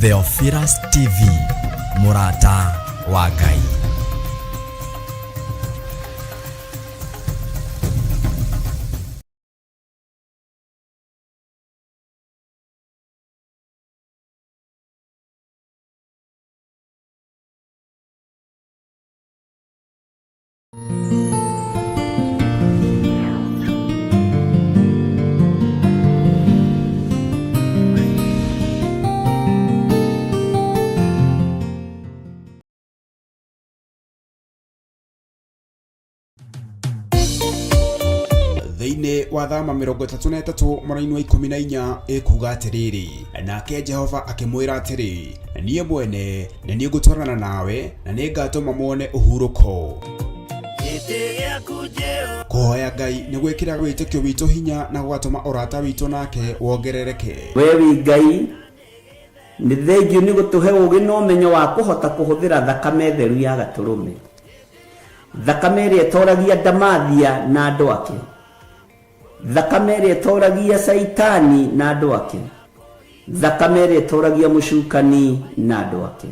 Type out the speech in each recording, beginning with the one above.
Theophilus TV, Murata wa Ngai. Thĩinĩ wa thama 33 mwaka-inĩ wa 14 ĩkuga atĩrĩrĩ, nake Jehova akĩmwĩra atĩrĩ, niĩ mwene nĩ niĩ ngũtwarana nawe na nĩ ngatũma muone ũhurũko. Kũhoya Ngai nĩ gwĩkĩra wĩtĩkio witũ hinya na gũgatũma ũrata witũ nake wongerereke. Wewe Ngai nĩ thengiũ nĩ gũtũhe ũũgĩ na ũmenyo wa kũhota kũhũthĩra thakame theru ya Gatũrũme, thakame ĩrĩa ĩtoragia ndamathia na andũ ake, thakame ĩrĩa ĩtoragia Saitani na andũ ake, thakame ĩrĩa ĩtoragia mũcukani na andũ ake.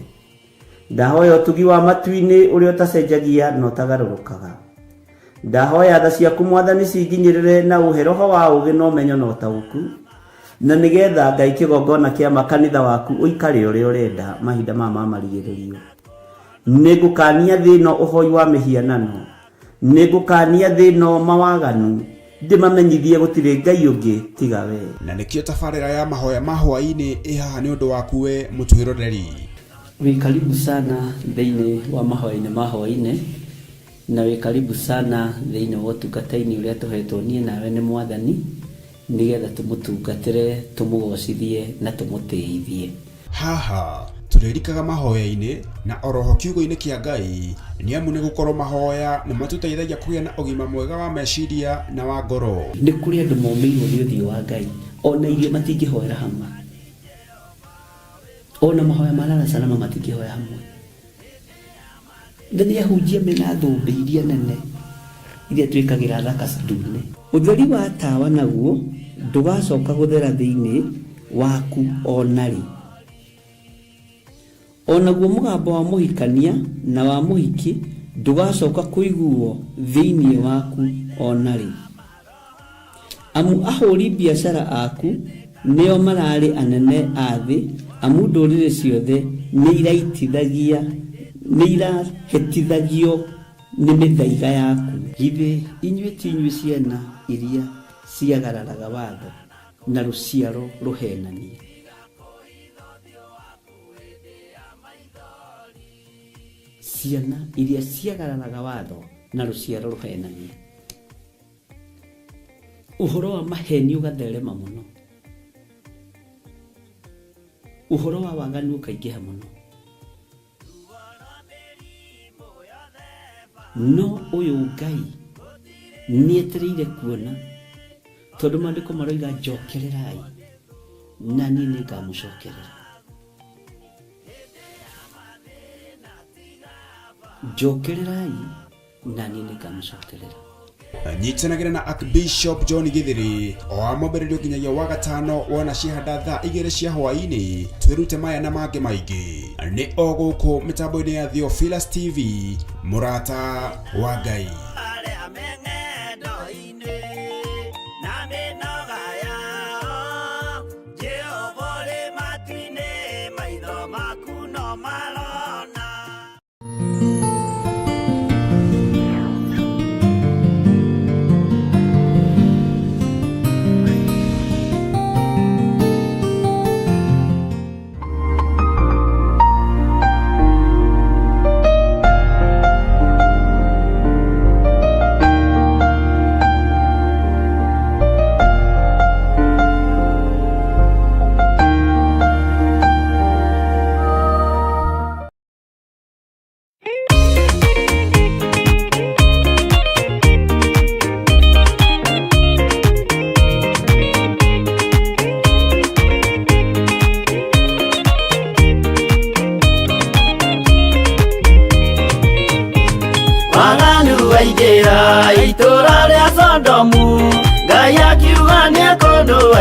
Ndahoya ũtugi wa matu-inĩ ũrĩa ũtacenjagia na ũtagarũrũkaga. Ndahoya tha ciaku Mwathani cinginyĩrĩre na ũhe roho wa ũũgĩ na ũmenyo na ũtaũku, na nĩgetha Ngai kĩgongona kĩa makanitha waku ũikare ũrĩa ũrenda mahinda ma marigĩrĩrio. Nĩngũkania thĩno ũhoi wa mĩhianano, nĩngũkania thĩno mawaganu, ndĩmamenyithie gũtirĩ Ngai ũngĩ tiga we. Na nĩkĩo tabarĩra ya mahoya ma hwaĩ-inĩ ĩhaha nĩ ũndũ waku we mũtwĩroreri. Wĩ karibu sana thĩinĩ wa mahoya-inĩ ma hwaĩ-inĩ, na wĩ karibu sana thĩinĩ wa ũtungata-inĩ ũrĩa tũhetwo niĩ nawe nĩ Mwathani, nĩgetha tũmũtungatĩre, tũmũgocithie na tũmũtĩithie. Haha tũrĩrikaga mahoya-inĩ na oroho kiugo-inĩ kĩa Ngai, nĩ amu nĩ gũkorwo mahoya nĩ matũteithagia kũgĩa na ũgima mwega wa meciria na wa ngoro. Nĩ kũrĩ andũ momĩirwo nĩ ũthiũ wa Ngai, ona irio matingĩhoera hamwe, ona mahoya ma salama matingĩhoya hamwe. Nĩ ahunjia mena thũmbĩ iria nene iria twĩkagĩra thaka ndune. Ũtheri wa tawa naguo ndũgacoka gũthera thĩinĩ waku onarĩ. Onaguo mũgambo wa mũhikania na wa mũhiki ndũgacoka kũiguo thĩinĩ waku onarĩ. Amu ahũri biacara aku nĩo mararĩ anene a thĩ, amu ndũrĩrĩ ciothe nĩ irahĩtithagio nĩ mĩthaiga yaku. Githĩ inyuĩ ti inyuĩ ciana iria ciagararaga watho na rũciaro rũhenanie? Ciana iria ciagararaga watho na rũciaro rũhenanie. Ũhoro wa maheni ũgatherema mũno, ũhoro wa waganu ũkaingĩha mũno. No ũyũ Ngai nĩetereire kuona, tondũ maandĩko maroiga njokererai na niĩ nĩngamũcokerera. Njokererai na niĩ nĩngamũcokerera. Nyitanagĩra na Archbishop John Githiri o amũmbĩrĩrio nginyagia wa gatano wona ciahanda thaa 2 cia hwaĩ-inĩ. Twĩrute maya na mangĩ maingĩ nĩ o gũkũ mĩtambo-inĩ ya Theophilus TV, Murata wa Ngai.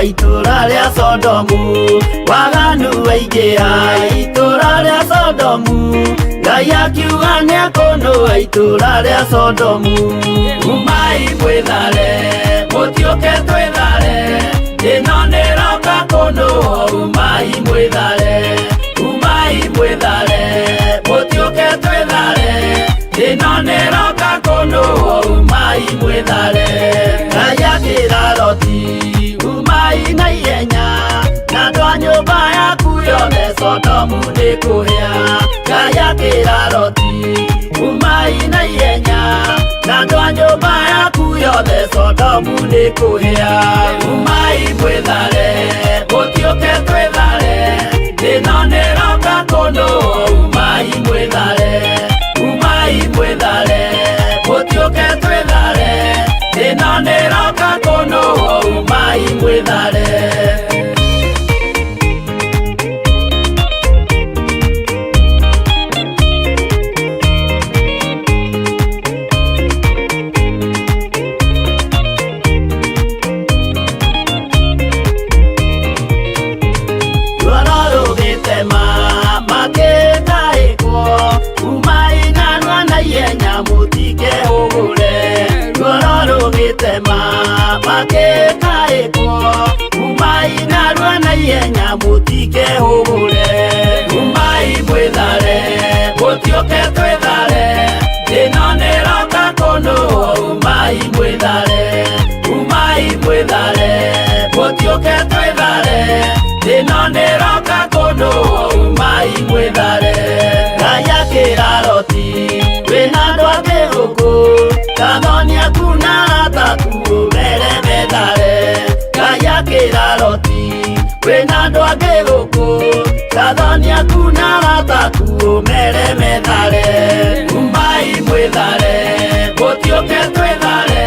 wa itura ria Sodomu waganu waingĩha itura ria Sodomu Ngai akiuga nĩakũnũa itura ria Sodomu umai mwĩthare mũtiũke twĩthare ĩno nĩroka kũnũa umai mwĩthare mũtiũke twĩthare ĩno nĩroka kũnũa umai mwĩthare Ngai akĩra Loti umai na ihenya na andũ a nyũmba yaku yothe Sodomu nĩkũhĩa Ngai akĩra Loti umai na ihenya na andũ a nyũmba yaku yothe Sodomu nĩkũhĩa umai mwĩthare mũtiũke twĩthare ĩno nĩroka kũnũa umai mwĩthare mũtiũke twĩthare ĩno nĩroka kũnũa umai mwĩthare Mutike hũgũre umai mwĩthare mũtiũke twĩthare ĩno nĩroka kũnũa umai mwĩthare mũtiũke twĩthare ĩno nĩroka kũnũa umai mwĩthare Ngai akĩra Loti wĩna andũ angĩ gũkũ tathonia kuna ataku ũmere methare Ngai akĩra Loti wĩna andũ angĩ gũkũ tathonia kuna ataku ũmere methare umai mwĩthare mũtiũke twĩthare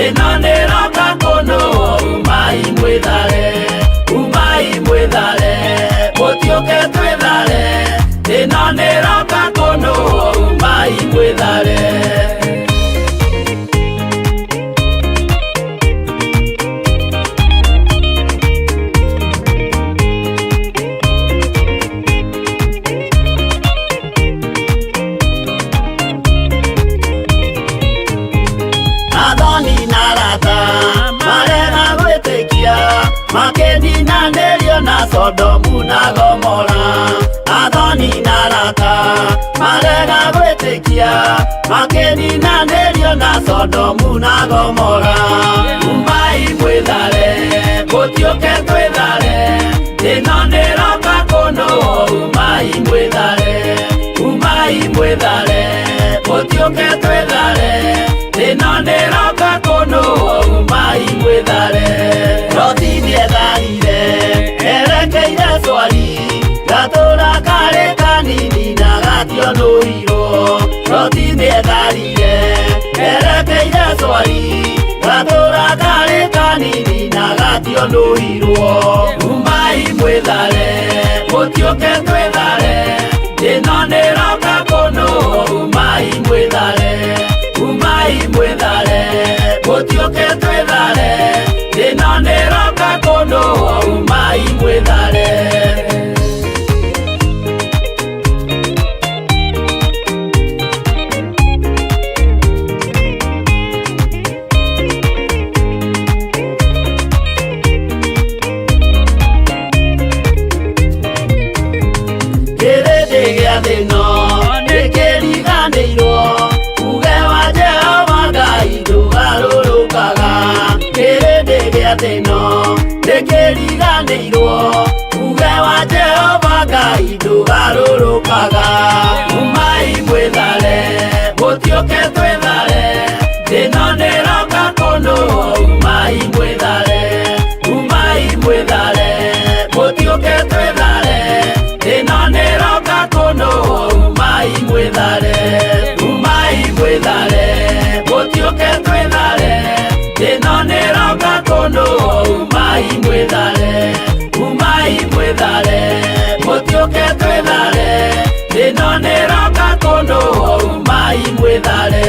ĩno nĩroka kũnũa umai mwĩthare mũtiũke twĩthare ĩno nĩroka kũnũa umai mwĩthare Makeninanĩrio na Sodomu na Gomora athoni na arata marega gwĩtĩkia makeninanĩrio na Sodomu na Gomora umai mwĩthare mũtiũke twĩthare ĩno nĩroka kũnũa umai mwĩthare mũtiũke twĩthare ĩno nĩroka kũnũa umai mwĩthare Loti nĩetharire erekeire Zoari gatũra karĩ kanini na gationũirwo Loti nĩetharire erekeire Zoari gatũra karĩ kanini na gationũirwo umai mwĩthare mũtiũke twĩthare ĩno nĩroka kũnũa umai mwĩthare mũtiũke twĩthare ĩno nĩroka kũnũa umai mwĩthare kĩrĩndĩ gĩa thĩ ĩno nĩkĩriganĩirwo uge wa Jehova Ngai ndũgarũrũkaga kĩrĩndĩ gĩa thĩ ĩno nĩkĩriganĩirwo uge wa Jehova Ngai ndũgarũrũkaga umai mwĩthare mũtiũke twĩthare ĩno nĩroka kũnũa umai mwĩthare mũtiũke twĩthare ĩno nĩroka kũnũa umai mwĩthare mũtiũke twĩthare ĩno nĩroka kũnũa umai mwĩthare mũtiũke twĩthare ĩno nĩroka kũnũa umai mwĩthare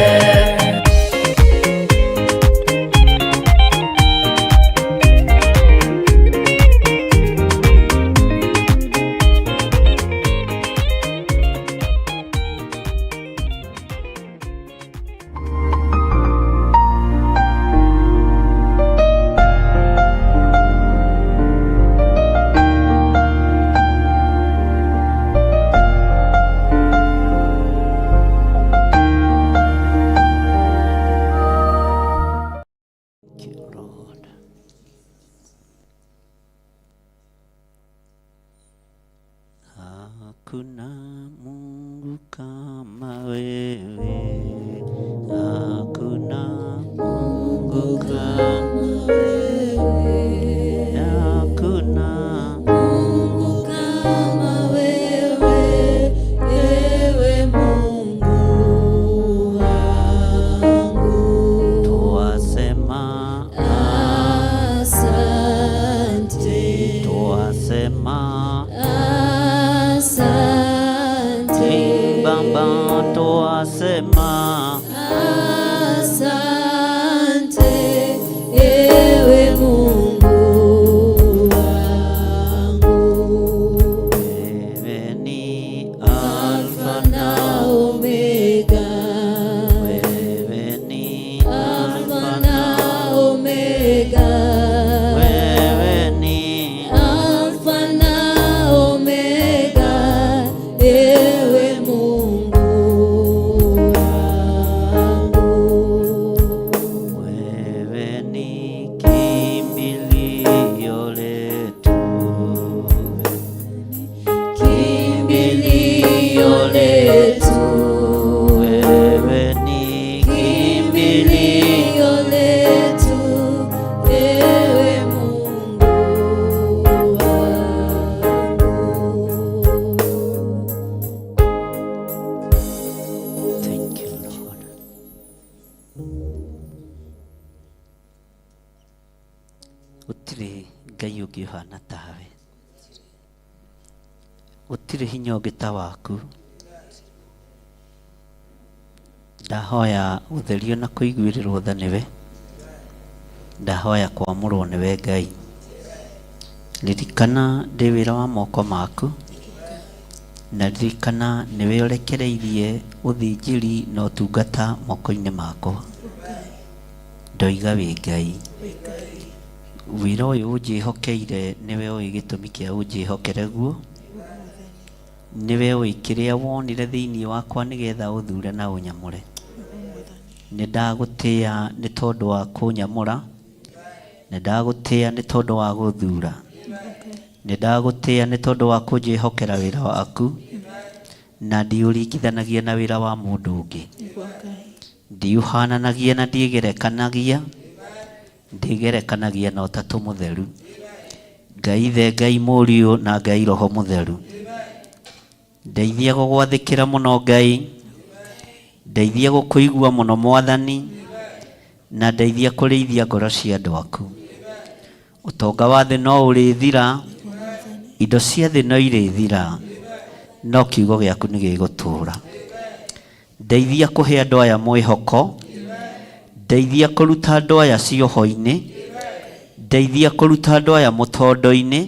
Hakuna Mungu kama wewe, hakuna Mungu kama wewe, hakuna Mungu kama wewe, ewe Mungu wangu. Twasema asante, twasema asante Baba, twasema asante ewe Mungu wangu. Wewe ni Alfa na Omega, wewe ni Alfa na Omega, wewe ni Alfa na Omega, ewe Mungu wangu. Wewe ni kimbilio letu, kimbilio letu, wewe ni kimbilio letu, ewe Mungu wangu. Thank you, Lord. Gutire Ngai ũngĩ ũhana tawe, gutire hinya ũngĩ ta waku. Ndahoya ũtherio na kũiguĩrĩrwo tha nĩwe, ndahoya kwamũrwo nĩwe Ngai. Ririkana ndĩ wĩra wa moko maku, na ririkana nĩwe ũrekereirie ũthĩnjĩri na ũtungata moko-inĩ makwa. Ndoiga wĩ Ngai, wĩra ũyũ ũnjĩhokeire nĩwe ũĩ gĩtũmi kĩa ũnjĩhokere guo, nĩwe ũĩ kĩrĩa wonire thĩinĩ wakwa nĩgetha ũthure na ũnyamũre. Nĩndagũtĩĩa nĩ tondũ wa kũnyamũra, nĩndagũtĩĩa nĩ tondũ wa gũthura, nĩndagũtĩĩa nĩ tondũ wa kũnjĩhokera wĩra waku, na ndiũringithanagia na wĩra wa mũndũ ũngĩ. Ndiũhananagia na ndiĩgerekanagia, ndigerekanagia na Ũtatũ Mũtheru, Ngai Ithe, Ngai Mũriũ na Ngai Roho Mũtheru. Ndeithia gũgwathĩkĩra mũno Ngai, ndeithia gũkũigua mũno Mwathani, na ndeithia kũrĩithia ngoro cia andũ aku. Ũtonga wa thĩ no ũrĩthira, indo cia thĩ no irĩthira, no kiugo gĩaku nĩ gĩgũtũũra. Ndeithia kũhe andũ aya mwĩhoko, ndeithia kũruta andũ aya cioho-inĩ, ndeithia kũruta andũ aya mũtondo-inĩ,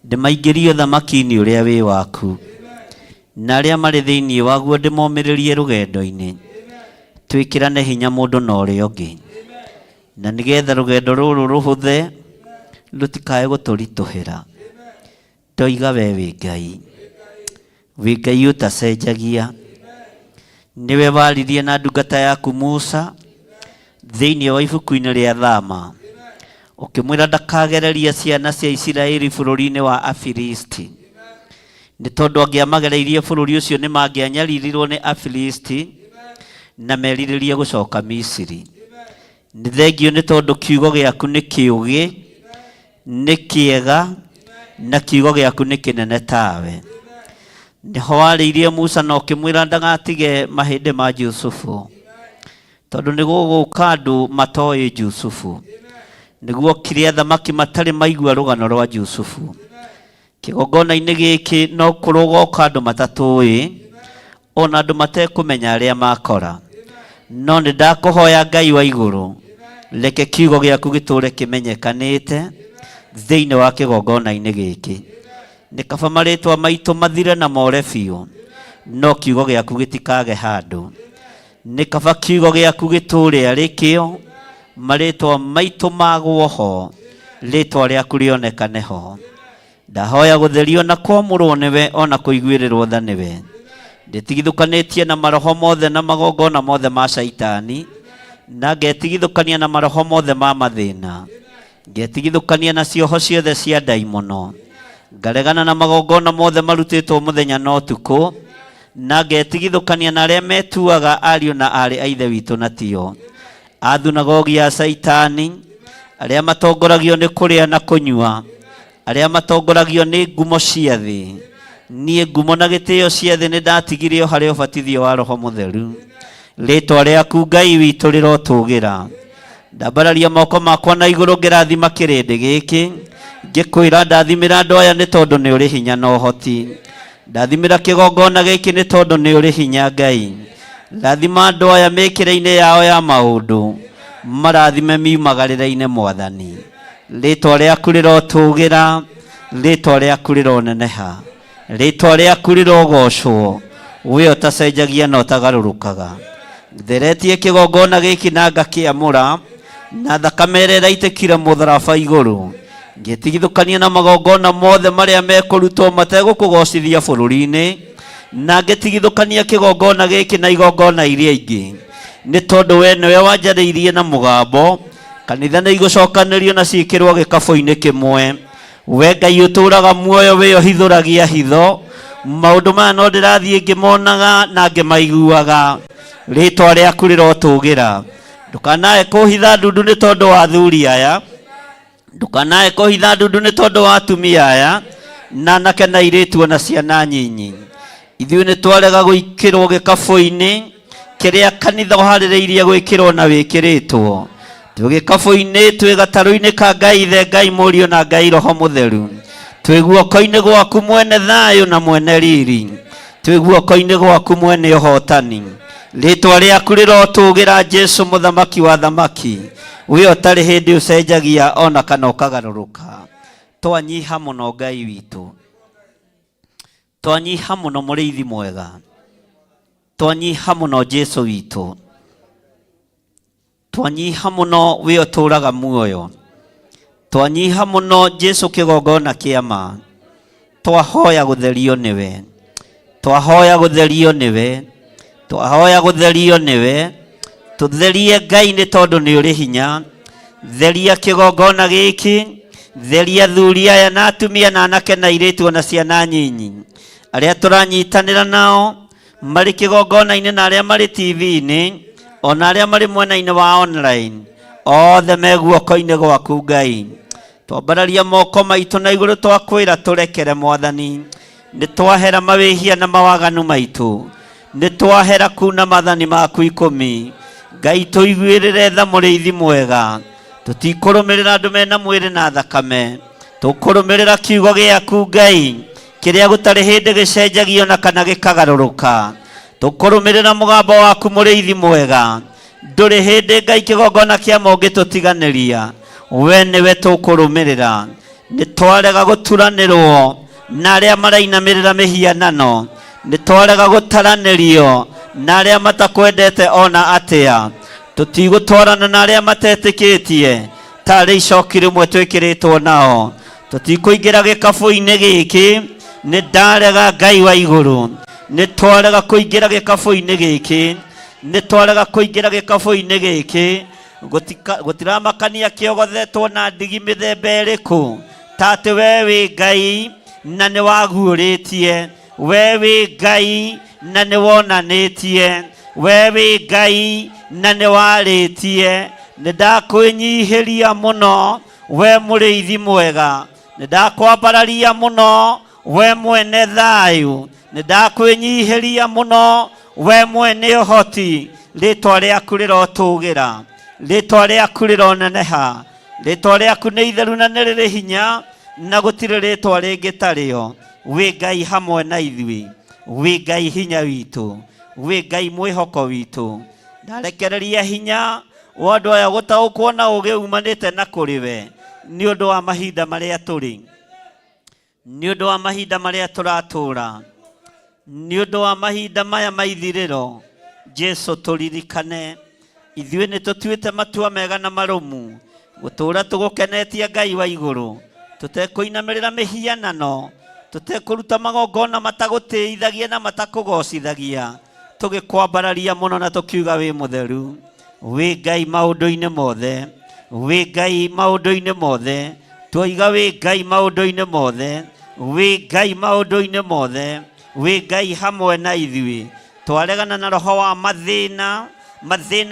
ndĩmaingĩrie ũthamaki-inĩ ũrĩa wĩ waku, na arĩa marĩ thĩinĩ waguo ndĩmomĩrĩrie rũgendo-inĩ. Twĩkĩrane hinya mũndũ na ũrĩa ũngĩ, na nĩgetha rũgendo rũrũ rũhũthe, rũtikae gũtũritũhĩra. Ndoiga we wĩ Ngai, wĩ Ngai ũtacenjagia. Nĩwe waririe na ndungata yaku Musa thĩinĩ wa ibuku-inĩ rĩa Thama, ũkĩmwĩra ndakagereria ciana cia Isiraeli bũrũri-inĩ wa Afilisti, nĩ tondũ angĩamagereirie bũrũri ũcio nĩ mangĩanyaririrwo nĩ Afilisti na merirĩrie gũcoka Misiri. Nĩ thengio nĩ tondũ kiugo gĩaku nĩ kĩũgĩ, nĩ kĩega, na kiugo gĩaku nĩ kĩnene tawe. Nĩho warĩirie Musa na ũkĩmwĩra ndagatige mahĩndĩ ma Jusufu, tondũ nĩ gũgũka andũ matoĩ Jusufu, nĩguo kĩrĩa athamaki matarĩ maigua rũgano rwa Jusufu. Kĩgongona-inĩ gĩkĩ no kũrũgoka andũ matatũĩ, ona andũ matekũmenya arĩa makora. No nĩ ndakũhoya Ngai wa igũrũ, reke kiugo gĩaku gĩtũũre kĩmenyekanĩte thĩinĩ wa kĩgongona-inĩ gĩkĩ. Nĩ kaba marĩtwa maitũ mathire na more biũ, no kiugo gĩaku gĩtikage handũ. Nĩ kaba kiugo gĩaku gĩtũũre arĩ kĩo, marĩtwa maitũ magwo ho, rĩtwa rĩaku rĩonekane ho. Ndahoya gũtherio na kwamũrwo nĩwe, ona kũiguĩrĩrwo tha nĩwe. Ndĩtigithũkanĩtie na maroho mothe na magongona mothe ma Shaitani, na ngetigithũkania na maroho mothe ma mathĩna, ngetigithũkania na cioho ciothe cia ndaimono, ngaregana na magongona mothe marutĩtwo mũthenya na ũtukũ, na ngetigithũkania na arĩa metuaga ariũ na arĩ a ithe witũ na tio, a thunagogi ya Saitani, arĩa matongoragio nĩ kũrĩa na kũnyua, arĩa matongoragio nĩ ngumo cia thĩ. Niĩ ngumo na gĩtĩo cia thĩ nĩndatigirio harĩ ũbatithio wa Roho Mũtheru. Rĩĩtwa rĩaku Ngai witũ rĩrotũgĩra. Ndambararia moko makwa na igũrũ ngĩrathima kĩrĩndĩ gĩkĩ, ngĩkwĩra ndathimĩra andũ aya nĩ tondũ nĩ ũrĩ hinya na ũhoti. Ndathimĩra kĩgongona gĩkĩ nĩ tondũ nĩ ũrĩ hinya Ngai. Ndathima andũ aya mĩkĩre-inĩ yao ya maũndũ, marathime miumagarĩra-inĩ Mwathani. Rĩĩtwa rĩaku rĩrotũgĩra, rĩĩtwa rĩaku rĩroneneha, rĩĩtwa rĩaku rĩrogocwo, we ũtacenjagia na ũtagarũrũkaga. Theretie kĩgongona gĩkĩ na ngakĩamũra, na thakame ĩrĩa ĩraitĩkire mũtharaba igũrũ, ngĩtigithũkania na magongona mothe marĩa mekũrutwo mategũkũgocithia bũrũri-inĩ, na ngĩtigithũkania kĩgongona gĩkĩ na igongona iria ingĩ, nĩ tondũ we nĩwe wanjarĩirie na mũgambo, kanitha nĩ igũcokanĩrio na ciĩkĩrwo gĩkabũ-inĩ kĩmwe. We Ngai ũtũũraga muoyo, we ũhithũragia hitho, maũndũ maya no ndĩrathiĩ ngĩmonaga na ngĩmaiguaga. Rĩĩtwa rĩaku rĩrotũgĩra. Ndũkanae kũhitha ndundu nĩ tondũ wa athuri aya, ndũkanae kũhitha ndundu nĩ tondũ wa atumia aya, na anake na airĩtu na ciana nyinyi. Ithuĩ nĩ twarega gwĩkĩrwo gĩkabũ-inĩ kĩrĩa kanitha ũharĩrĩirie gwĩkĩrwo na wĩkĩrĩtwo. Twĩ gĩkabũ-inĩ, twĩ gatarũ-inĩ ka Ngai Ithe, Ngai Mũriũ na Ngai Roho Mũtheru. Twĩ guoko-inĩ gwaku mwene thayũ na mwene riri, twĩ guoko-inĩ gwaku mwene ũhotani. Rĩĩtwa rĩaku rĩrotũgĩra Jesũ mũthamaki wa thamaki, we ũtarĩ hĩndĩ ũcenjagia ona kana ũkagarũrũka. Twanyiha mũno Ngai witũ, twanyiha mũno mũrĩithi mwega, twanyiha mũno Jesũ witũ, twanyiha mũno we ũtũũraga muoyo, twanyiha mũno Jesũ kĩgongona kĩa ma. Twahoya gũtherio nĩwe, twahoya gũtherio nĩwe, twahoya gũtherio nĩwe. Tũtherie Ngai nĩ tondũ nĩ ũrĩ hinya. Theria kĩgongona gĩkĩ, theria athuri aya na atumia na anake na airĩtu na ciana nyinyi, arĩa tũranyitanĩra nao marĩ kĩgongona-inĩ na arĩa marĩ TV-inĩ, ona arĩa marĩ mwena-inĩ wa online, othe me guoko-inĩ gwaku Ngai. Twambararia moko maitũ na igũrũ twakwĩra tũrekere Mwathani. Nĩ twahera mawĩhia na mawaganu maitũ, nĩ twahera kuna mathani maku 10. Ngai tũiguĩrĩre tha mũrĩithi mwega, tũtikũrũmĩrĩra andũ mena mwĩrĩ na thakame, tũkũrũmĩrĩra kiugo gĩaku Ngai, kĩrĩa gũtarĩ hĩndĩ gĩcenjagio na kana gĩkagarũrũka. Tũkũrũmĩrĩra mũgambo waku mũrĩithi mwega, ndũrĩ hĩndĩ Ngai kĩgongona kĩa ma ũngĩtũtiganĩria, we nĩwe tũkũrũmĩrĩra. Nĩ twarega gũturanĩrwo na arĩa marainamĩrĩra mĩhianano, nĩ twarega gũtaranĩrio na arĩa matakwendete ona atĩa. Tũtigũtwarana na arĩa matetĩkĩtie tarĩ icoki rĩmwe twĩkĩrĩtwo nao. Tũtikũingĩra gĩkabũ-inĩ gĩkĩ, nĩ ndarega Ngai wa igũrũ. Nĩ twarega kũingĩra gĩkabũ-inĩ gĩkĩ, nĩ twarega kũingĩra gĩkabũ-inĩ gĩkĩ. Gũtiramakania kĩogothetwo na ndigi mĩthemba ĩrĩkũ, ta atĩ we wĩ Ngai na nĩ waguũrĩtie, we wĩ Ngai na nĩ wonanĩtie, we wĩ Ngai na nĩ warĩtie. Nĩ ndakwĩnyihĩria mũno we mũrĩithi mwega, nĩ ndakwambararia mũno we mwene thayũ, nĩ ndakwĩnyihĩria mũno we mwene ũhoti. Rĩĩtwa rĩaku rĩrotũgĩra, rĩĩtwa rĩaku rĩroneneha, rĩĩtwa rĩaku nĩ itheru na nĩ rĩrĩ hinya, na gũtirĩ rĩĩtwa rĩngĩ tarĩo. Wĩ Ngai hamwe na ithuĩ, wĩ Ngai hinya witũ, wĩ Ngai mwĩhoko witũ. Ndarekereria hinya wa andũ aya gũtaũkwo na ũũgĩ umanĩte na kũrĩ we, nĩ ũndũ wa mahinda marĩa tũrĩ, nĩ ũndũ wa mahinda marĩa tũratũũra, nĩ ũndũ wa mahinda maya maithirĩro. Jesũ tũririkane, ithuĩ nĩ tũtuĩte matua mega na marũmu gũtũũra tũgũkenetie Ngai wa igũrũ, tũtekũinamĩrĩra mĩhianano, tũtekũruta magongona matagũtĩithagia na matakũgocithagia, tũgĩkwambararia mũno na tũkiuga wĩ mũtheru. Wĩ Ngai maũndũ-inĩ mothe, wĩ Ngai maũndũ-inĩ mothe, twoiga wĩ Ngai maũndũ-inĩ mothe. wĩ Ngai maũndũ-inĩ mothe, wĩ Ngai hamwe na ithuĩ. Twaregana na roho wa mathĩna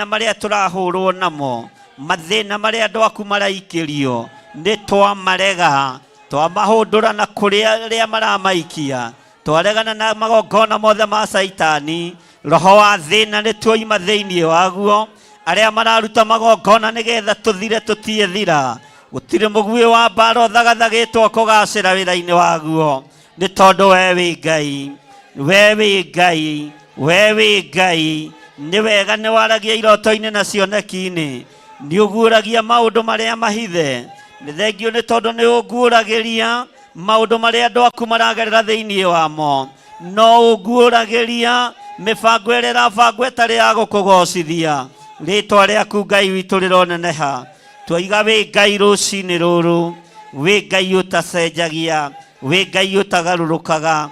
marĩa tũrahũrwo namo, mathĩna marĩa andũ aku maraikĩrio, nĩ twamarega, twamahũndũra na kũrĩa arĩa maramaikia. Twaregana na magongona mothe ma Saitani, roho wa thĩna nĩ tuoima thĩinĩ waguo. Arĩa mararuta magongona nĩgetha tũthire tũtiethira, gũtirĩ mũguĩ wa mbara ũthagathagĩtwo kũgacĩra wĩra-inĩ waguo, nĩ tondũ we wĩ Ngai, we wĩ Ngai, we wĩ Ngai. Nĩ wega nĩ waragia iroto-inĩ na cioneki-inĩ, nĩ ũguũragia maũndũ marĩa mahithe. Nĩ thengio nĩ tondũ nĩ ũguũragĩria maũndũ marĩa andũ aku maragerera thĩinĩ wamo, no ũguũragĩria mĩbango ĩrĩa ĩrabangwo ĩtarĩ ya gũkũgocithia. Rĩĩtwa rĩaku Ngai witũ rĩroneneha. Twaiga wĩ Ngai rũcinĩ rũrũ, wĩ Ngai ũtacenjagia, wĩ Ngai ũtagarũrũkaga,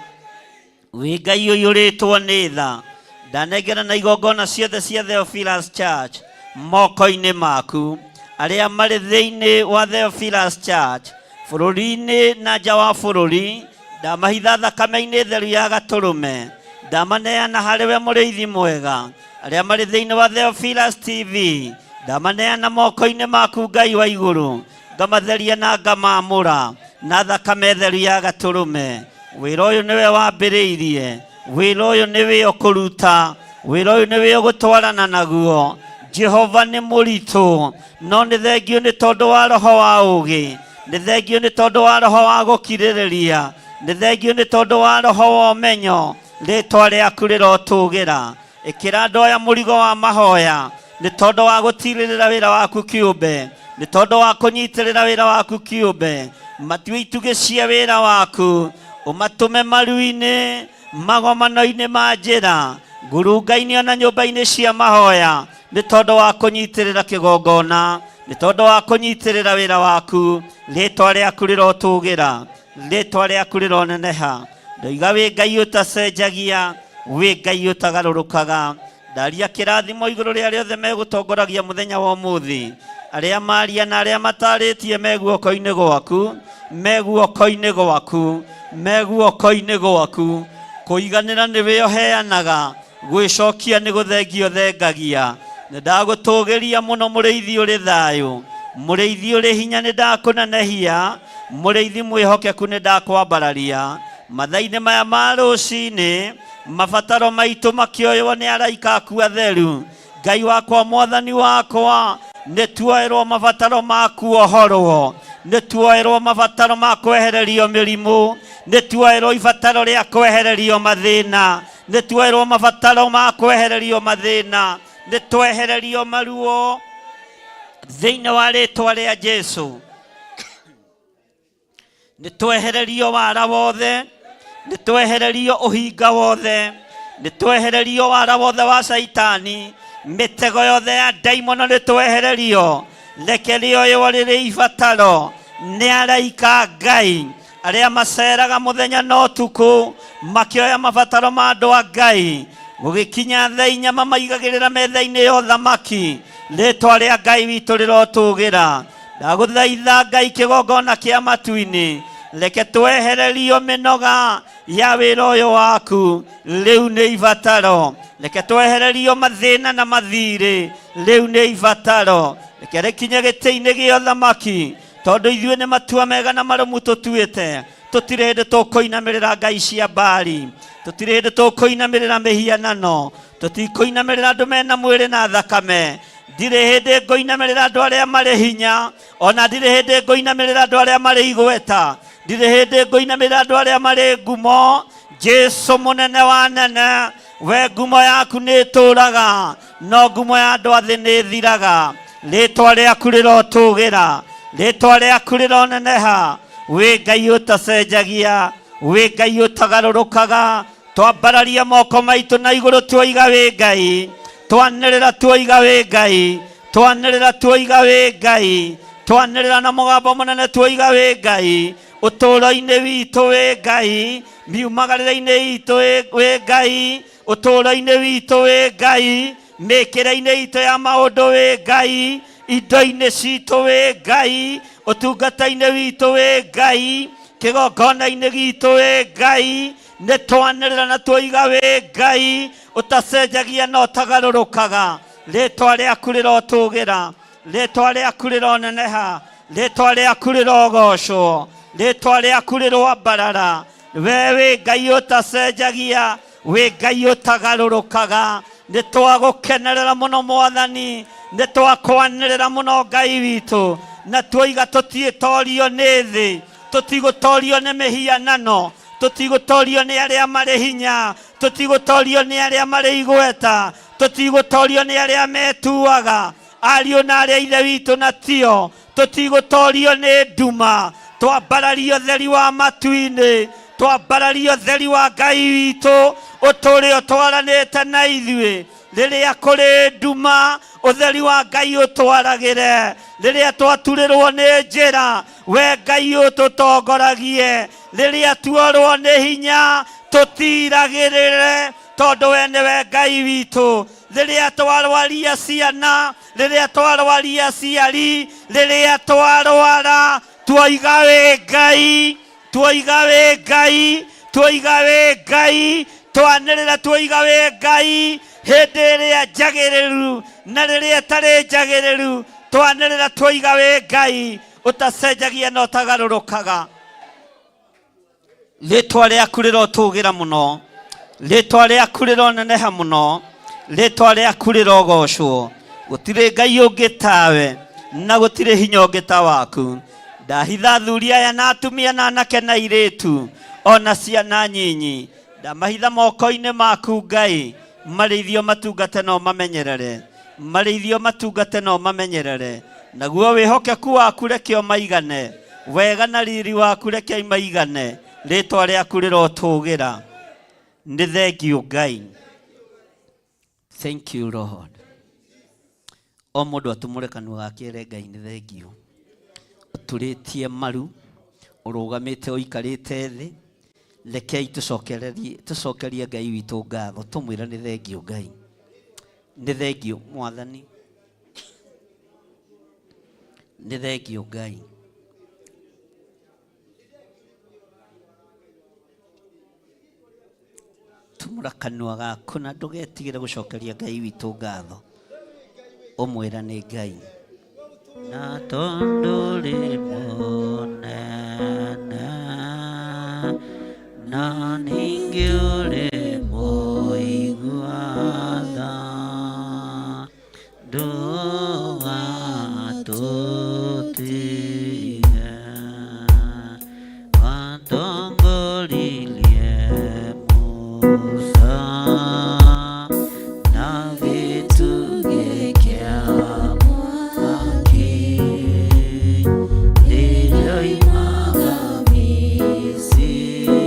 wĩ Ngai ũiyũrĩtwo nĩ tha. Ndanengera na igongona ciothe cia Theophilus Church moko-inĩ maku. Arĩa marĩ thĩinĩ wa Theophilus Church bũrũri-inĩ na nja wa bũrũri, ndamahitha thakame-inĩ theru ya Gatũrũme, ndamaneana harĩ we mũrĩithi mwega. Arĩa marĩ thĩinĩ wa Theophilus TV, ndamaneana moko-inĩ maku Ngai wa igũrũ, ngamatheria na ngamamũra na thakame theru ya Gatũrũme. Wĩra ũyũ nĩwe wambĩrĩirie, wĩra ũyũ nĩwe ũkũruta, wĩra ũyũ nĩwe ũgũtwarana naguo. Jehova nĩ mũritũ, no nĩ thengio nĩ tondũ wa roho wa ũũgĩ, nĩ thengio nĩ tondũ wa roho wa gũkirĩrĩria, nĩ thengio nĩ tondũ wa roho wa ũmenyo. Rĩĩtwa rĩaku rĩrotũũgĩra. Ĩkĩra andũ aya mũrigo wa mahoya, nĩ tondũ wa gũtirĩrĩra wĩra waku kĩũmbe, nĩ tondũ wa kũnyitĩrĩra wĩra waku kĩũmbe. Matue itugĩ cia wĩra waku, ũmatũme maru-inĩ, magomano-inĩ ma njĩra, ngurunga-inĩ ona nyũmba-inĩ cia mahoya, nĩ tondũ wa kũnyitĩrĩra kĩgongona, nĩ tondũ wa kũnyitĩrĩra wĩra waku. Rĩĩtwa rĩaku rĩrotũũgĩra, rĩĩtwa rĩaku rĩroneneha. Ndoiga wĩ Ngai ũtacenjagia, wĩ Ngai ũtagarũrũkaga. Ndaria kĩrathimo igũrũ rĩa rĩothe megũtongoragia mũthenya wa ũmũthĩ. Arĩa maria na arĩa matarĩtie me guoko-inĩ gwaku, me guoko-inĩ gwaku, me guoko-inĩ gwaku. Kũiganĩra nĩwe ũheanaga, gwĩcokia nĩ gũthengio thengagia. Nĩ ndagũtũũgĩria mũno mũrĩithi ũrĩ thayũ, mũrĩithi ũrĩ hinya nĩ ndakũnenehia, mũrĩithi mwĩhokeku nĩ ndakwambararia. Mathaa-inĩ maya ma rũcinĩ, mabataro maitũ makĩoywo nĩ araika aku atheru. Ngai wakwa, mwathani wakwa, nĩ tuoerwo mabataro maku ohorwo, nĩ tuoerwo mabataro ma kwehererio mĩrimũ, nĩ tuoerwo ibataro rĩa kwehererio mathĩna, nĩ tuoerwo mabataro ma kwehererio mathĩna, nĩ twehererio maruo thĩinĩ wa rĩĩtwa rĩa Jesũ. Nĩ twehererio wara wothe, nĩ twehererio ũhinga wothe, nĩ twehererio wara wothe wa Saitani, mĩtego yothe ya ndaimono nĩ twehererio. Reke rĩoywo rĩrĩ ibataro nĩ araika Ngai arĩa maceraga mũthenya na ũtukũ makĩoya mabataro ma andũ a Ngai. Gũgĩkinya thaa 4 mamaigagĩrĩra metha-inĩ ya ũthamaki. Rĩĩtwa rĩa Ngai witũ rĩrotũũgĩra. Ndagũthaitha Ngai kĩgongona kĩa matu-inĩ, reke twehererio mĩnoga ya wĩra ũyũ waku. Rĩu nĩ ibataro. Reke twehererio mathĩna na mathirĩ. Rĩu nĩ ibataro. Reke rĩkinye gĩtĩ-inĩ gĩa ũthamaki, tondũ ithuĩ nĩ matua mega na marũmu tũtuĩte. Tũtirĩ hĩndĩ tũkũinamĩrĩra ngai cia Baali, tũtirĩ hĩndĩ tũkũinamĩrĩra mĩhianano, tũtikũinamĩrĩra andũ mena mwĩrĩ na thakame. Ndirĩ hĩndĩ ngũinamĩrĩra andũ arĩa marĩ hinya, ona ndirĩ hĩndĩ ngũinamĩrĩra andũ arĩa marĩ igweta, ndirĩ hĩndĩ ngũinamĩrĩra andũ arĩa marĩ ngumo. Jesũ mũnene wa nene, we ngumo yaku nĩ ĩtũũraga, no ngumo ya andũ athĩ nĩ ĩthiraga. Rĩĩtwa rĩaku rĩrotũũgĩra, rĩĩtwa rĩaku rĩroneneha. Wĩ Ngai ũtacenjagia, wĩ Ngai ũtagarũrũkaga. Twambararia moko maitũ na igũrũ tuoiga wĩ Ngai, twanĩrĩra tuoiga wĩ Ngai, twanĩrĩra tuoiga wĩ Ngai, twanĩrĩra na mũgambo mũnene tuoiga wĩ Ngai. Ũtũũro-inĩ witũ wĩ Ngai, miumagarĩre-inĩ itũ wĩ Ngai, ũtũũro-inĩ witũ wĩ Ngai, mĩkĩre-inĩ itũ ya maũndũ wĩ Ngai, indo-inĩ citũ wĩ Ngai, ũtungata-inĩ witũ wĩ Ngai, kĩgongona-inĩ gitũ wĩ Ngai, nĩ twanĩrĩra na twoiga wĩ Ngai, ũtacenjagia na ũtagarũrũkaga. Rĩtwa rĩaku rĩrotũgĩra, rĩtwa rĩaku rĩroneneha, rĩtwa rĩaku rĩrogocwo, rĩtwa rĩaku rĩrwambarara. We wĩ Ngai ũtacenjagia, wĩ Ngai ũtagarũrũkaga. Nĩ twagũkenerera mũno Mwathani, nĩ twakwanĩrĩra mũno Ngai witũ, na twoiga tũtiĩtorio nĩ thĩ, tũtigũtorio nĩ mĩhianano, tũtigũtorio nĩ arĩa marĩ hinya, tũtigũtorio nĩ arĩa marĩ igweta, tũtigũtorio nĩ arĩa metuaga ariũ na arĩa ithe witũ na tio, tũtigũtorio nĩ nduma. Twambarario theri wa matu-inĩ, twambarario theri wa Ngai witũ ũtũrĩ ũtwaranĩte na ithuĩ. Rĩrĩa kũrĩ nduma, ũtheri wa Ngai ũtwaragĩre. Rĩrĩa twaturĩrwo nĩ njĩra, we Ngai ũtũtongoragie. Rĩrĩa tuorwo nĩ hinya, tũtiragĩrĩre, tondũ we nĩwe Ngai witũ. Rĩrĩa twarwaria ciana, rĩrĩa twarwaria aciari, rĩrĩa twarwara, twoiga wĩ Ngai, twoiga wĩ Ngai, twoiga wĩ Ngai, twanĩrĩra twoiga wĩ Ngai. Hĩndĩ ĩrĩa njagĩrĩru na rĩrĩa ĩtarĩ njagĩrĩru, twanĩrĩra twoiga wĩ Ngai, ũtacenjagia na ũtagarũrũkaga. Rĩtwa rĩaku rĩrotũgĩra mũno, rĩtwa rĩaku rĩroneneha mũno, rĩtwa rĩaku rĩrogocwo. Gũtirĩ Ngai ũngĩ tawe, na gũtirĩ hinya ũngĩ ta waku. Ndahitha athuri aya na atumia na anake na airĩtu, ona ciana nyinyi, ndamahitha moko-inĩ maku Ngai. Marĩithio matungate no mamenyerere, marĩithio matungate no mamenyerere. Naguo wĩhokeku waku reke o maigane, wega na riri waku reke maigane. Rĩtwa rĩaku rĩrotũgĩra. Nĩ thengiũ Ngai. Thank you Lord. O mũndũ atumũre kanua gake ere Ngai nĩ thengiũ. Ũturĩtie maru, ũrũgamĩte ũikarĩte thĩ. Rekei tũcokerie Ngai witũ ngatho, tũmwĩra nĩ thengiũ Ngai. Nĩ thengiũ Mwathani, nĩ thengiũ Ngai. Tumũra kanua gaku na ndũgetigĩre gũcokeria Ngai witũ ngatho, ũmwĩra nĩ Ngai. Na tondũ rĩ mũnene na ningĩ ũrĩ mũigua tha, ndũgatũtige, watongoririe Musa na gĩtugĩ kĩa mwaki, rĩrĩa oimaga Misiri,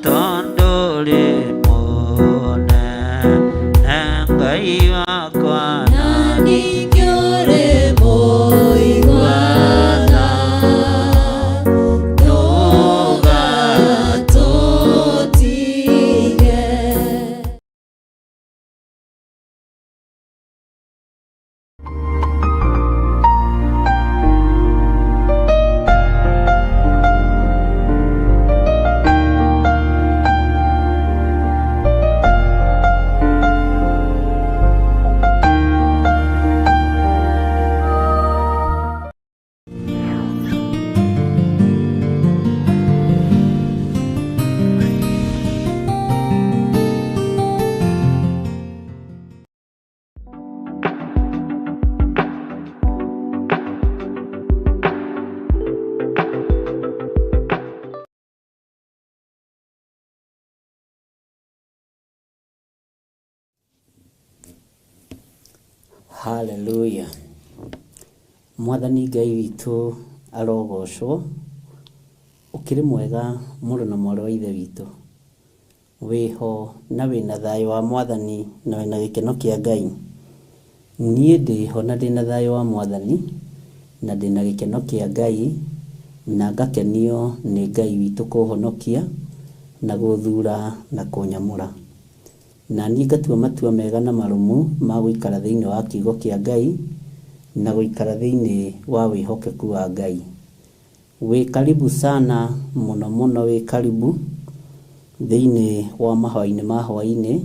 tondore mone ngai wakwa nani kyore moigwana noga totige. Hallelujah. Mwathani Ngai witũ arogocwo. Ukiri mwega mũrũ na mwarĩ wa ithe witũ. Wĩho na wĩna thayũ wa Mwathani na wĩna gĩkeno kĩa Ngai. Niĩ ndĩho na ndĩna thayũ wa Mwathani na ndĩna gĩkeno kĩa Ngai na ngakenio nĩ Ngai witũ kũhonokia na gũthura na kũnyamũra. Na niĩ ngatua matua mega na marũmu ma gũikara thĩinĩ wa kiugo kĩa Ngai na gũikara thĩinĩ wa wĩhokeku wa Ngai. Wĩ karibu sana mũno mũno, wĩ karibu thĩinĩ wa mahoya-inĩ ma hwainĩ,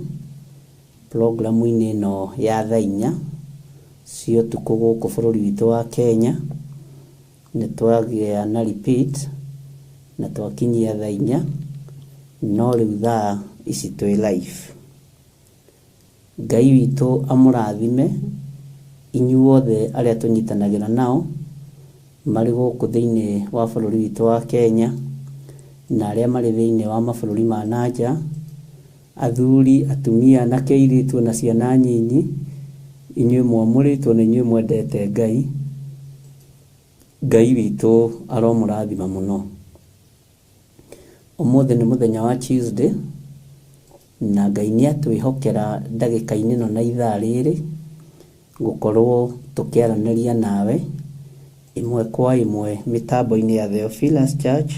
programu-inĩ ĩno ya thaa 4 cia ũtukũ gũkũ bũrũri witũ wa Kenya. Nĩ twagĩa na repeat na twakinyia thaa 4, no rĩu thaa ici twĩ live. Ngai witũ amũrathime inyuothe arĩa tũnyitanagĩra nao marĩ gũkũ thĩinĩ wa bũrũri witũ wa Kenya na arĩa marĩ thĩinĩ wa mabũrũri ma nanja, athuri, atumia, anake, airĩtu na ciana nyinyi, inyuĩ mwamũrĩtwo na inyuĩ mwendete Ngai. Ngai witũ aromũrathima mũno. Ũmũthĩ nĩ mũthenya wa Tuesday na Ngai nĩatwĩhokera ndagĩka-inĩ ĩno na ithaa rĩrĩ gũkorwo tũkĩaranĩria nawe ĩmwe kwa ĩmwe mĩtambo-inĩ ya Theophilus Church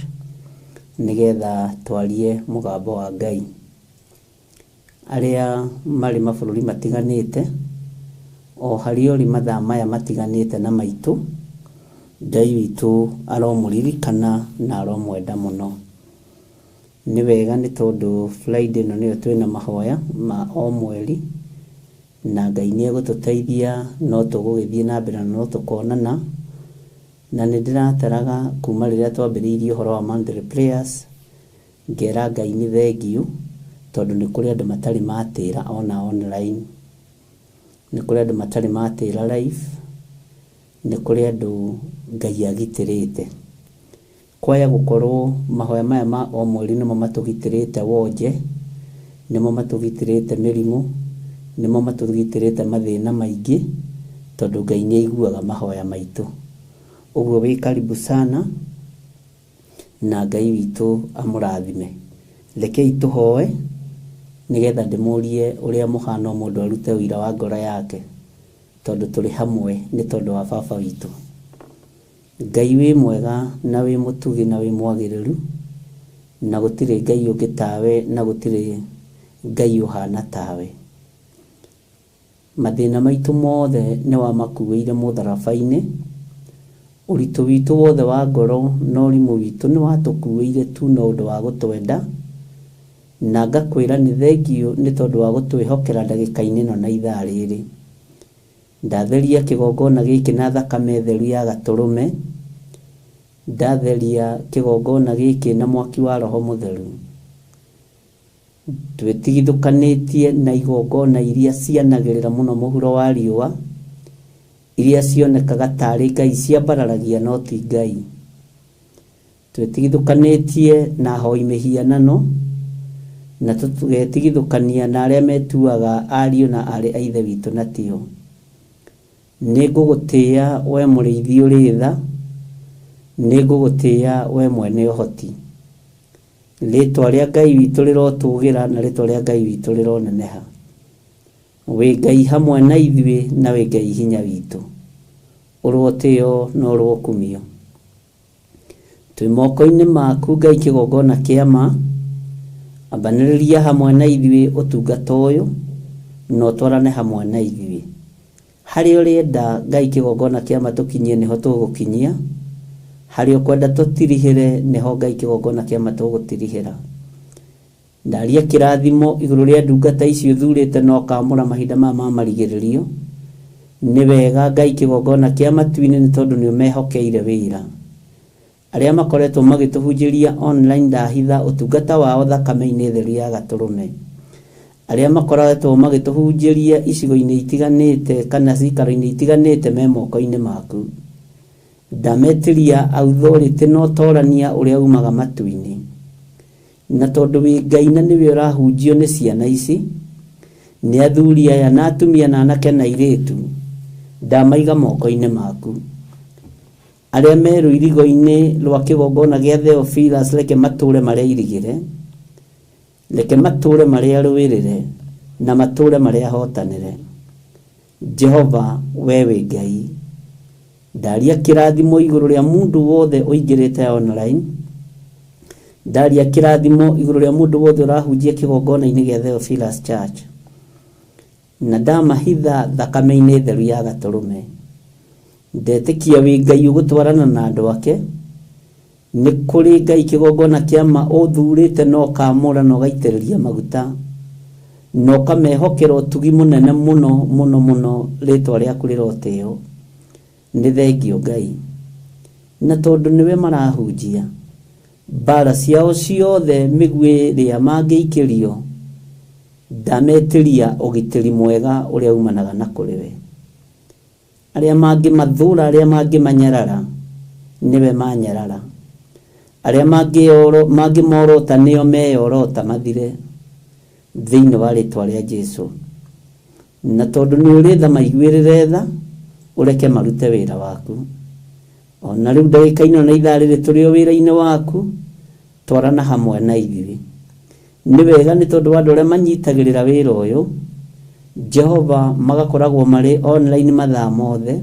nĩgetha twarie mũgambo wa Ngai. Arĩa marĩ mabũrũri matiganĩte o harĩ ũrĩ mathaa maya matiganĩte na maitũ, Ngai witũ aromũririkana na aromwenda mũno. Nĩ wega nĩ tondũ Friday ĩno nĩyo twĩna mahoya ma o mweri na Ngai nĩegũtũteithia, no tũgũgĩthiĩ na mbere na no tũkonana. Na nĩ ndĩrataraga kuma rĩrĩa twambĩrĩirie ũhoro wa monthly prayers, ngera Ngai nĩ thengiũ tondũ nĩ kũrĩ andũ matarĩ matĩra ona online, nĩ kũrĩ andũ matarĩ matĩra live, nĩ kũrĩ andũ Ngai agitĩrĩte. Kwaya gũkorwo mahoya maya ma o mweri nĩmo matũgitĩrĩte wonje, nĩmo matũgitĩrĩte mĩrimũ, nĩmo matũgitĩrĩte mathĩna maingĩ tondũ Ngai nĩaiguaga mahoya maitũ. Ũguo wĩ karibu sana na Ngai witũ amũrathime. Rekei tũhoe nĩgetha ndĩmũrie ũrĩa mũhana o mũndũ arute ũira wa ngoro yake tondũ tũrĩ hamwe nĩ tondũ wa baba witũ. Ngai wĩ mwega na wĩ mũtugi na wĩ mwagĩrĩru, na gũtirĩ Ngai ũngĩ tawe na gũtirĩ Ngai ũhana tawe. Mathĩna maitũ mothe nĩ wamakuĩire mũtharaba-inĩ. Ũritũ witũ wothe wa ngoro na ũrimũ witũ nĩ watũkuĩire tu na ũndũ wa gũtwenda, na ngakwĩra nĩ thengiũ nĩ tondũ wa gũtwĩhokera ndagĩka-inĩ ĩno na ithaa rĩrĩ. Ndatheria kĩgongona gĩkĩ na thakame theru ya Gatũrũme, ndatheria kĩgongona gĩkĩ na mwaki wa Roho Mũtheru. Twĩtigithũkanĩtie na igongona iria cianagĩrĩra mũno mũhuro wa riũa, iria cionekaga tarĩ ngai ciambararagia no ti Ngai. Twĩtigithũkanĩtie na ahoi mĩhianano na tũgetigithũkania na arĩa metuaga ariũ na arĩ a ithe witũ na tio. Nĩngũgũtĩĩa we mũrĩithi ũrĩ tha, nĩngũgũtĩĩa we mwene ũhoti. Ritwa ria Ngai witũ rirotugira na ritwa ria Ngai witũ rironeneha. Wi Ngai hamwe na ithuĩ na wi Ngai hinya witũ. Urwotio na urwokumio. Twi moko-inĩ maku Ngai kĩgongona kĩa ma. Ambanĩrĩria hamwe na ithuĩ ũtungata ũyũ na ũtwarane hamwe na ithuĩ. Harĩ ũrĩenda Ngai kĩgongona kĩa ma tũkinyie nĩho tũgũkinyia. Harĩ ũkwenda tũtirihĩre nĩho Ngai kĩgongona kĩa ma tũgũtirihĩra. Ndaria kĩrathimo igũrũ rĩa ndungata ici ũthurĩte na ũkamũra mahinda ma marigĩrĩrio. Nĩ wega Ngai kĩgongona kĩa matu-inĩ nĩ tondũ nĩ ũmehokeire wĩra. Arĩa makoretwo magĩtũhunjĩria online ndahitha ũtungata wao thakame-inĩ theru ya Gatũrũme. Arĩa makoretwo magĩtũhunjĩria icigo-inĩ itiganĩte kana cikaro-inĩ itiganĩte me moko-inĩ maku. Ndametiria authority na ũtorania ũrĩa umaga matu-inĩ. Na tondũ wĩ Ngai na nĩwe ũrahunjio nĩ ciana ici, nĩ athuri aya na atumia na anake na airĩtu, ndamaiga moko-inĩ maku. Arĩa me rũirigo-inĩ rwa kĩgongona gĩa Theophilus reke matũre marĩa irigĩre, reke matũre marĩa rũĩrĩre na matũre marĩa hotanĩre. Jehova we wĩ Ngai. Ndaria kĩrathimo igũrũ rĩa mũndũ wothe ũingĩrĩte online. Ndaria kĩrathimo igũrũ rĩa mũndũ wothe ũrahunjia kĩgongona-inĩ gĩa Theophilus Church. Na ndamahitha thakame-inĩ theru ya Gatũrũme. Ndetĩkia wĩ Ngai ũgũtwarana na andũ ake. Nĩ kũrĩ Ngai kĩgongona kĩa ma ũthurĩte na ũkamũra na ũgaitĩrĩria maguta. Na ũkamehokera ũtugi mũnene mũno mũno mũno rĩtwa rĩaku rĩrotĩo. Nĩ thengio Ngai. Na tondũ nĩwe marahunjia. Mbara ciao ciothe mĩguĩ ĩrĩa mangĩikĩrio. Ndametĩria ũgitĩri mwega ũrĩa umanaga na kũrĩ we. Arĩa mangĩmathũra, arĩa mangĩmanyarara, niwe manyarara. Arĩa mangĩmorota nĩo meyorota mathire thĩinĩ wa rĩtwa rĩa Jesũ. Na tondũ nĩ ũrĩ tha maiguĩrĩre tha, ũreke marute wĩra waku. Ona rĩu ndagĩka-inĩ na ithaa rĩrĩ tũrĩ o wĩra-inĩ waku, twarana hamwe na ithuĩ. Nĩ wega nĩ tondũ andũ arĩa manyitagĩrĩra wĩra ũyũ, Jehova magakoragwo marĩ online mathaa mothe,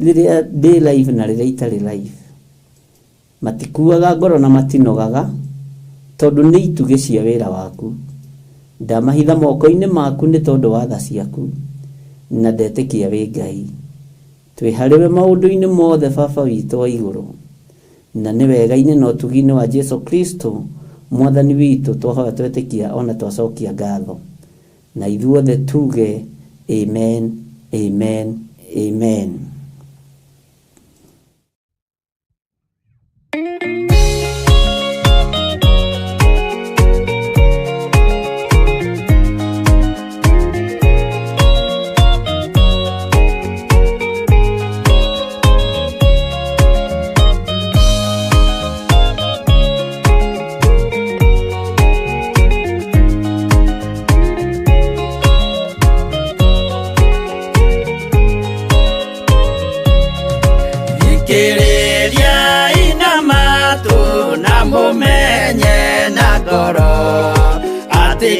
rĩrĩa ndĩ live na rĩrĩa itarĩ live. Matikuaga ngoro na matinogaga, tondũ nĩ itugĩ cia wĩra waku. Ndamahitha moko-inĩ maku nĩ tondũ wa tha ciaku, na ndetĩkia wĩ Ngai. Twĩ harĩwe maũndũ-inĩ mothe Baba witũ wa igũrũ, na nĩ wega-inĩ na ũtugi-inĩ wa Jesũ Kristo Mwathani witũ twahoya twetĩkia ona twacokia ngatho. Na ithuothe tuge amen, amen, amen.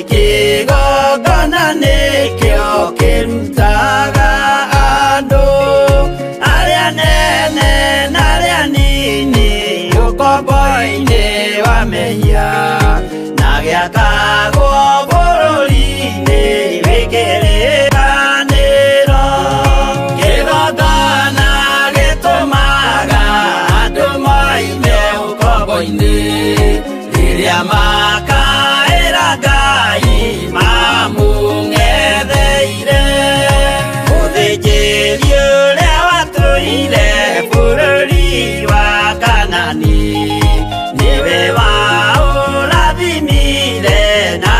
Kĩgongona nĩkĩo kĩrutaga andũ arĩa nene na arĩa nini ũkombo-inĩ wa mehia, na gĩakagwo bũrũri-inĩ wĩkĩrĩkanĩro. Kĩgongona gĩtũmaga andũ moime ũkombo-inĩ rĩrĩa makaĩra Ngai mamũng'etheire. Mũthĩnjĩri ũrĩa watũire bũrũri wa Kanani, nĩwe waũrathimire na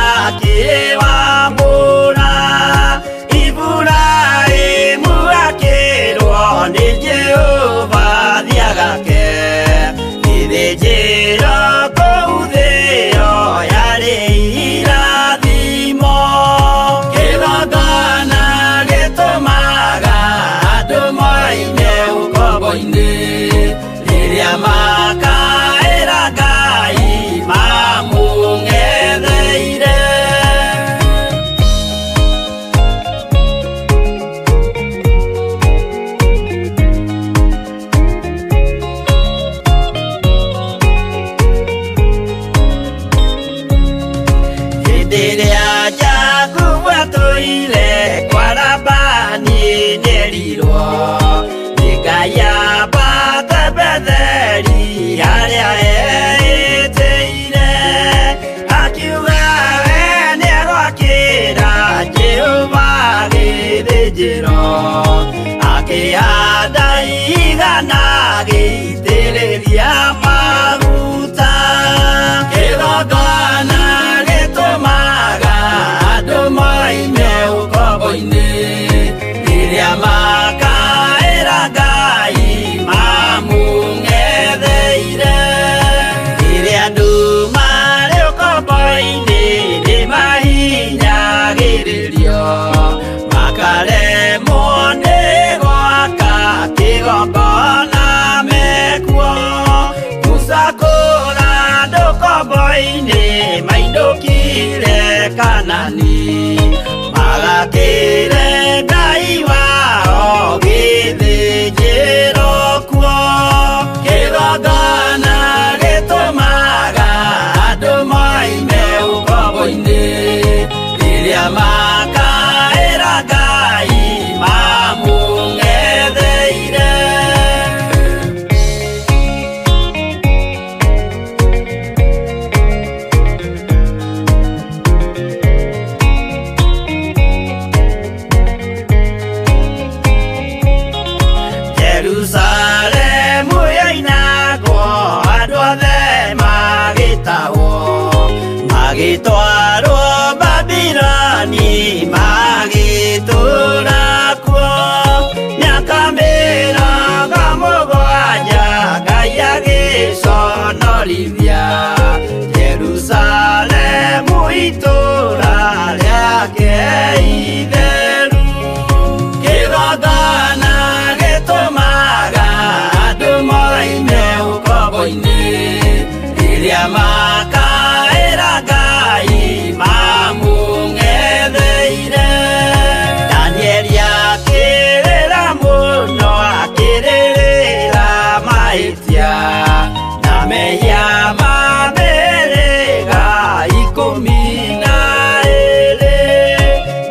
Kanani magakire Ngai wao githĩnjĩro kuo kĩgongona gĩtũmaga andũ moime ũkombo-inĩ rĩrĩa makaĩra Ngai mamũng'etheire. Jerusalemu yainagwo andũ othe magĩtahwo magĩtwarwo Babironi magĩtũũra kuo mĩaka mĩrongo mũgwanja Ngai agĩconorithia Jerusalemu itũũra rĩake itheru. Kĩgongona gĩtũmaga andũ moime ũkombo-inĩ rĩrĩa makaĩra Ngai mamũng'etheire. Danieli akĩrĩra mũno akĩrĩrĩra mahĩtia na mehia ma mĩhĩrĩga 12.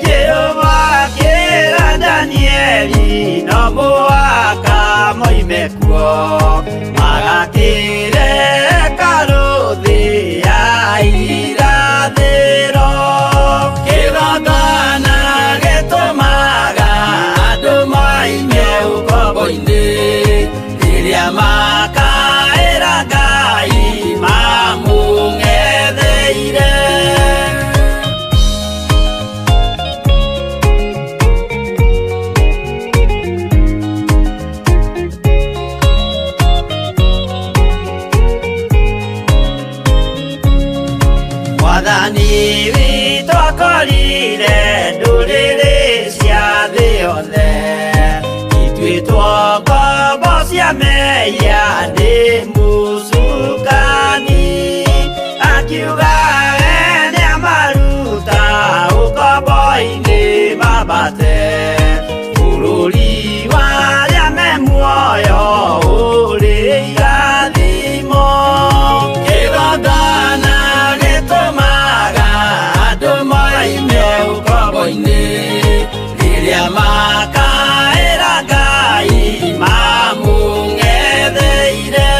Jehova akĩra Danieli no mũhaka moime kuo magakĩre karũthĩ ya irathĩro. Kĩgongona gĩtũmaga andũ moime ũkombo-inĩ rĩrĩa makaĩra Ngai mamũng'etheire. Mwathani witũ akorire ndũrĩrĩ cia thĩ yothe ituĩtwo ngombo cia mehia nĩ mũcukani. Akiuga we nĩamaruta ũkombo-inĩ mambate bũrũri warĩa me muoyo ũrĩ irathimo. Kĩgongona gĩtũmaga andũ moime ũkombo-inĩ rĩrĩa makaĩra Ngai mamũng'etheire.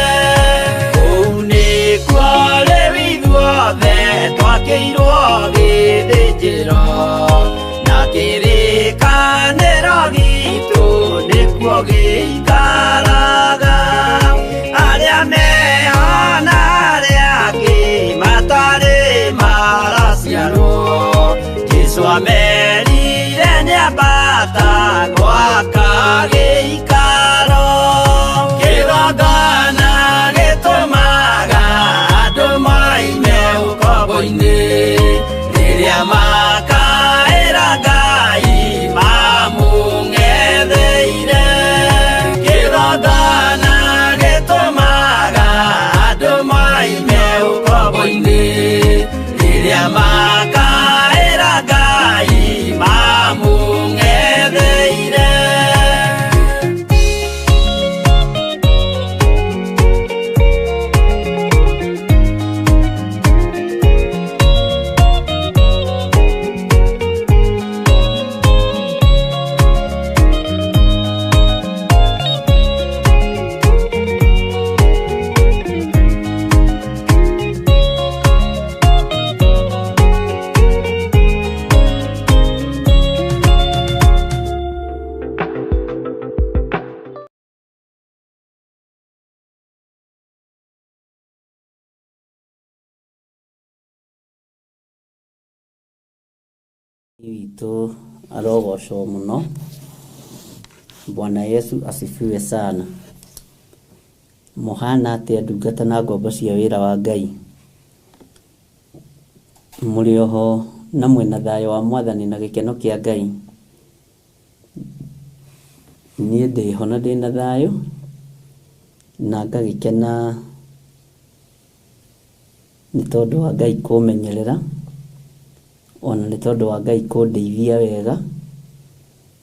Kũu nĩkuo rĩu ithuothe twakĩirwo gĩthĩnjĩro na kĩrĩkanĩro gitũ nĩkuo gĩikaraga. Arĩa meho na arĩa angĩ matarĩ maraciarwo Jesũ amerire nĩambata gwaka gĩikaro. Kĩgongona gĩtũmaga andũ moime ũkombo-inĩ rĩrĩa makaĩra Ngai mamũng'etheire. Kĩgongona gĩtũmaga andũ moime ũkombo-inĩ rĩrĩa makaĩra Ngai mamũng'etheire. Witũ arogocwo mũno. Bwana Yesu asifiwe sana. Mũhana atĩa ndungata na ngombo cia wĩra wa Ngai? Mũrĩ oho na mwĩna thayũ wa Mwathani na gĩkeno kĩa Ngai? Niĩ ndĩho na ndĩna thayũ na ngagĩkena nĩ tondũ wa Ngai kũmenyerera ona nĩ tondũ wa Ngai kũndeithia wega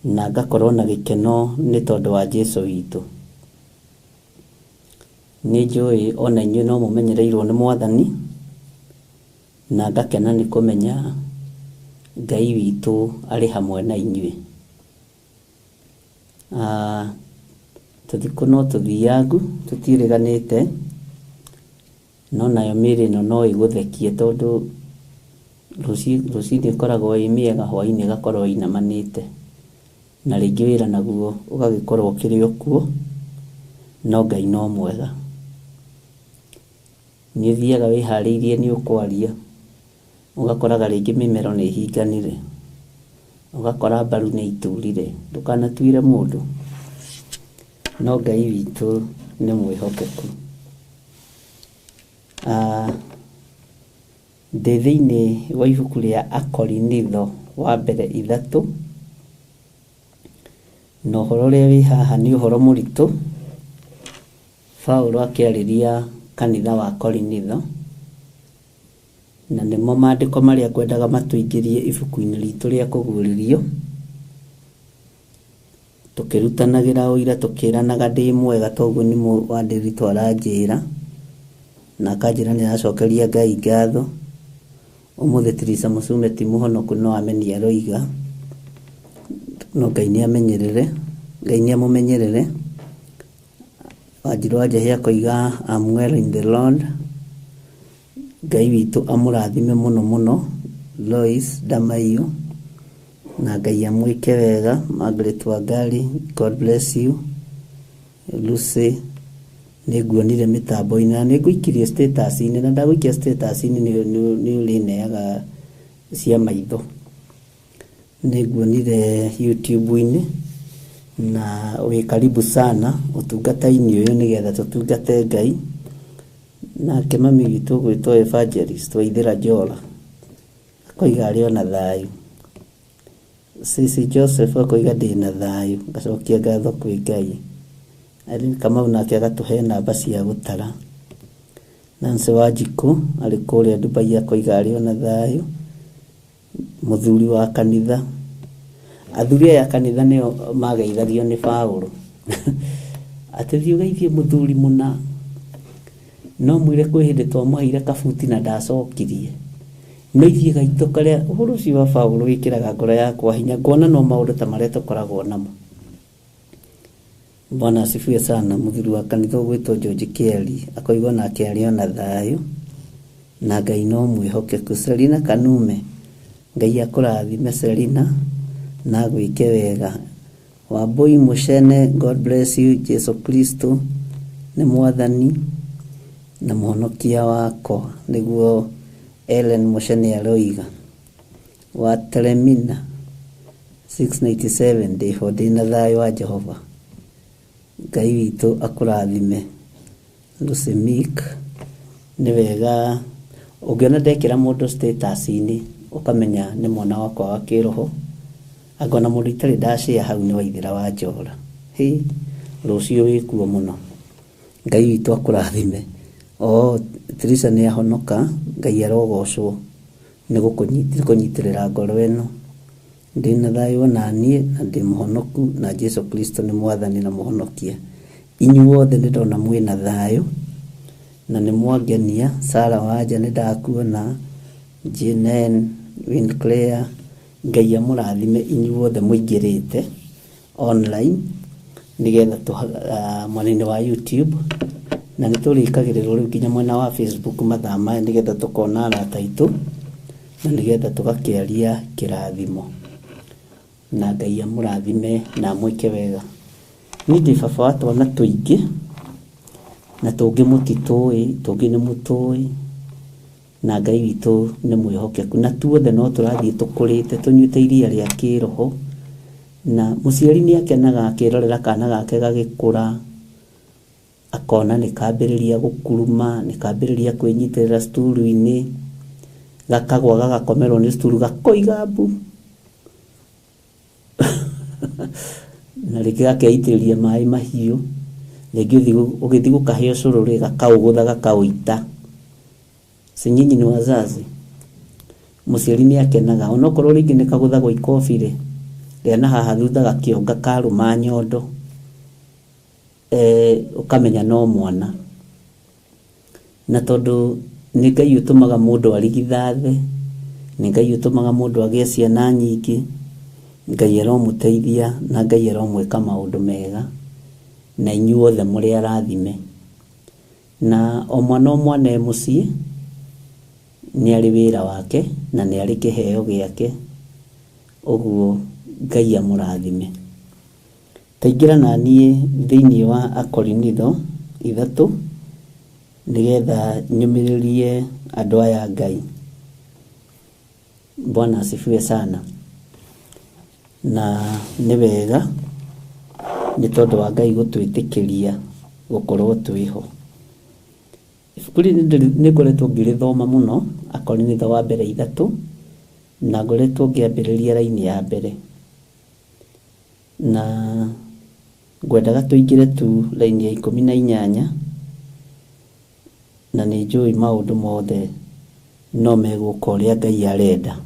na ngakorwo na gĩkeno nĩ tondũ wa Jesũ witũ. Nĩ njũĩ ona inyuĩ no mũmenyereirwo nĩ Mwathani na ngakena nĩ kũmenya Ngai witũ arĩ hamwe na inyuĩ. Tũthikũ no tũthiangu tũtiĩrĩganĩte, no nayo mĩĩrĩ ĩno no ĩgũthekie tondũ rũcinĩ ĩkoragwo ĩ mĩega, hwainĩ ĩgakorwo ĩinamanĩte, na rĩngĩ wĩra naguo ũgagĩkorwo ũkĩrĩ okuo, no Ngai no mwega. Nĩ ũthiaga wĩharĩirie nĩ ũkwaria, ũgakoraga rĩngĩ mĩmero nĩ ĩhinganire, ũgakora mbaru nĩ iturire. Ndũkanatuire mũndũ, no Ngai witũ nĩ mwĩhokeku. Ndĩ thĩinĩ wa ibuku rĩa Akorinitho wa mbere 3, na ũhoro ũrĩa wĩ haha nĩ ũhoro mũritũ. Paulo akĩarĩria kanitha wa Korinitho, na nĩmo maandĩko marĩa ngwendaga matũingĩrie ibuku-inĩ ritũ rĩa kũguũrĩrio, tũkĩrutanagĩra ũira tũkĩranaga ndĩ mwega, toguo nĩ wandĩritwo aranjĩra na akanjĩra nĩ aracokeria Ngai ngatho. Ũmũthĩ Teresa Musume ti mũhonoku, no ameni aroiga, no Ngai nĩ amenyerere, Ngai nĩ amũmenyerere. Wanjirũ Wanjahĩ akoiga I'm well in the Lord. Ngai witũ amũrathime mũno mũno. Lois Damaiyo, na Ngai amwĩke wega. Margaret Wangari, God bless you. Lucy, nĩ nguonire mĩtambo-inĩ na nĩ ngũikirie status-inĩ, na ndagũikia status-inĩ nĩ ũrĩneaga cia maitho. Nĩ nguonire YouTube-inĩ, na wĩ karibu sana ũtungata-inĩ ũyũ nĩgetha tũtungate Ngai. Nake mami witũ gwĩtwo Evangelist Waithĩra Njola akoiga arĩ ona thayũ. Sisi Joseph akoiga ndĩ na thayũ, ngacokia ngatho kwĩ Ngai. Irene Kamau nake agatũhe namba cia gũtara. Nancy Wanjikũ arĩ kũrĩa Dubai akoiga arĩ ona thayũ. Mũthuri wa kanitha, athuri aya kanitha nĩo mageithagio nĩ Paulo atĩ thiĩ ũgeithie mũthuri mũna, no mwĩre kwĩ hĩndĩ twamũheire kabuti na ndacokirie, no ithiĩ gaitũ karĩa. Ũhoro ũcio wa Paulo wĩkĩraga ngoro yakwa hinya, ngona no maũndũ ta marĩa tũkoragwo namo. Bwana asifiwe sana. Mũthuri wa kanitha ũgwĩtwo George Kelly akoigwo nake arĩ ona thayũ, na Ngai no mwĩhokeku. Selina Kanume, Ngai akũrathime Selina na gwĩke wega. Wambui Mushene, God bless you. Jesu Kristo nĩ Mwathani na mũhonokia wakwa, nĩguo Ellen Mushene aroiga. Wa Teremina 697, ndĩho ndĩna thayũ wa Jehova. Ngai witũ akũrathime. Lusemik, nĩ wega ũngĩona ndekĩra mũndũ status-inĩ ũkamenya nĩ mwana wakwa wa kĩroho. Angona mũndũ itarĩ ndashare hau nĩ Waithĩra wa Njola. Rũciũ wĩkuo mũno. Ngai witũ akũrathime. Teresa nĩ ahonoka, Ngai arogocwo nĩ gũkũnyitĩrĩra ngoro ĩno. Ndĩna thayũ onaniĩ na ndĩ mũhonoku, na Jesu Kristo nĩ Mwathani na mũhonokia. Inyuothe nĩ ndona mwĩna thayũ na nĩ mwangenia. Sara Wanja nĩ ndakuona, Jenen, Winclair, Ngai amũrathime inyuothe mũingĩrĩte online nĩgetha mwena-inĩ wa YouTube, na nĩ tũrĩkagĩrĩrwo rĩu nginya mwena wa Facebook mathaa maya nĩgetha tũkona arata aitũ na nĩgetha tũgakĩaria kĩrathimo. Na Ngai amũrathime na mwĩke wega. Niĩ ndĩ baba wa twana tũingĩ, na tũngĩ mũtitũĩ, tũngĩ nĩ mũtũĩ, na Ngai witũ nĩ mwĩhokeku, na tuothe no tũrathiĩ tũkũrĩte tũnyuĩte iria rĩa kĩroho. Na mũciari nĩ akenaga akĩrorera kana gake gagĩkũra, akona nĩ kambĩrĩria gũkuruma, nĩ kambĩrĩria kwĩnyitĩrĩra sturu-inĩ, gakagwa gagakomerwo nĩ sturu gakoiga mbu na rĩngĩ gakeitĩrĩria maĩ mahiũ, rĩngĩ ũgĩthiĩ gũkahe ũcũrũ rĩ gakaũgũtha gakaũita. Si nyinyi ni wazazi? muciari ni akenaga onokorwo ringi ni kaguthagwo ikofi ri rena haha thutha gakionga karuma nyondo ukamenya no mwana na tondu ni Ngai utumaga mundu arigithathe ni Ngai utumaga mundu agie ciana nyingi Ngai aromuteithia na Ngai aromwika maundu mega na inyuothe muri arathime na o mwana mucii ni ari wira wake na ni ari kiheo giake uguo Ngai amurathime taingira na nie thiini wa Akorinitho 3 nigetha nyumiririe andu aya Ngai. Bwana asifiwe sana na ni wega ni tondu wa Ngai gutwitikiria gukorwo twiho. Ibuku ni ngoretwo ngirithoma muno Akorinitho wa mbere 3 na ngoretwo ngiambiriria raini ya mbere na ngwendaga tuingire tu raini ya 18 na ni njui maundu mothe no meguka uria Ngai arenda.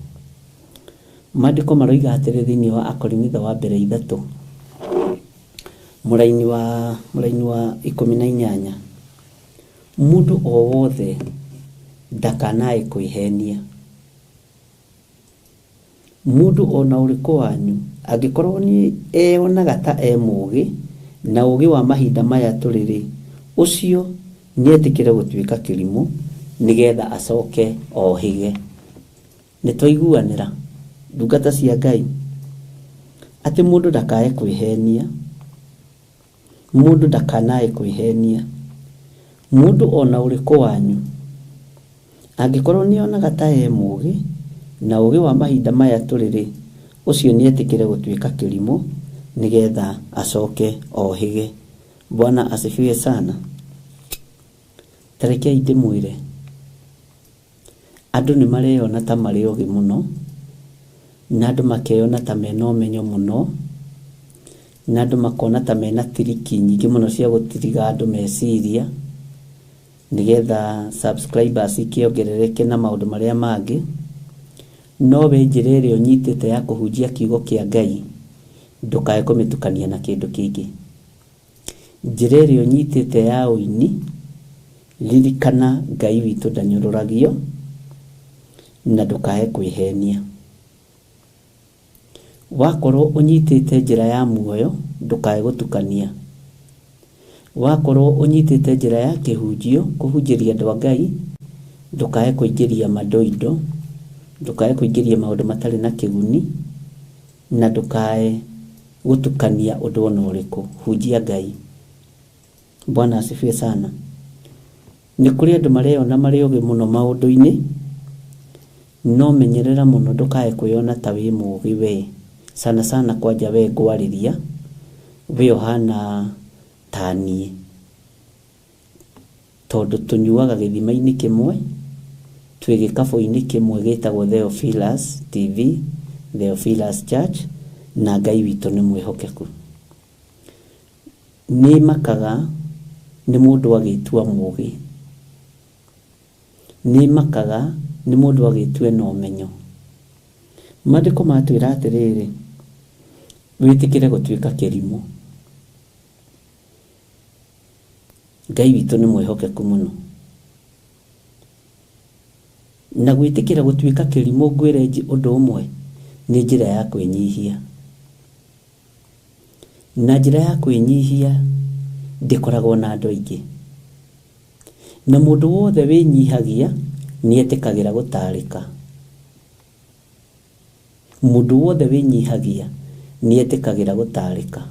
Maandiko maroiga atiri thiini wa Akorinitho wa mbere 3 muraini wa 18 mundu o wothe ndakanae kwihenia. Mundu ona uriku wanyu angikorwo ni eonaga ta mugi na ugi wa mahinda maya turiri ucio nietikire gutwika kirimu nigetha acoke ohige. Nitwaiguanira ndungata cia Ngai ati mundu ndakae kwihenia, mundu ndakanae kwihenia. Mundu ona uriku wanyu angikorwo ni onaga ta mugi na ugi wa mahinda maya turiri ucio nietikire gutwika kirimu nigetha acoke ohige. Bwana asifiwe sana. Tarekei ndimwire andu ni mareona ta mari ogi muno na andu makeona ta mena umenyo muno na andu makona ta mena tiriki nyingi muno cia gutiriga andu meciria nigetha subscribers ikiongerereke na maundu maria mangi. No we njira iria unyitite ya kuhunjia kiugo kia Ngai ndukae kumitukania na kindu kingi. Njira iria unyitite ya uini ririkana Ngai witu ndanyururagio na ndukae kwihenia. Wakorwo unyitite njira ya muoyo ndukae gutukania. Wakorwo unyitite njira ya kihunjio kuhunjiria andu a Ngai ndukae kuingiria madoido, ndukae kuingiria maundu matari na kiguni na ndukae gutukania undu ona uriku. Hunjia Ngai. Bwana asifiwe sana. Ni kuri andu mareona mari ogi muno maundu-ini no menyerera muno ndukae kuyona ta wi mugi we sana kwanja we gwariria we ohana tanie tondu tunyuaga githima-ini kimwe twi gikabu-ini kimwe gitagwo Theophilus TV, Theophilus Church na Ngai witu ni mwihokeku. Ni makaga ni mundu agitua mugi, ni makaga ni mundu agitue na umenyo. Maandiko matwira atiriri witikire gutwika kirimu. Ngai witu ni mwihokeku muno na gwitikira gutwika kirimu. Ngwire undu umwe ni njira ya kwinyihia, na njira ya kwinyihia ndikoragwo na andu aingi, na mundu wothe winyihagia ni etikagira gutarika. Mundu wothe winyihagia ni etikagira gutarika.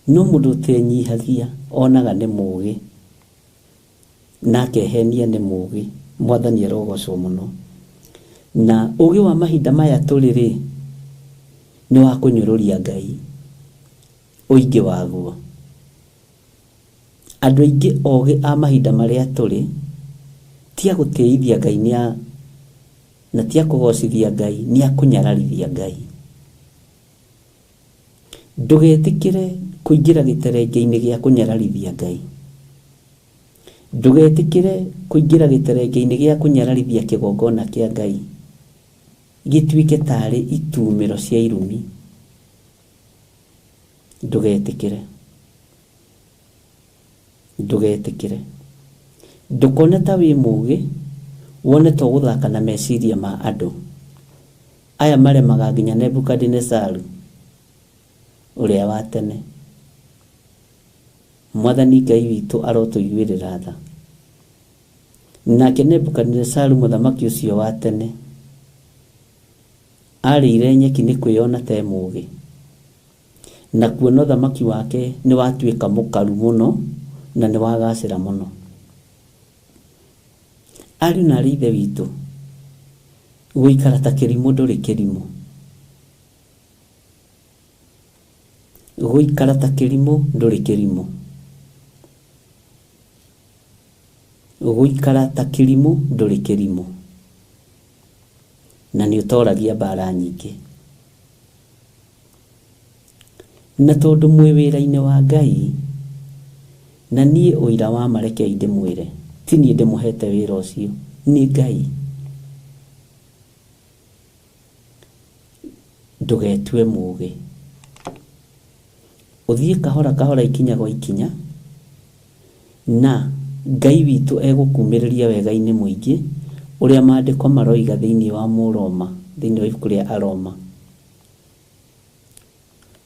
No mundu utenyihagia onaga ni mugi na kehenia ni mugi. Mwathani arogocwo muno. Na ugi wa mahinda maya turiri ni wa kunyururia Ngai uingi waguo. Andu aingi ogi a mahinda maria turi tia guteithia Ngai na tia kugocithia Ngai, ni akunyararithia Ngai. Ndugetikire kuingira giterenge-ini gia kunyararithia Ngai. Ndugetikire kuingira giterenge-ini gia kunyararithia kigongona kia Ngai gituike tari itumiro cia irumi. Ndugetikire ndukone ta wi mugi wone to guthaka na meciria ma andu aya maremaga nginya Nebukadnezaru uria wa tene. Mwathani Ngai witu arotuiguirira tha. Nake Nebukadnezaru muthamaki ucio wa tene arĩire nyeki nĩ kwĩona ta mũũgĩ, na kuona ũthamaki wake nĩ watuĩka mũkaru mũno na nĩ wagacĩra mũno. Ariũ na aarĩ ithe witũ, gũikara ta kĩrimũ ndũrĩ kĩrimũ. Gũikara ta kĩrimũ ndũrĩ kĩrimũ. Gũikara ta kĩrimũ ndũrĩ kĩrimũ. Na nĩ ũtoragia mbara nyingĩ. Na tondũ mwĩ wĩra-inĩ wa Ngai, na niĩ ũira wa marekei ndĩmwĩre, ti niĩ ndĩmũhete wĩra ũcio, nĩ Ngai. Ndũgetue mũũgĩ. Ũthiĩ kahora kahora ikinya gwa ikinya, na Ngai witũ egũkumĩrĩria wega-inĩ mũingĩ ũrĩa maandĩko maroiga thĩinĩ wa Mũroma, thĩinĩ wa ibuku rĩa Aroma.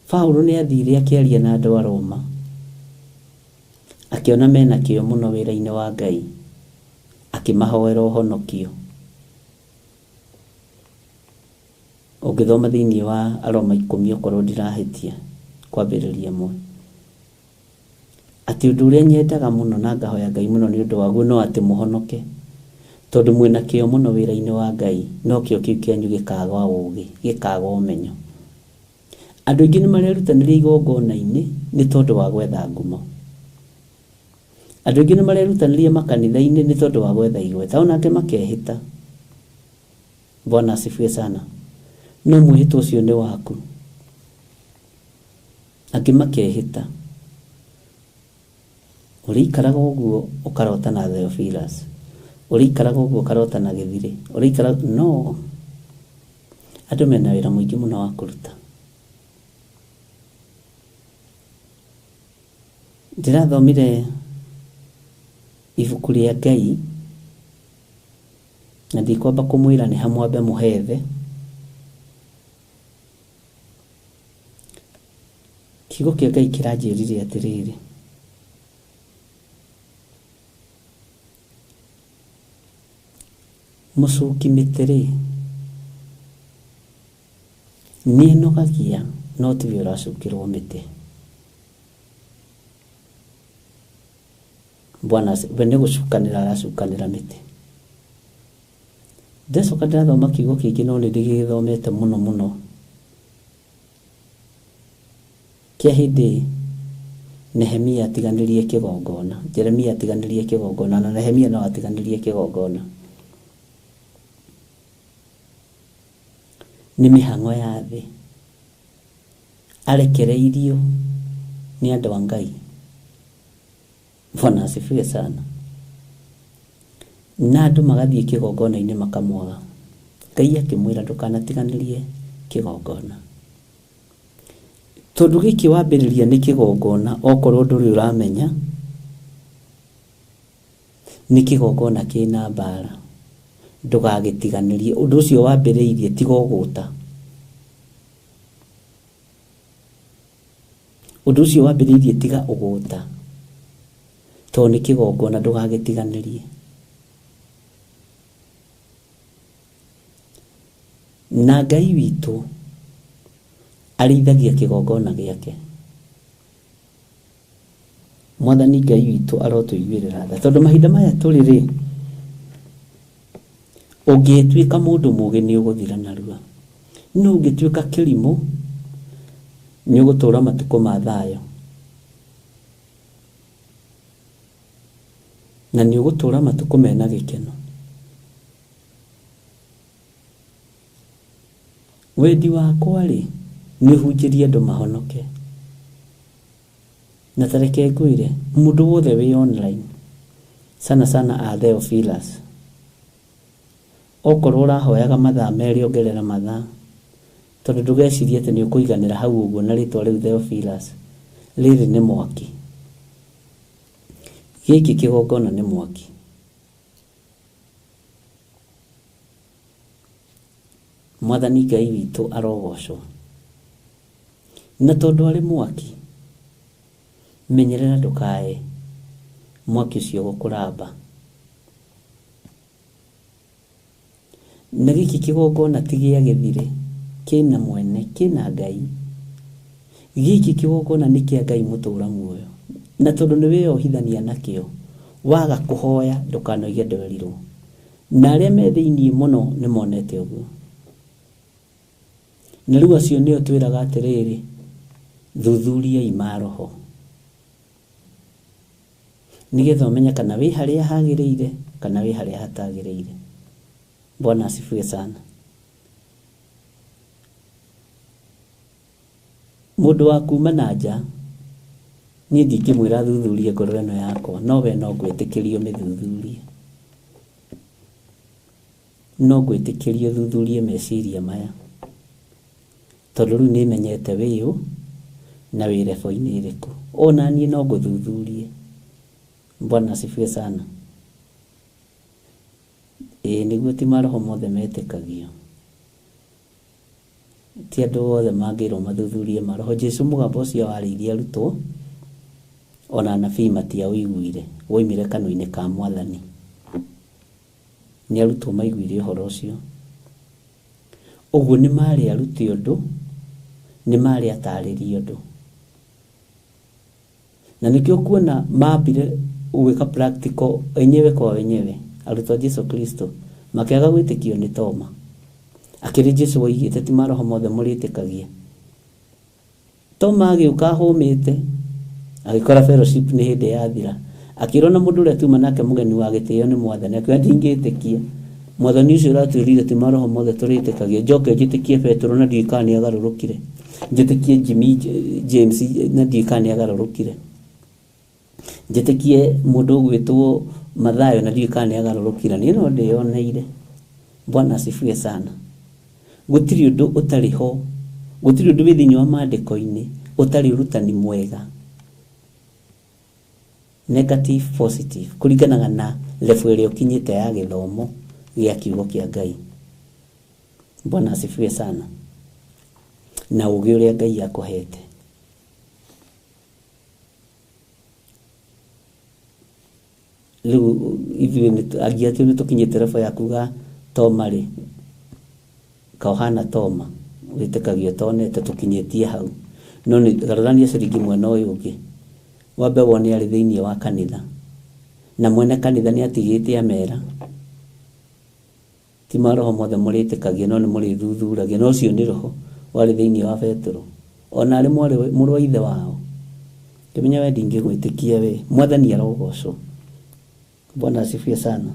Paulo nĩ athire akĩaria na andũ a Roma, akĩona mena kĩo mũno wĩra-inĩ wa Ngai, akĩmahoera ũhonokio. Ũngĩthoma thĩinĩ wa Aroma 10 okorwo ndirahĩtia kwambĩrĩria mwe, atĩ ũndũ ũrĩa nyendaga mũno na ngahoya Ngai mũno nĩ ũndũ waguo no atĩ mũhonoke, tondũ mwĩna kĩo mũno wĩra-inĩ wa Ngai, no kĩo kĩu kĩanyu gĩkaga ũũgĩ, gĩkaga ũmenyo. Andũ aingĩ nĩ marerutanĩria igongona-inĩ nĩ tondũ wa gwetha ngumo. Andũ aingĩ nĩ marerutanĩria makanitha-inĩ nĩ tondũ wa gwetha igweta, ona angĩ makehĩta. Bwana asifiwe sana. No mwĩhĩtwo ũcio nĩ waku. Angĩ makehĩta. Ũrĩikaraga ũguo ũkarota na Theophilus. Ũrĩikaraga ũguo ũkarota na Gĩthirĩ. Ũrĩikaraga no. Andũ mena wĩra mũingĩ mũno wa kũruta. Ndĩrathomire ibuku rĩa Ngai na ndikwamba kũmwĩra nĩ hamwambe mũhethe. Kiugo kĩa Ngai kĩranjĩrire atĩrĩrĩ, mũcuki mĩtĩ-rĩ nĩ ĩnogagia no tiwe ũracukĩrwo mĩtĩ. Bwana we nĩ gũcukanĩra aracukanĩra mĩtĩ. Ndacoka ndĩrathoma kiugo kĩngĩ no nĩ ndĩgĩthomete mũno mũno kĩa hĩndĩ Nehemia atiganĩrie kĩgongona, Jeremia atiganĩrie kĩgongona, na Nehemia no atiganĩrie kĩgongona. Nĩ mĩhang'o ya thĩ arekereirio nĩ andũ a Ngai. Bwana asifiwe sana. Na andũ magathiĩ kĩgongona-inĩ makamwaga. Ngai akĩmwĩra ndũkanatiganĩrie kĩgongona. Tondũ gĩkĩ wambĩrĩria nĩ kĩgongona, okorwo ndũrĩ ũramenya, nĩ kĩgongona kĩna mbara. Ndũgagĩtiganĩrie. Ũndũ ũcio wambĩrĩirie tiga ũgũta. Ũndũ ũcio wambĩrĩirie tiga ũgũta. Tondũ nĩ kĩgongona, ndũgagĩtiganĩrie. Na Ngai witũ arĩithagia kĩgongona gĩake. Mwathani Ngai witũ arotũiguĩrĩra tha. Tondũ mahinda maya tũrĩ-rĩ, ũngĩtuĩka mũndũ mũũgĩ nĩ ũgũthira narua. No ũngĩtuĩka kĩrimũ nĩ ũgũtũra matukũ ma thayũ. Na nĩ ũgũtũra matukũ mena gĩkeno. Wendi wakwa-rĩ nĩ ũhunjĩrie andũ mahonoke. Na ta reke ngwĩre mũndũ wothe wĩ online, sana sana a Theophilus. Okorwo ũrahoyaga mathaa merĩ ongerera mathaa, tondũ ndũgecirie atĩ nĩ ũkũiganĩra hau ũguo na rĩtwa rĩu Theophilus. Rĩrĩ nĩ mwaki. Gĩkĩ kĩgongona nĩ mwaki. Mwathani Ngai witũ arogocwo. Na tondũ arĩ mwaki, menyerera ndũkae mwaki ũcio gũkũramba. Na gĩkĩ kĩgongona ti gĩa gĩthire, kĩna mwene, kĩna Ngai. Gĩkĩ kĩgongona nĩ kĩa Ngai mũtũũra muoyo. Na tondũ nĩ wĩyohithania nakĩo, waga kũhoya ndũkanoige ndwerirwo. Na arĩa me thĩiniĩ mũno nĩ monete ũguo. Na rĩu acio nĩo twĩraga atĩrĩrĩ, thuthuriai maroho, nĩgetha ũmenye kana wĩ harĩa hagĩrĩire kana wĩ harĩa hatagĩrĩire. Bwana asifiwe sana. Mũndũ wa kuma na nja, niĩ ndingĩmwĩra thuthurie ngoro ĩno yakwa, no we no gwĩtĩkĩrio mĩthuthurie. No gwĩtĩkĩrio thuthurie meciria maya. Tondũ rĩu nĩmenyete wĩyũ na wĩ rebo-inĩ ĩrĩkũ. Ona niĩ no ngũthuthurie. Bwana asifiwe sana. Nĩguo ti maroho mothe metĩkagio. Ti andũ othe mangĩrwo mathuthurie maroho. Jesu mũgambo ũcio warĩirie arutwo, ona anabii matiaũiguire, woimire kanua-inĩ ka Mwathani. Nĩ arutwo maiguire ũhoro ũcio. Ũguo nĩ marĩ aruti ũndũ, nĩ marĩ atarĩri ũndũ. Na nĩkĩo kuona mambire gwĩka practical wenyewe kwa wenyewe, arutwo Jesu Kristo, makĩaga gwĩtĩkio nĩ Toma. Akĩrĩ Jesu oigĩte ti maroho mothe mũrĩtĩkagia. Toma agĩũka ahũmĩte, agĩkora fellowship nĩ hĩndĩ yathira. Akĩrwo na mũndũ ũrĩa tuma nake mũgeni wa gĩtĩĩo nĩ Mwathani, akĩoya ndingĩtĩkia. Mwathani ũcio ũratwĩrire ti maroho mothe tũrĩtĩkagia. Njoke njĩtĩkie Petro na ndiũĩ kana nĩagarũrũkire. Njĩtĩkie James na ndiũĩ kana nĩagarũrũkire. Njĩtĩkie mũndũ ũgwĩtwo Mathayo na ndiũĩ kana nĩagarũrũkire. Niĩ no ndĩyoneire. Bwana asifiwe sana. Gũtirĩ ũndũ ũtarĩ ho, gũtirĩ ũndũ wĩ thĩinĩ wa maandĩko-inĩ ũtarĩ ũrutani mwega. Negative, positive, kũringanaga na level ĩrĩa ũkinyĩte ya gĩthomo gĩa kiugo kĩa Ngai. Bwana asifiwe sana. Na ũgĩ ũrĩa Ngai akũhete. Rĩu ithuĩ angĩatĩ nĩ tũkinyĩte level ya kuga Toma rĩ, Kahana Toma wĩtĩkagio tonete tũkinyĩtie hau. No nĩ garũrania ciringi mwena ũyũ ũngĩ. Wambe wone arĩ thĩinĩ wa kanitha. Na mwene kanitha nĩ atigĩte amera. Ti maroho mothe mũrĩtĩkagia, no nĩ mũrĩthuthuragia. No ũcio nĩ roho warĩ thĩinĩ wa Petro. Ona arĩ mũrũ wa ithe wao. Kĩmenya we ndingĩgwĩtĩkia we. Mwathani arogocwo. Bwana asifiwe sana.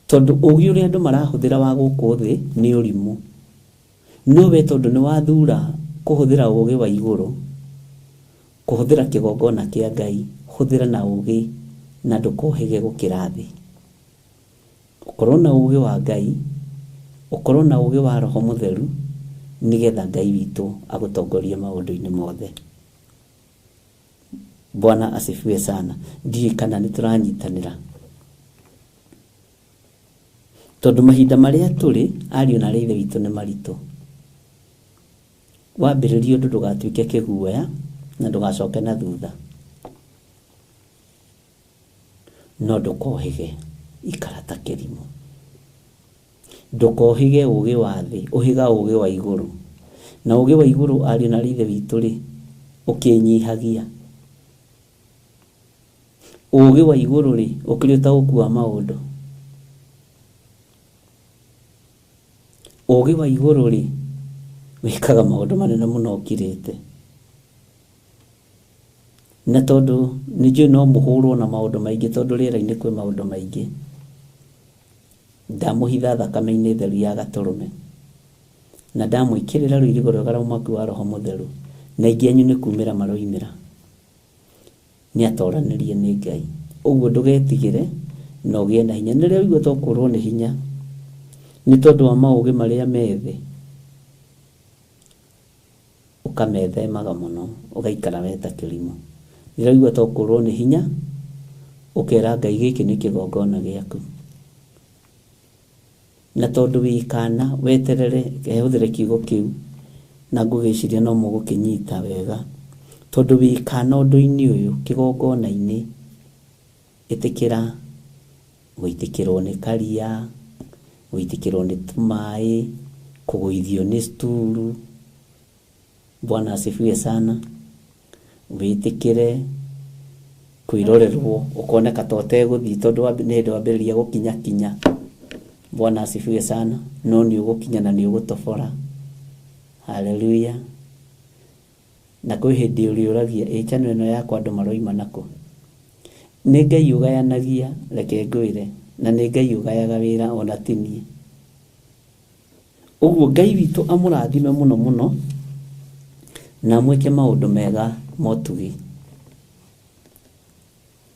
Tondũ ũgĩ ũrĩa andũ marahũthĩra wa gũkũ thĩ nĩ ũrimũ. No we tondũ nĩ wathura kũhũthĩra ũgĩ wa igũrũ, kũhũthĩra kĩgongona kĩa Ngai, hũthĩra na ũgĩ na ndũkohĩge gũkĩra thĩ. Ũkorwo na ũgĩ wa Ngai, ũkorwo na ũgĩ wa Roho Mũtheru, nĩgetha Ngai witũ agũtongorie maũndũ-inĩ mothe. Bwana asifiwe sana. Ndiũĩ kana nĩ tũranyitanĩra. Tondũ mahinda marĩa tũrĩ, ariũ na ithe witũ nĩ maritũ. Wambĩrĩrie ũndũ ndũgatuĩke kĩguoya na ndũgacoke na thutha. No ndũkohĩge ikara ta kĩrimũ. Ndũkohĩge ũgĩ wa thĩ, ũhĩga ũgĩ wa igũrũ. Na ũgĩ wa igũrũ ariũ na ithe witũ rĩ, ũkĩnyihagia. Ũgĩ wa igũrũ rĩ, ũkĩrĩ ũtaũku wa maũndũ. Ũgĩ wa igũrũ rĩ, wĩkaga maũndũ manene mũno ũkirĩte. Na tondũ nĩnjũĩ no mũhũrwo na maũndũ maingĩ, tondũ rĩera-inĩ kwĩ maũndũ maingĩ. Ndamũhitha thakame-inĩ theru ya Gatũrũme. Na ndamwĩkĩrĩra rũirigo rwega rwa mwaki wa Roho Mũtheru. Na ingĩ anyu nĩ kumĩra maroimĩra. nĩ atoranĩrie nĩ Ngai. Ũguo ndũgetigĩre na ũgĩe na hinya. Rĩrĩa ũigua ta ũkũrwo nĩ hinya nĩ tondũ wa maũgĩ marĩa methĩ, ũkamethemaga mũno, ũgaikara weta kĩrimũ. Rĩrĩa ũigua ta ũkũrwo nĩ hinya, ũkera Ngai gĩkĩ nĩ kĩgongona gĩaku. Na tondũ wĩkana weterere kehũthĩre kiugo kĩu, na ngũgĩciria no mũgũkĩnyita wega. Tondũ wĩkana ũndũ-inĩ ũyũ kĩgongona-inĩ, ĩtĩkĩra gũitĩkĩrwo nĩ karia, gũitĩkĩrwo nĩ tũmaĩ, kũgũithio nĩ sturu. Bwana asifiwe sana. Wĩtĩkĩre kwĩrorerwo ũkoneka ta ũtegũthiĩ tondũ nĩ hĩndĩ wambĩrĩria gũkinya. Bwana asifiwe sana. No nĩ ũgũkinya na nĩ ũgũtobora. Haleluya. Na kwĩ hĩndĩ ũrĩũragia channel ĩno yakwa andũ maroima nako. Nĩ Ngai ũgayanagia, reke ngwĩre, na nĩ Ngai ũgayaga wĩra ona tinie. Ũguo Ngai witũ amũrathime mũno mũno na mwĩke maũndũ mega motugi.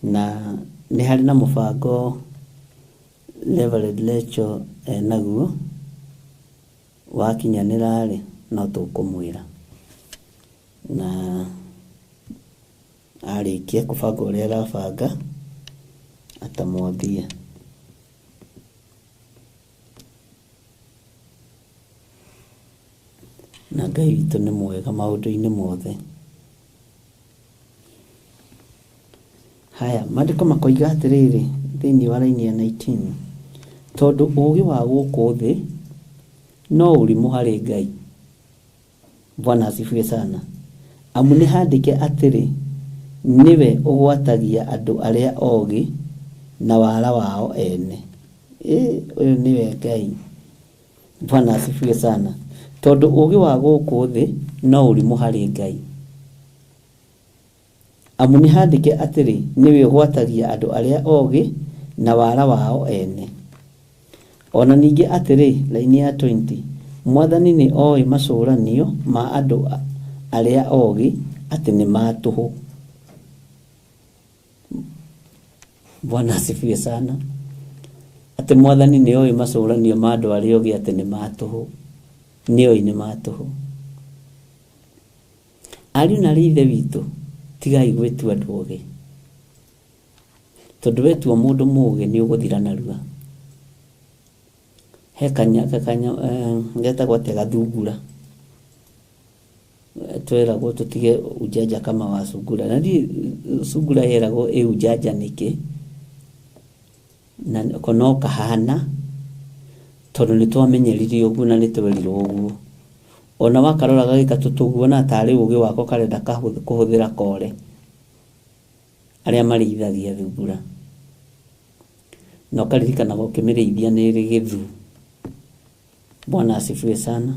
Na nĩ harĩ na mũbango Reverend Rachel naguo wakinyanĩra rĩ no tũkũmwĩra, na arĩkia kũbanga ũrĩa arabanga atamwambie. Na Ngai witũ nĩ mwega maũndũ-inĩ mothe. Haya, maandĩko makoiga atĩrĩrĩ thĩinĩ wa raini ya 19, tondũ ũũgĩ wa gũkũ thĩ no ũrimũ harĩ Ngai. Bwana asifiwe sana. Amu nĩ handĩke atĩrĩ, niwe ũgwatagia andũ arĩa ogĩ na wara wao ene. Ũyũ niwe Ngai. Bwana asifiwe sana. Tondũ ũũgĩ wa gũkũ thĩ no ũrimũ harĩ Ngai. Amu nĩ handĩke atĩrĩ, niwe ũgwatagia andũ arĩa ogĩ na wara wao ene. Ona ningĩ atĩrĩ, raini ya 20, Mwathani nĩ oĩ macũranio ma andũ arĩa ogĩ atĩ nĩ matũhũ. Bwana asifiwe sana. Atĩ Mwathani nĩ oĩ macũranio ma andũ arĩa ogĩ atĩ nĩ matũhũ. Nĩ oĩ nĩ matũhũ. Ariũ na ithe witũ, tigai gwĩtua andũ ogĩ. Tondũ wetua mũndũ mũgĩ nĩ ũgũthira narua. He kanya ngetagwo atĩ gathungura. Tweragwo tũtige ujanja kama wa sungura. Na ndi sungura yeragwo ujanja nĩkĩ. Na kono kahana tondũ nĩ twamenyeririo ũguo na nĩ twerirwo ũguo. Ona wakarora gagĩka tũtũguona tarĩ ũgĩ wako karenda kũhũthĩra kore. Arĩa marĩithagia thungura. Na ũkaririkana gũkĩmĩrĩithia nĩ gĩthu. Bwana asifiwe sana.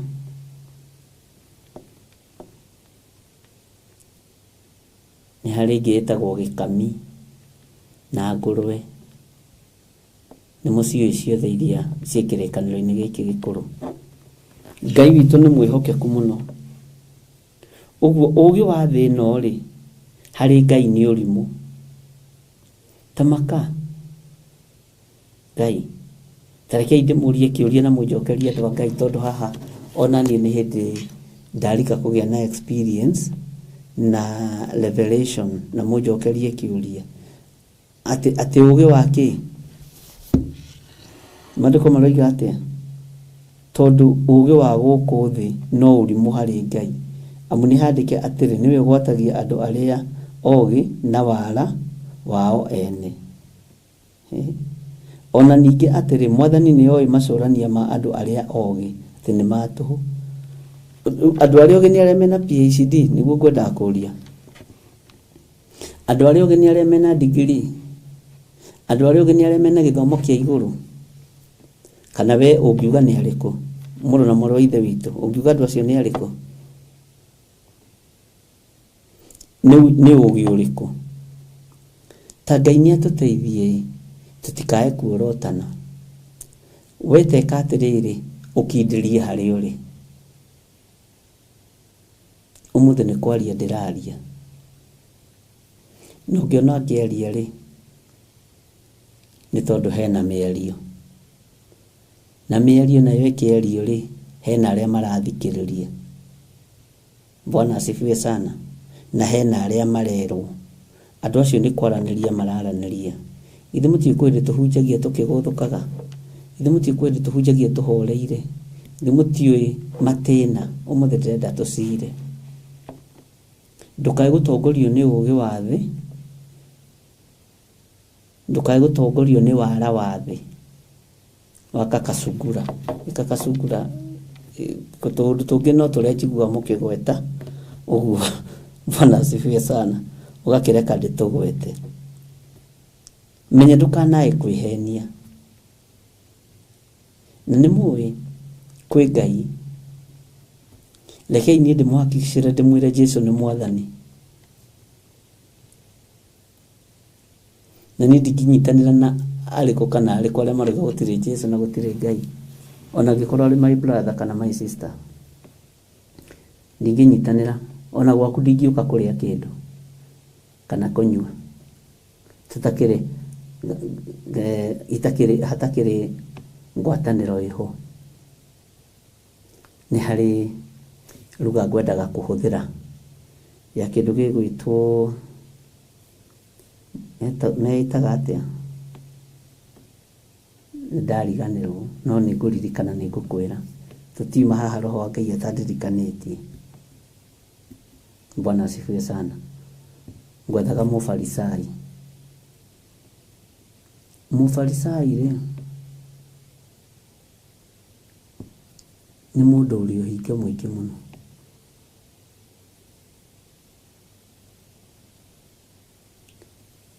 Nĩ harĩ ĩngĩ ĩtagwo gĩkami na ngũrwe. Nĩ mũciĩ ciothe iria ciĩkĩrĩkanĩro-inĩ gĩkĩ gĩkũrũ. Ngai witũ nĩ mwĩhokeku mũno. Ũguo ũũgĩ wa thĩ ĩno rĩ, harĩ Ngai nĩ ũrimũ. Tamaka Ngai, tarekei ndĩmũrie kĩũria na mũnjokerie andũ a Ngai, tondũ haha ona niĩ nĩ hĩndĩ ndarika kũgĩa na experience na revelation na mũnjokerie kĩũria. Atĩ ũũgĩ wa kĩ? Maandĩko maroiga atĩa? Tondũ ũũgĩ wa gũkũ thĩ no ũrimũ harĩ Ngai. Amu nĩ handĩke atĩrĩ, niwe ũgwatagia andũ arĩa ogĩ na wara wao ene. Ona ningĩ atĩrĩ, Mwathani nĩ oĩ macũrania ma andũ arĩa ogĩ atĩ nĩ matũhũ. Andũ arĩa ogĩ nĩ arĩa mena PhD, nĩguo ngwendaga kũũria. Andũ arĩa ogĩ nĩ arĩa mena degree. Andũ arĩa ogĩ nĩ arĩa mena gĩthomo kĩa igũrũ. Kana we ũngiuga nĩ arĩkũ? Mũrũ na mũrũ wa ithe witũ, ũngiuga andũ acio nĩ arĩkũ? Nĩ ũũgĩ ũrĩkũ? Ta Ngai nĩ atũteithie tũtikae kuorotana. Weteka atĩrĩrĩ, ũkindĩrie harĩ ũrĩ. Ũmũthĩ nĩ kwaria ndĩraria. no ngiona ngĩaria rĩ nĩ tondũ hena mĩario, na mĩario nayo ĩkĩario rĩ hena arĩa marathikĩrĩria. Bwana asifiwe sana. Na hena arĩa marerwo. Andũ acio nĩ kwaranĩria mararanĩria. Ithe mũtiĩ kwĩrĩ tũhunjagia tũkĩgũthũkaga, ithe mũtiĩ kwĩrĩ tũhunjagia tũhoreire, ithe mũtiĩ matĩna ũmũthĩ ndĩrenda tũcire. Ndũkae gũtongorio nĩ ũũgĩ wa thĩ, ndũkae gũtongorio nĩ wara wa thĩ wakakacungura ikakacungura tondũ tũngĩ no tũrĩa njigua mũkĩgweta ũguo. Bwana asifiwe sana. Ũgakĩreka ndĩtũgwete. Menya ndũkanae kwĩhenia. Na nĩ mũĩ kwĩ Ngai. Rekei niĩ ndĩmũhakikicĩre ndĩmwĩre Jesũ nĩ Mwathani. Na niĩ ndingĩnyitanĩra na arĩkũ kana arĩkũ arĩa marauga gũtirĩ Jesũ na gũtirĩ Ngai. Ona angĩkorwo arĩ my brother kana my sister. Ndingĩnyitanĩra. Ona gwaku ndingĩũka kũrĩa kĩndũ kana kũnyua. Tũtakĩrĩ hatakĩrĩ ngwatanĩro iho. Nĩ harĩ ruga ngwendaga kũhũthĩra ya kĩndũ gĩgwĩtwo meitaga atĩa, ndariganĩrwo no nĩ ngũririkana nĩ ngũkwĩra. Tũtiuma haha roho wa Ngai atandirikanĩtie. Bwana asifiwe sana. Ngwethaga mũfarisai. Mũfarisai rĩ nĩ mũndũ ũrĩ ũhinga mũingĩ mũno.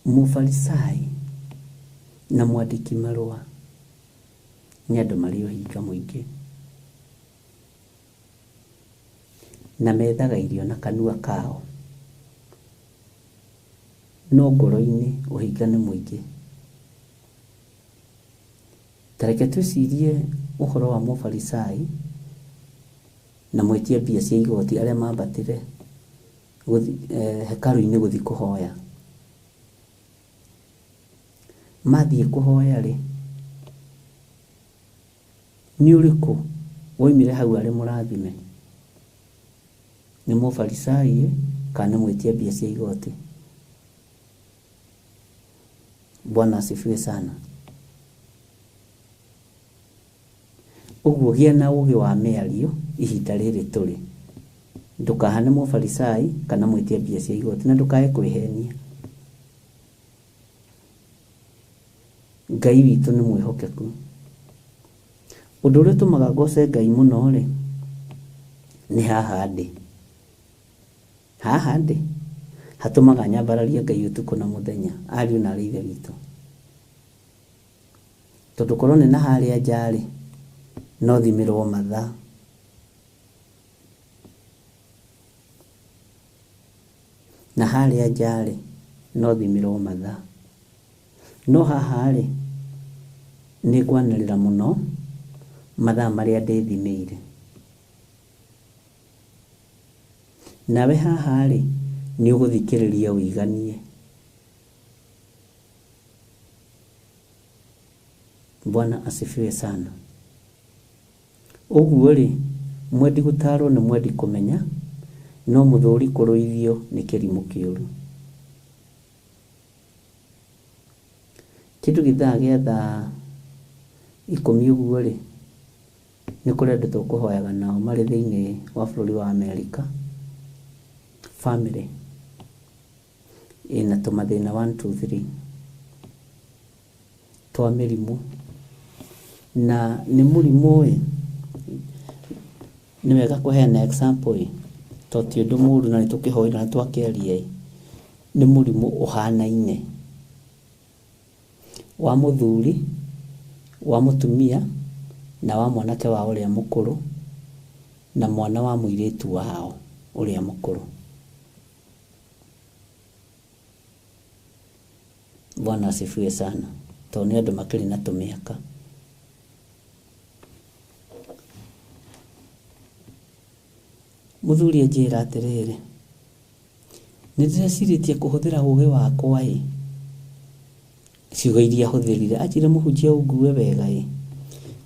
Mũfarisai na mwandĩki marũa nĩ andũ marĩ ũhinga mũingĩ, na methaga irio na kanua kao, no ngoro-inĩ ũhinga nĩ mũingĩ. Tareke twĩcirie ũhoro wa mũfarisai na mwĩtia mbia cia igoti arĩa mambatire hekalu-inĩ gũthiĩ kũhoya. Mathiĩ kũhoya rĩ, nĩ ũrĩkũ woimire hau arĩ mũrathime? Nĩ mũfarisai kana mwĩtia mbia cia igoti? Bwana asifiwe sana. Ũguo gĩa na ũũgĩ wa mĩario ihinda rĩrĩ tũrĩ. Ndũkahane mũfarisai kana mwĩtia mbia cia igoti, na ndũkae kwĩhenia. Ngai witũ nĩ mwĩhokeku. Ũndũ ũrĩa ũtũmaga ngoce Ngai mũno rĩ nĩ haha ndĩ. Haha ndĩ hatũmaga nyambararie Ngai ũtukũ na mũthenya, ariũ na arĩ ithe witũ. Tondũ korwo nĩ na harĩa nja rĩ no thimirwo mathaa. Na harĩa nja rĩ no thimirwo mathaa. No haha rĩ nĩ ngwanĩrĩra mũno mathaa marĩa ndĩthimĩire. Nawe haha rĩ nĩ ũgũthikĩrĩria ũiganie. Bwana asifiwe sana. Ũguo rĩ mwendi gũtarwo nĩ mwendi kũmenya, no mũthũri kũrũithio nĩ kĩrimũ kĩũru. Kĩndũ gĩthaa gĩa thaa 10 ũguo rĩ nĩ kũrĩ andũ tũkũhoyaga nao marĩ thĩinĩ wa bũrũri wa Amerika. Family ĩna tũmathĩna 1 2 3 twa mĩrimũ, na nĩ mũrimũ nĩ wega kũheana example tondũ ti ũndũ mũũru na nĩtũkĩhoire na twakĩaria. Nĩ mũrimũ ũhanaine wa mũthuri, wa mũtumia na wa mwanake wa ũrĩa mũkũrũ na mwana wa mũirĩtu wao ũrĩa mũkũrũ. Bwana asifiwe sana. Tondũ nĩ andũ makĩrĩ na tũmĩaka. Mũthuri anjĩra atĩrĩrĩ, nĩndĩrecirĩtie kũhũthĩra ũgĩ wakwa ciugo iria hũthĩrire ajire mũhunjia ũngue wega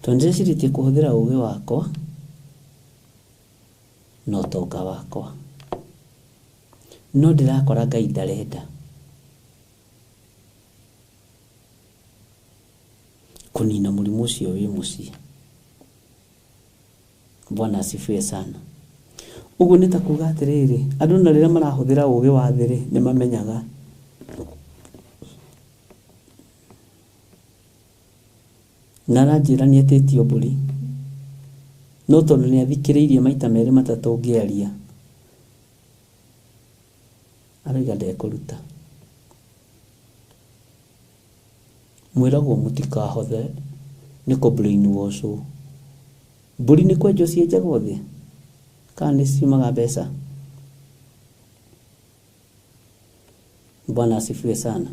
tondũ ndĩrecirĩtie kũhũthĩra ũgĩ wakwa no tonga wakwa no ndĩrakora Ngai ndarenda kunina mũrimũ ũcio wĩ mũciĩ. Bwana asifiwe sana. Uguo nĩ ta kuga atĩrĩrĩ, andũ na rĩrĩa marahũthĩra ũgĩ wa thĩ nĩ mamenyaga na aranjĩra nĩ etĩtio mbũri no tondũ nĩ athikĩrĩirie maita merĩ matatũ ngĩaria arauga ndekũruta. Mwĩragwo mũtikahothe nĩ kũ-brainwash. Mbũri nĩ kwenjwo cienjagwo thĩ kana nĩ ciumaga mbeca? Bwana asifiwe sana.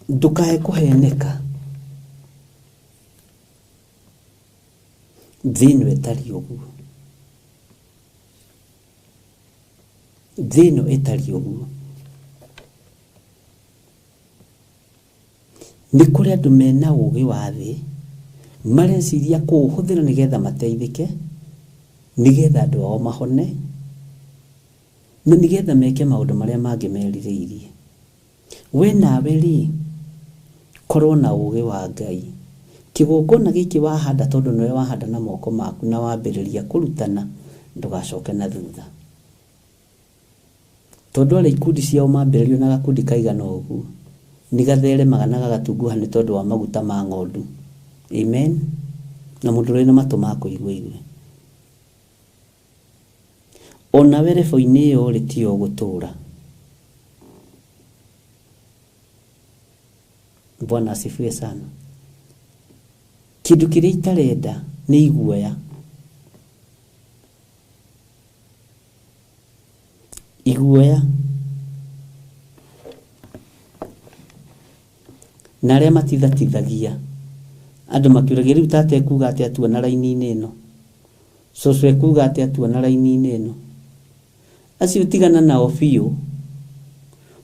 Ndukae kũheneka thĩno ĩtarĩ ũguo, thĩno ĩtarĩ ũguo. Nĩ kũrĩ andũ mena ũgĩ wa thĩ mareciria kũũhũthĩra nĩgetha mateithĩke, nĩgetha andũ ao mahone na nĩgetha meke maũndũ marĩa mangĩ merirĩirie. We nawe rĩ, korwo na ũgĩ wa Ngai. Kĩgongona gĩkĩ wahanda tondũ nĩwe wahanda na moko maku na wambĩrĩria kũrutana, ndũgacoke na thutha. Tondũ arĩa ikundi ciao mambĩrĩrio na gakundi kaigana ũguo nĩgatheremaga na gagatunguha nĩ tondũ wa maguta ma ng'ondu. Amen. Na mũndũ ũrĩ na matũ ma kũigua igue. Ona we rebo-inĩ ĩyo rĩ ti ũgũtũũra. Bwana asifiwe sana. Kĩndũ kĩrĩa itarenda nĩ iguoya. Iguoya. Na arĩa matithatithagia andũ makiuragia rĩu tate ekuga atĩ atua na raini-inĩ ĩno, cũcũ ekuga atĩ atua na raini-inĩ ĩno, acio tigana nao biũ,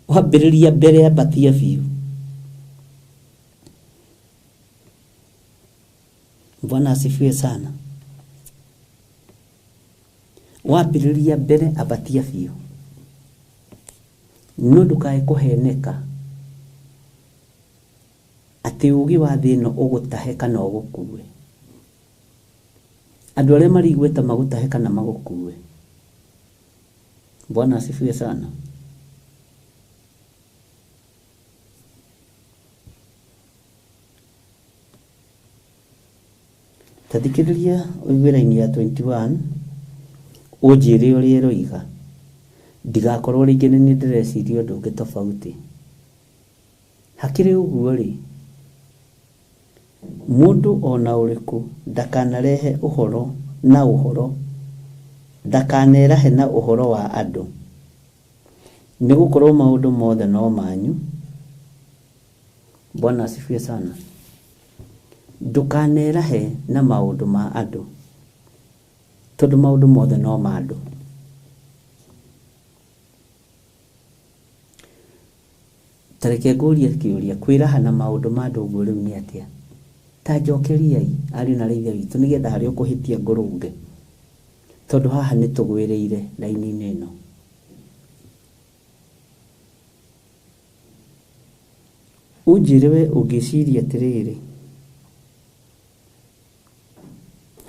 wambĩrĩria mbere ya batia biũ. Bwana asifiwe sana. Wambĩrĩria mbere abatia biũ, no ndũkae kũheneka atĩ ũgĩ wa thĩ ĩno ũgũtahe kana ũgũkue. Andũ arĩa marigweta magũtahe kana magũkue. Bwana asifiwe sana. Tathikĩrĩria ũigue raini ya 21 ũnjĩre ũrĩa ĩroiga, ndigakorwo rĩngĩ nĩ ndĩreciria ũndũ ũngĩ tofauti. Hakĩrĩ ũguo rĩ, mũndũ ona ũrĩkũ ndakanarehe ũhoro na ũhoro, ndakanerahe na ũhoro wa andũ, nĩ gũkorwo maũndũ mothe no manyu. Bwana asifiwe sana. Ndũkanerahe na maũndũ ma andũ tondũ maũndũ mothe no ma andũ. Tareke ngũria kĩũria, kwĩraha na maũndũ ma andũ ũguo rĩu nĩ atĩa? Ta njokeriai ariũ na raithe witũ nĩgetha harĩa ũkũhĩtia ngũrũnge, tondũ haha nĩ tũgwĩrĩire raini-inĩ ĩno. Ũnjĩre we ũngĩciria atĩrĩrĩ,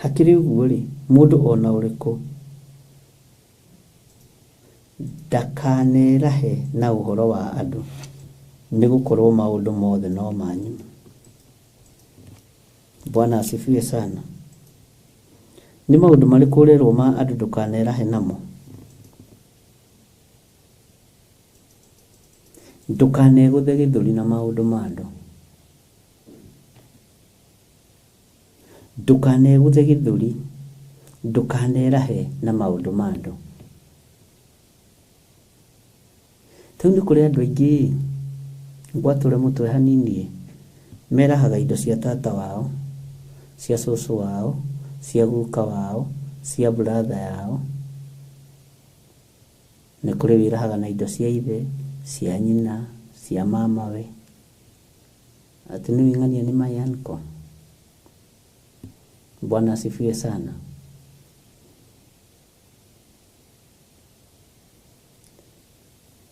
hakĩrĩ ũguo rĩ, mũndũ ona ũrĩkũ ndakanerahe na ũhoro wa andũ, nĩ gũkorwo maũndũ mothe no manyu. Bwana asifiwe sana. Nĩ maũndũ marĩkũ ũrerwo ma andũ ndũkanerahe namo? Ndũkanegũthe gĩthũri na maũndũ ma andũ. Ndũkanegũthe gĩthũri, ndũkanerahe na maũndũ ma andũ. Tau nĩ kũrĩ andũ aingĩ gwatũre mũtwe hanini merahaga indo cia tata wao, cia cũcũ wao, cia guka wao, cia brother yao nä kå rä wä rahaga na indo cia ithe cia nyina cia mamawe atä nä wing'ania nä my uncle. Bwana asifiwe sana.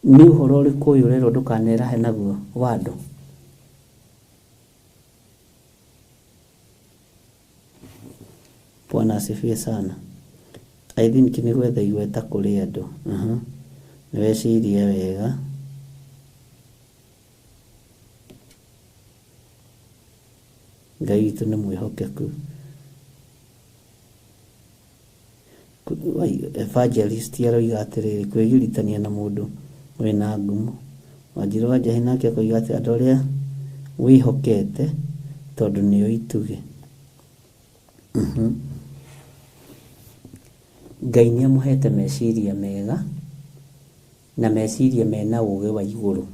Nä å horo å rä kå å yå rerwo ndå kanerahe naguo wa andå? Bwana asifiwe sana. I think nä gwetha igweta kå rä andå. Nä wecirie wega. Ngai witũ nĩ mwĩhokeku. Evangelist aroiga atĩrĩrĩ, kwĩgiritania na mũndũ wĩna ngumo. Wanjirũ wa Njahi nake akoiga atĩ andũ arĩa wĩhokete tondũ nĩo ituge. Ngai nĩamũhete meciria mega na meciria mena ũgĩ wa igũrũ,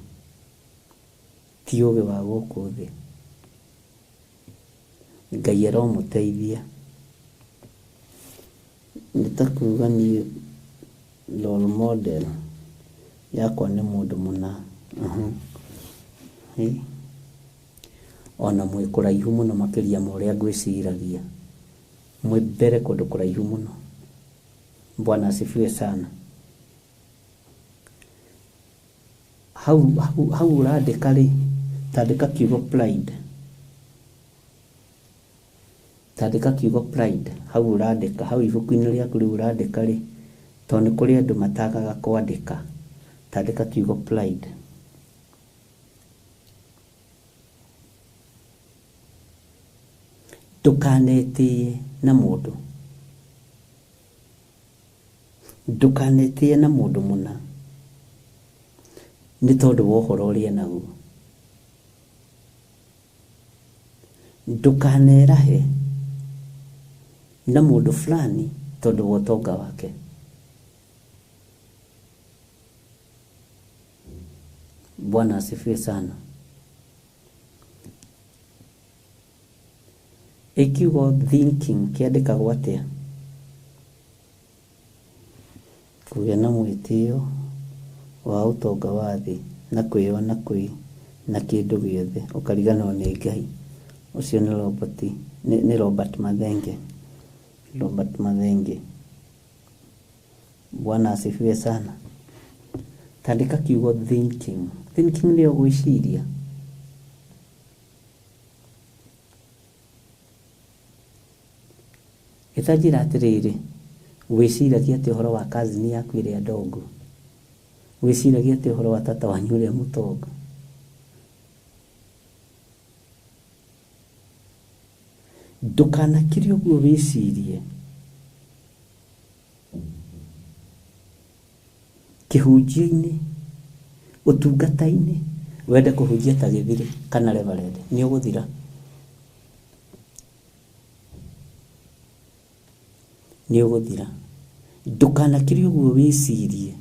ti ũgĩ wa gũkũ thĩ. Ngai aromũteithia. Nĩ ta kuuga niĩ role model yakwa nĩ mũndũ mũna. Ona mwĩ kũraihu mũno makĩria ma ũrĩa ngwĩciragia. Mwĩ mbere kũndũ kũraihu mũno. Bwana asifiwe sana. Hau ũrandĩka rĩ, tandĩka kiugo pride. Tandĩka kiugo pride. Hau ũrandĩka, hau ibuku-inĩ rĩaku rĩu ũrandĩka rĩ, tondũ nĩ kũrĩ andũ matagaga kwandĩka. Tandĩka kiugo pride. Ndũkanetĩye na mũndũ. Ndũkanetĩye na mũndũ mũna. Nĩ tondũ wa ũhoro ũrĩa naguo. Ndũkanerahe na mũndũ fulani tondũ wa ũtonga wake. Bwana asifiwe sana. Ikiugo thinking kĩandĩkagwo atĩa? Kũgĩa na mwĩtĩo wa ũtonga wa thĩ na kwĩona na kĩndũ gĩothe ũkariganĩrwo nĩ Ngai. Ũcio nĩ Robert Mathenge. Robert Mathenge. Bwana asifiwe sana. Tandĩka kiugo thinking. Thinking nĩ gwĩciria. Gĩtanjĩra atĩrĩrĩ, wĩciragia atĩ ũhoro wa cousin yaku ĩrĩa ndogo. Wĩciragia atĩ ũhoro wa tata wanyu ũrĩa mũtongo. Ndũkanakĩre ũguo wĩcirie. Kĩhunjio-inĩ, ũtungata-inĩ, wende kũhunjia ta gĩthirĩ kana reverend, nĩ ũgũthira. Nĩ ũgũthira. Ndũkanakĩre ũguo wĩcirie.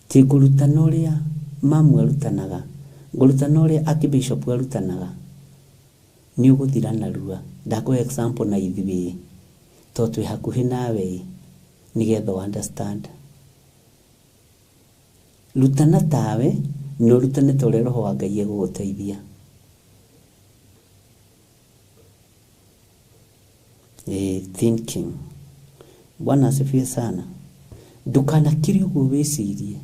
Ti ngũrutana ũrĩa mamu arutanaga, ngũrutana ũrĩa Archbishop arutanaga. Nĩ ũgũthira narua. Ndakũhe example na ithuĩ tondũ twĩ hakuhĩ nawe nĩgetha understand. Rutana tawe no rutane ta ũrĩa Roho wa Ngai egũgũteithia. Thinking. Bwana asifiwe sana. Ndũkanakĩre ũguo wĩcirie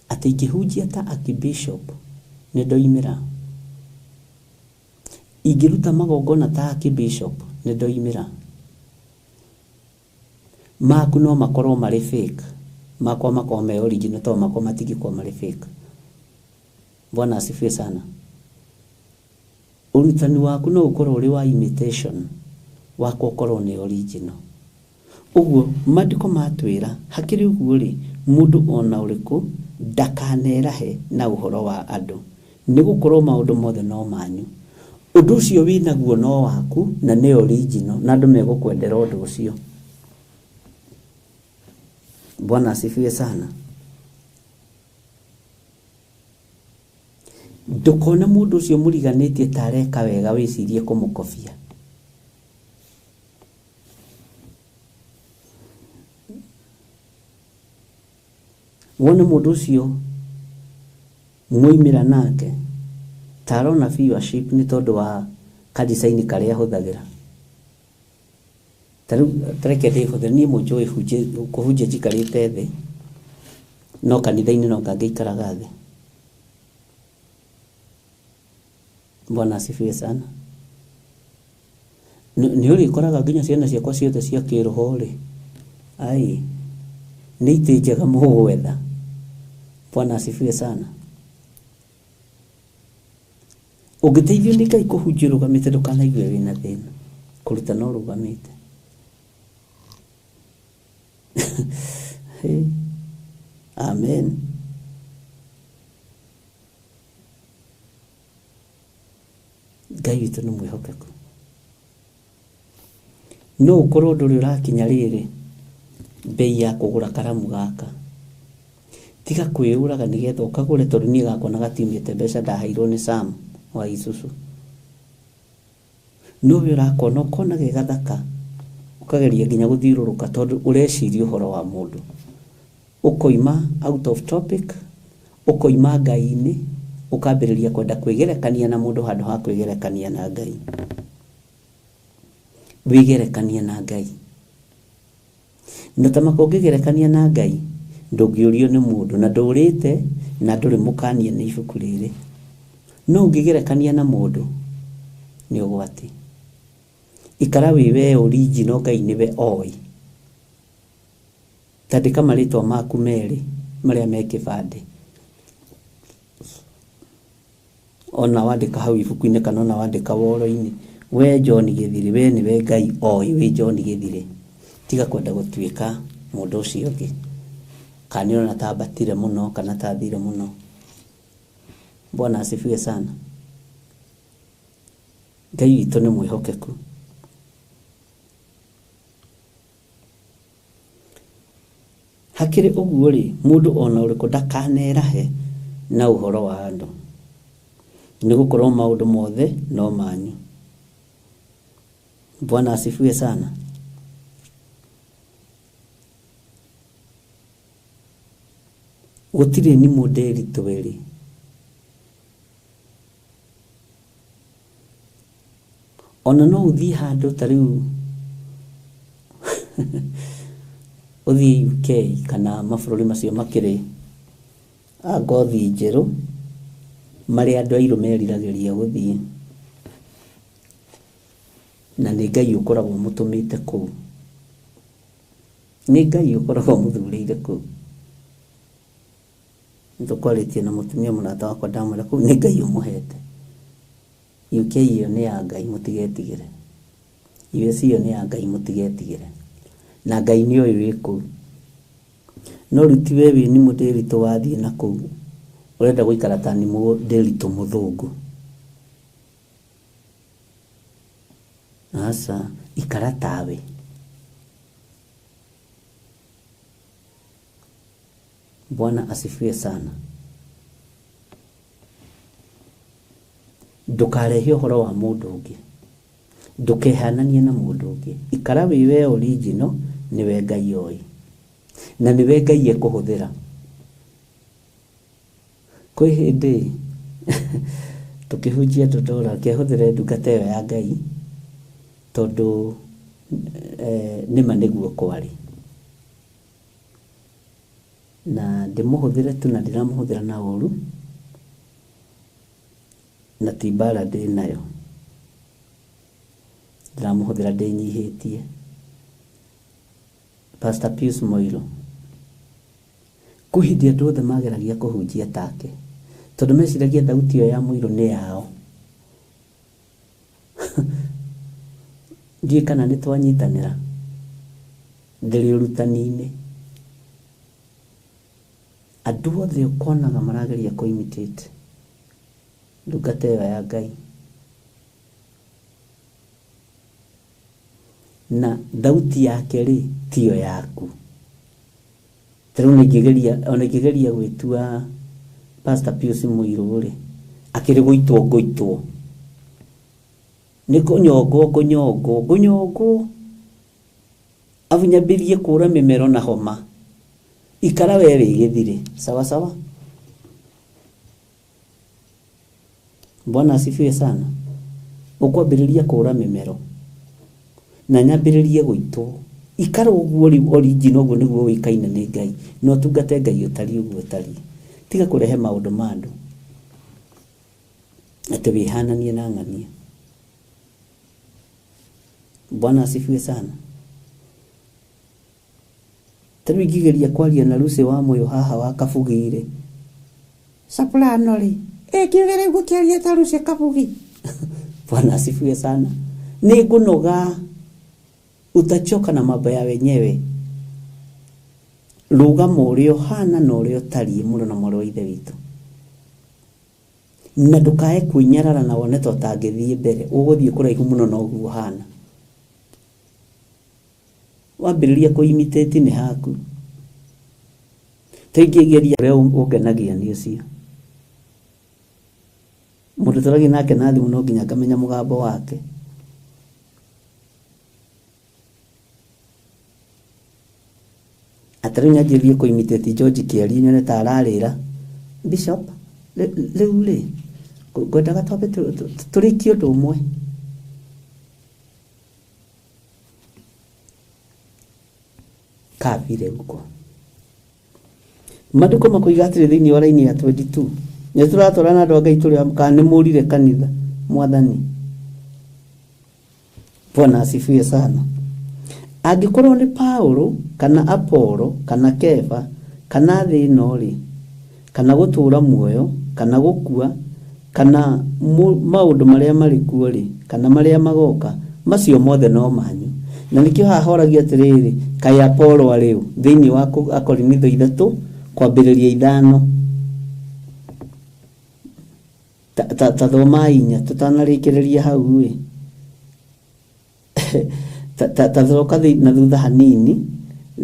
atĩ ingĩhunjia ta Archbishop nĩ ndoimĩra. Ingĩruta magongona ta Archbishop nĩ ndoimĩra. Maku no makorwo marĩ fake. Makwa makorwo me original tondũ makwa matingĩkorwo marĩ fake. Bwana asifiwe sana. Ũrutani waku no ũkorwo ũrĩ wa imitation. Wakwa ũkorwo nĩ original. Ũguo maandĩko matwĩra hakĩrĩ ũguo rĩ, mũndũ ona ũrĩkũ ndakanerahe na ũhoro wa andũ. Nĩ gũkorwo maũndũ mothe no manyu. Ũndũ ũcio wĩnaguo no waku na nĩ original na andũ megũkwendera ũndũ ũcio. Bwana asifiwe sana. Ndũkona mũndũ ũcio mũriganĩtie ta areka wega wĩcirie kũmũkobia. wone mũndũ ũcio mwaimĩra nake tarona viewership nĩ tondũ wa kadesign karĩa hũthagĩra. Tareke ndĩhũthĩre niĩ mũnjũĩ kũhunjia njikarĩte thĩ, no kanitha-inĩ no ngangĩikaraga thĩ. Bwana asifiwe sana. Nĩ ũrĩkoraga nginya ciana ciakwa ciothe cia kĩroho rĩ, ai nĩ itĩ njega mũgwetha. Bwana asifiwe sana. Ũngĩteithio nĩ Ngai kũhunjia ũrũgamĩte ndũkanaigue wĩna thĩna, kũruta no ũrũgamĩte. Amen. Ngai witũ nĩ mwĩhokeku. No ũkorwo ndũrĩ ũrakinya rĩrĩ bei ya kũgũra karamu gaka, tiga kwĩũraga nĩgetha ũkagũre, tondũ niĩ gakwa na gatiumĩte mbeca ndaheirwo nĩ Sam wa Isuzu. No we ũrakona ũkona ge gathaka, ũkageria nginya gũthiũrũrũka tondũ ũreciria ũhoro wa mũndũ, ũkoima out of topic, ũkoima Ngai-inĩ, ũkambĩrĩria kwenda kwĩgerekania na mũndũ handũ ha kwĩgerekania na Ngai. Wĩgerekania na Ngai. Na tamako ũngĩgerekania na Ngai ndũngĩũrio nĩ mũndũ, na ndũrĩte na ndũrĩ mũkanie nĩ ibuku rĩrĩ. No ũngĩgerekania na mũndũ nĩ ũgwati. Ikara wĩwe original, Ngai nĩwe oĩ. Tandĩka marĩtwa maku merĩ marĩa me kĩbandĩ, ona wandĩka hau ibuku-inĩ kana ona wandĩka woro-inĩ, we John Gĩthiri, we nĩwe Ngai oĩ wĩ John Gĩthiri. Tiga kwenda gũtuĩka mũndũ ũcio ũngĩ, kana ona tambatire mũno kana tathire mũno. Bwana asifiwe sana. Ngai witũ nĩ mwĩhokeku. Hakĩrĩ ũguo rĩ, mũndũ ona ũrĩkũ ndakanerahe na ũhoro wa andũ, nĩ gũkorwo maũndũ mothe no manyu. Bwana asifiwe sana. Gũtirĩ ni mũnderi tweri. Ona no ũthiĩ handũ ta rĩu ũthiĩ UK kana mabũrũri macio makĩrĩ ngothi njerũ marĩa andũ airũ meriragĩria gũthiĩ, na nĩ Ngai ũkoragwo mũtũmĩte kũu, nĩ Ngai ũkoragwo mũthurĩire kũu. Nĩtũkwarĩtie na mũtumia mũrata wakwa ndamwĩra kũu nĩ Ngai ũmũhete. UK iyo nĩ ya Ngai, mũtigetigĩre. US iyo nĩ ya Ngai, mũtigetigĩre. Na Ngai nĩ oĩ wĩ kũu. No ruti we wĩ ni mũndĩritũ wathiĩ na kũu ũrenda gũikara ta nĩ mũndĩritũ mũthũngũ. Asa ikara tawe. Bwana asifiwe sana. Ndũkarehe ũhoro wa mũndũ ũngĩ, ndũkehananie na mũndũ ũngĩ. Ikara wĩwe original, nĩwe Ngai oĩ, na nĩwe Ngai ekũhũthĩra. Kwĩ hĩndĩ tukĩhunjia ndũndũra kĩhũthĩre ndungata ĩyo ya Ngai, tondũ nĩma nĩguo kwarĩ, na ndĩmũhũthĩre tu na ndĩramũhũthĩra na ũru, na ti mbara ndĩ nayo, ndĩramũhũthĩra ndĩnyihĩtie. Pastor Pius Moiro, kwĩ hĩndĩ andũ othe mageragia kũhunjia take, tondũ meciragia thauti ĩyo ya Moiro nĩ yao. Ndiĩ kana nĩ twanyitanĩra ndĩrĩ ũrutani-inĩ. Andũ othe ũkonaga marageria kũ-imitate ndungata ĩyo ya Ngai, na thauti yake rĩ tiyo yaku. Tarĩu ona ingĩgeria gwĩtua Pastor Pius Moiro rĩ, akĩrĩ gũitwo nĩ kũnyongwo avunyambĩrie kũra mĩmero na homa, ikara were igithire sawa sawa. Bwana asifiwe sana. Ukwambiriria kura mimero na nyambiririe gwitwo ikara uguo origin uguo niguo wikaine ni Ngai no tungate Ngai utari uguo utari tiga kurehe maundu mandu ate bihananie na ngania. Bwana asifiwe sana. Tari gigeria kwaria na Lucy wa moyo haha wakabugire saplano ri kigere gukiaria ta Lucy kabugi. Bwana asifiwe sana. Ni gunoga utachoka na mambo ya wenyewe. Ruga morio hana na urio tari muno na moro ithe witu. Na ndukae kwinyarara na wone totangithie mbere uguthie kuraihu muno no guo hana. Wambiriria kuimitate ni haku. Taigegeria reo ugenagia ni ucio. Mundu turagi nake nathi muno nginya kamenya mugambo wake. Atarinya jirie kuimitate George Kiari nyone tararira Bishop leule godaga tobe turikio domwe kabire uko maduko makuigatire thini wa raini ya 22 ne turatorana ndo Ngai turi amkane murire kanitha mwathani. Bwana asifiwe sana. Angikorwo ni Paulo kana Apolo kana Kefa kana thinori kana gutura muoyo kana gukua kana maundu maria mari kuo ri kana maria magoka macio mothe no manyu. Na nikio hahoragia atiriri kai Apolo ariu thini wa Akorinitho 3 kwambiriria 5 ta thoma inya tutanarikiriria hau wi ta throka na thutha hanini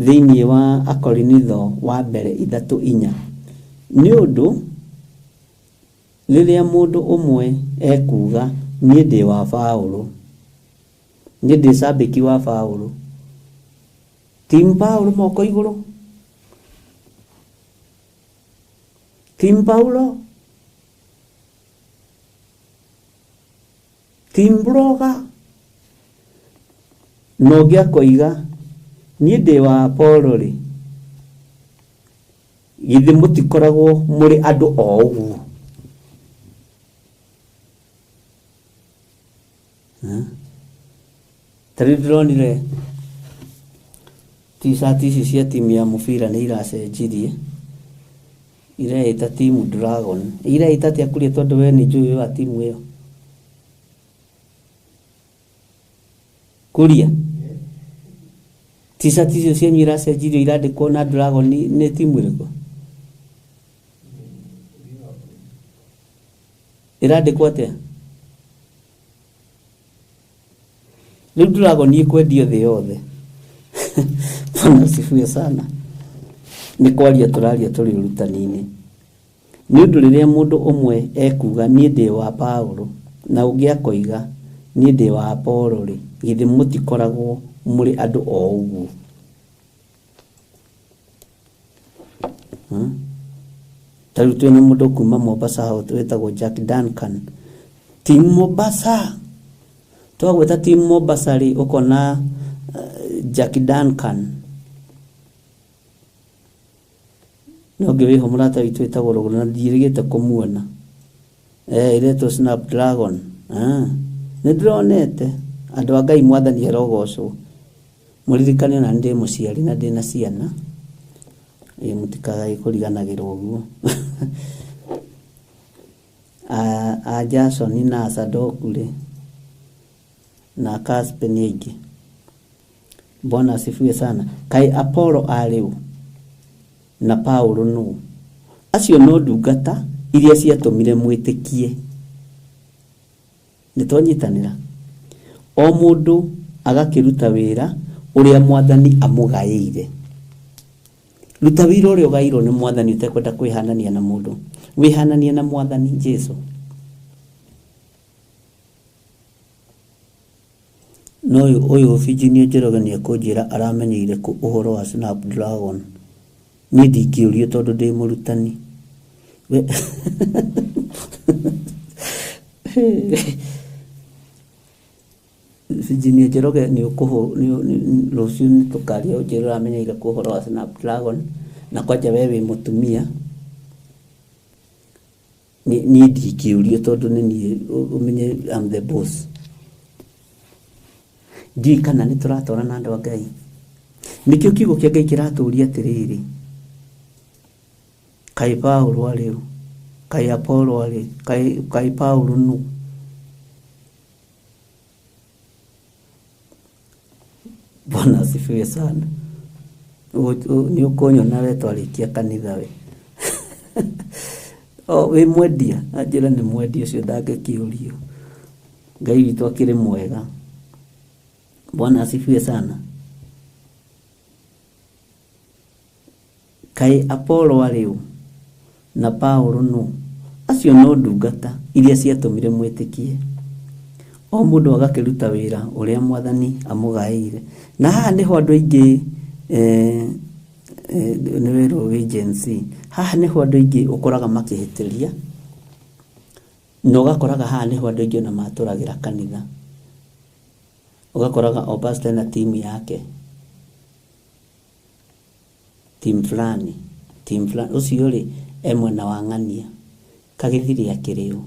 thini wa Akorinitho wa mbere 3:4 ni undu riria mundu umwe ekuga ni ndi wa Paulo ni ndi sabiki wa Paulo tim Paulo moko iguru tim Paulo tim bloga no gya koiga ni ndi wa Paulo ri githi mutikoragwo muri andu o uguo Tridronire tisati cia timu ya mufira ni iracenjirie ireita timu Dragon ireita tia kuria tondu we ni njui wa timu iyo kuria tisati cia iracenjirie irandikwo na Dragon ni timu iriko irandikwo atia riu Dragon ikwendio thi yothe. Bwana sifuye sana. Ni kwaria turaria turi rutanini ni undu riria mundu umwe ekuga ni ndi wa Paulo na ungi akoiga ni ndi wa Apolo ri githi mutikoragwo muri andu o uguo tarutu ni mundu kuma Mombasa ho twetagwo Jack Duncan team Mombasa twagweta team Mombasa ri ukona Jack Duncan no gewe homrata itweta gorogona dirigeta kumuona ile to Snapdragon ne dronete andu a Ngai mwathani erogoco muririkane na ndi muciari na ndi na ciana mutikaga ikuriganagirwo guo a Jason na Sadokule na Kaspen yegi. Bwana asifiwe sana. Kai Apolo ariu na Paulo no acio no ndungata iria ciatumire mwitikie nitonyitanira o mundu agakiruta wira uria mwathani amugaire. Ruta wira uria ugairwo ni mwathani utakwenda kwihanania na mundu wihanania na mwathani Jesu. No uyu Virginia Njoroge ni akunjira aramenyeire ku uhoro wa Snapdragon ni ndingĩũrio tondũ ndĩ mũrutani Virginia Njoroge nĩ rũciũ nĩ tũkaria ũnjĩra amenyeire kũhoro wa Snapdragon na kwanja we wĩ mũtumia ni ndingĩũrio tondũ nĩ niĩ ũmenye I'm the boss. Ndiũĩ kana nĩ tũratwarana andũ a Ngai. Nĩkĩo kiugo kĩa Ngai kĩratũũria atĩrĩrĩ, kaĩ Paulo arĩ ũ, kaĩ Apolo arĩ, kaĩ Paulo nũ? Bwana asifiwe sana. Nĩ ũkũnyona we twarĩkia kanitha we. Wĩ mwendia, anjĩra nĩ mwendia ũcio ndangĩkĩũrio. Ngai witũ akĩrĩ mwega. Bwana asifiwe sana. Kaĩ Apolo arĩ ũ na Paulo nũ? Acio no ndungata iria ciatũmire mwĩtĩkie. O mũndũ agakĩruta wĩra ũrĩa Mwathani amũgaĩire. Na haha nĩho andũ aingĩ nĩ wĩrwo agency. Haha nĩho andũ aingĩ ũkoraga makĩhĩtĩria. Na ũgakoraga haha nĩho andũ aingĩ na matũragĩra kanitha. Ugakoraga o pastor na timu yake. Team fulani ucio ri emwe na wang'ania kagithiri akĩrĩo.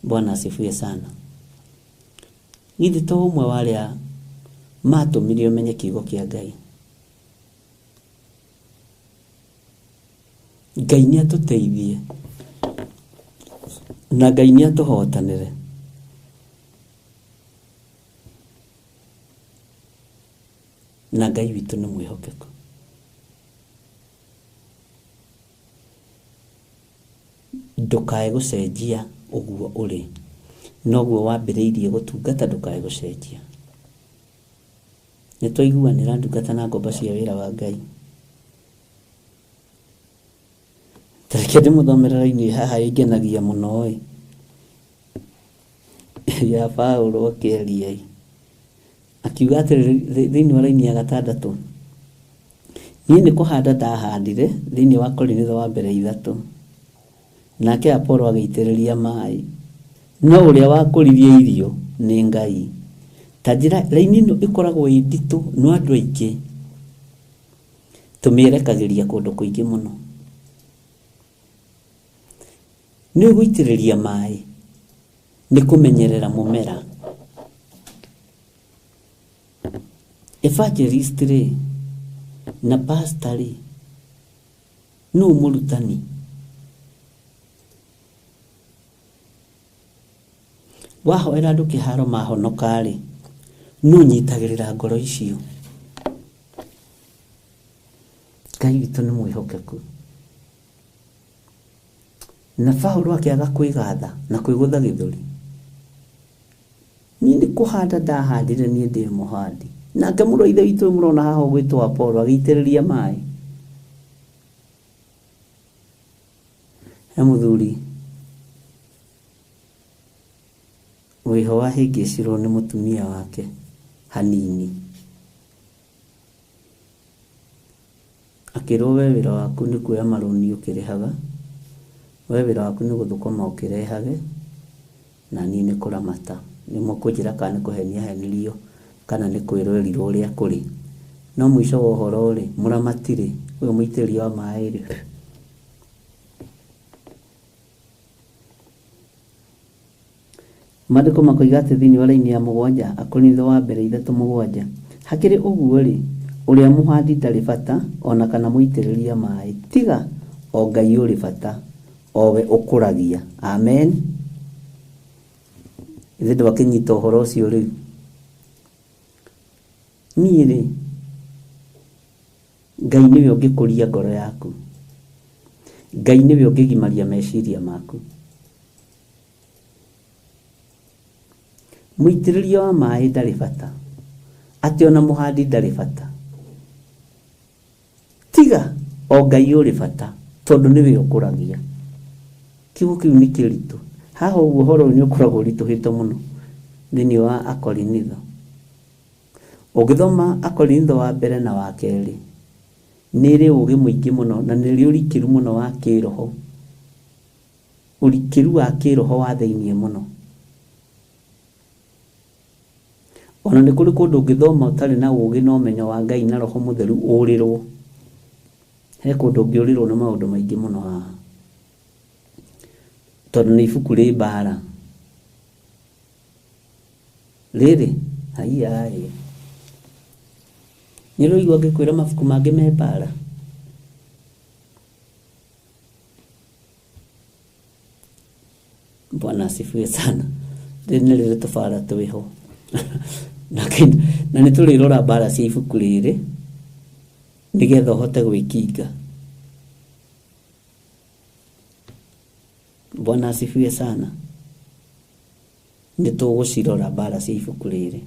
Bwana asifiwe sana. Githĩ to ũmwe warĩa matũmire ũmenye kiugo kĩa Ngai. Ngai nĩ atũteithie na Ngai nĩ atũhotanĩre. Na Ngai witũ nĩ mwĩhokeku. Ndũkae gũcenjia ũguo ũrĩ. Noguo wambĩrĩirie gũtungata ndũkae gũcenjia. Nĩ twaiguanĩra ndungata na ngomba cia wĩra wa Ngai. Tareke ndĩmũthomerera-inĩ haha ĩngenagia mũno ya Paulo akĩaria akiuga atĩrĩrĩ thĩinĩ wa raini ya 6, niĩ nĩ kũhanda ndahandire thĩinĩ wa Korinitho wa mbere 3, nake Apolo agĩitĩrĩria maĩ, no ũrĩa wakũririe irio nĩ Ngai. Ta njĩra raini ĩno ĩkoragwo ĩ nditũ no andũ aingĩ tũmĩerekagĩria kũndũ kũingĩ mũno. Nĩ gũitĩrĩria maĩ nĩ kũmenyerera mũmera. Evangelist na pastor no mũrutani. Wahoera andũ kĩharo mahonoka no nyitagĩrĩra ngoro icio. Ngai witũ nĩ mwĩhokeku. Na Paulo akĩaga kwĩgatha na kwĩgũtha gĩthũri. Niĩ nĩ kũhanda ndahandire niĩ ndĩ mũhandi. Nake mũrũ ithe witũ mũrona haha ũgwĩtwo Apolo agĩitĩrĩria maĩ. He mũthuri wĩho wahĩngĩcirwo nĩ mũtumia wake hanini. Akĩrwo we wĩra waku nĩ kuoya marũni ũkĩrĩhaga, we wĩra waku nĩ gũthũkũma ũkĩrehage, na niĩ nĩ kũramata. Nĩ mũkũnjĩra kana nĩ kũhenia henirio kana nĩ kwĩrorĩrwo ũrĩa kũrĩ. No mũico wa ũhoro mũramatire ũyũ mũitĩrĩria wa maĩ Maandĩko makoiga atĩ thĩinĩ wa raini ya 7 Akorinitho wa mbere 3:7 hakĩrĩ ũguo ũrĩa mũhandi ndarĩ bata ona kana mũitĩrĩria maĩ, tiga o Ngai ũrĩ bata, owe ũkũragia. Amen. Ithe ndwakĩnyita ũhoro ũcio rĩu. Niĩ Ngai nĩwe ũngĩkũria ngoro yaku. Ngai nĩwe ũngĩgimaria meciria maku. Mũitĩrĩria wa maĩ ndarĩ bata, atĩ ona mũhandi ndarĩ bata, tiga o Ngai ũrĩ bata, tondũ nĩwe ũkũragia. Kiugo kĩu nĩ kĩritũ. Haha ũguo ũhoro nĩ ũkoragwo ũritũhĩte mũno thĩinĩ wa Akorinitho. Ũgĩthoma Akorinitho wa mbere na wa kerĩ nĩrĩ ũgĩ mũingĩ mũno na nĩrĩ ũrikiru mũno wa kĩroho, ũrikiru wa kĩroho wa thĩinĩ mũno. Ona nĩ kũrĩ kũndũ ũngĩthoma ũtarĩ na ũgĩ na ũmenyo wa Ngai na Roho Mũtheru ũrĩrwo. He kũndũ ũngĩũrĩrwo nĩ maũndũ maingĩ mũno haha, tondũ nĩ ibuku rĩ mbara rĩrĩ. Haiya nĩ rũigua ngĩkwĩra mabuku mangĩ me mbara. Bwana asifiwe sana. Nĩ rĩrĩ tũbara twĩho na nĩ tũrĩrora mbara cia ibuku rĩrĩ nĩgetha ũhote gwĩkinga. Bwana asifiwe sana. Nĩ tũgũcirora mbara cia ibuku rĩrĩ,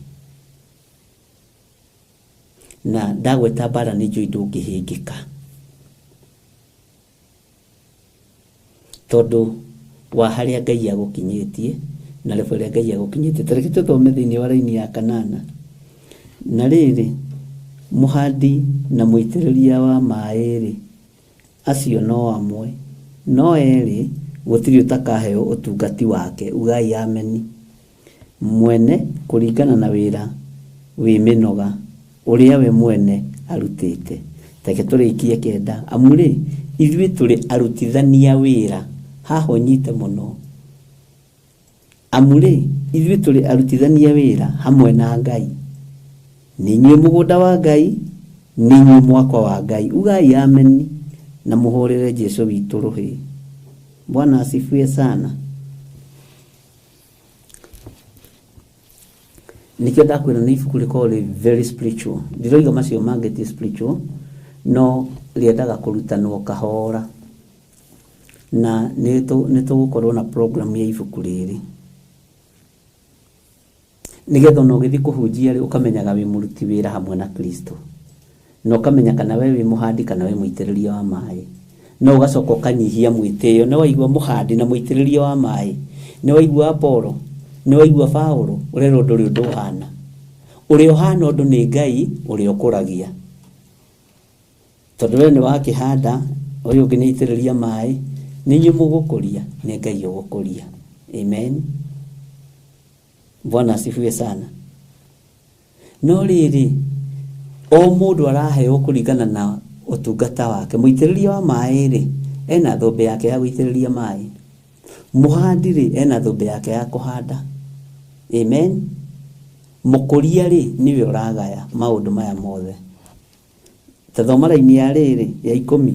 na ndagweta mbara nĩ njũĩ ndũngĩhĩngĩka, tondũ wa harĩa Ngai agũkinyĩtie na level ya Ngai agũkinyĩtie. Tareke tũthome thĩinĩ wa raini ya 8. Na rĩrĩ, mũhandi na mũitĩrĩria wa maĩ-rĩ, acio no amwe, no erĩ gũtirĩ ũtakaheo ũtungati wake. Ugai ameni. Mwene kũringana na wĩra wĩ mĩnoga ũrĩa we mwene arutĩte. Tareke tũrĩkie 9. Amu-rĩ, ithuĩ tũrĩ arutithania wĩra. Haha nyite mũno. Amu-rĩ, ithuĩ tũrĩ arutithania wĩra hamwe na Ngai. Nĩ inyuĩ mũgũnda wa Ngai, nĩ inyuĩ mwako wa Ngai. Ugai ameni na mũhũrĩre Jesũ witũ rũhĩ. Bwana asifiwe sana. Nikio ndakwĩra nĩ ibuku rĩkoragwo very spiritual. Ndiroiga macio mangĩ ti spiritual, no rĩendaga kũrutanwo kahora. Na nĩ tũgũkorwo na program ya ibuku rĩrĩ, nĩgetha no gĩthiĩ kũhunjia rĩ ũkamenyaga wĩ mũruti wĩra hamwe na Kristo, na ũkamenya kana we wĩ mũhandi kana we mũitĩrĩria wa maĩ. No ũgacoka ũkanyihia mwĩtĩo. Nĩ waigua mũhandi na mũitĩrĩria wa maĩ, nĩ waigua Apolo, nĩ waigua Paulo, ũrerwo ndũrĩ ũndũ ũhana. Ũrĩa ũhana ũndũ nĩ Ngai ũrĩa ũkũragia, tondũ we nĩ wakĩhanda, ũyũ ũngĩ nĩ aitĩrĩria maĩ, nĩ inyuĩ mũgũkũria, nĩ Ngai ũgũkũria. Amen. Bwana asifiwe sana. No rĩrĩ, o mũndũ araheo kũringana na ũtungata wake. Mũitĩrĩria wa maĩ rĩ ena thũmbĩ yake ya gũitĩrĩria maĩ, mũhandi rĩ ena thũmbĩ yake ya kũhanda. Amen. Mũkũria rĩ niwe ũragaya maũndũ maya mothe. Tathoma raini ya rĩrĩ ya 10.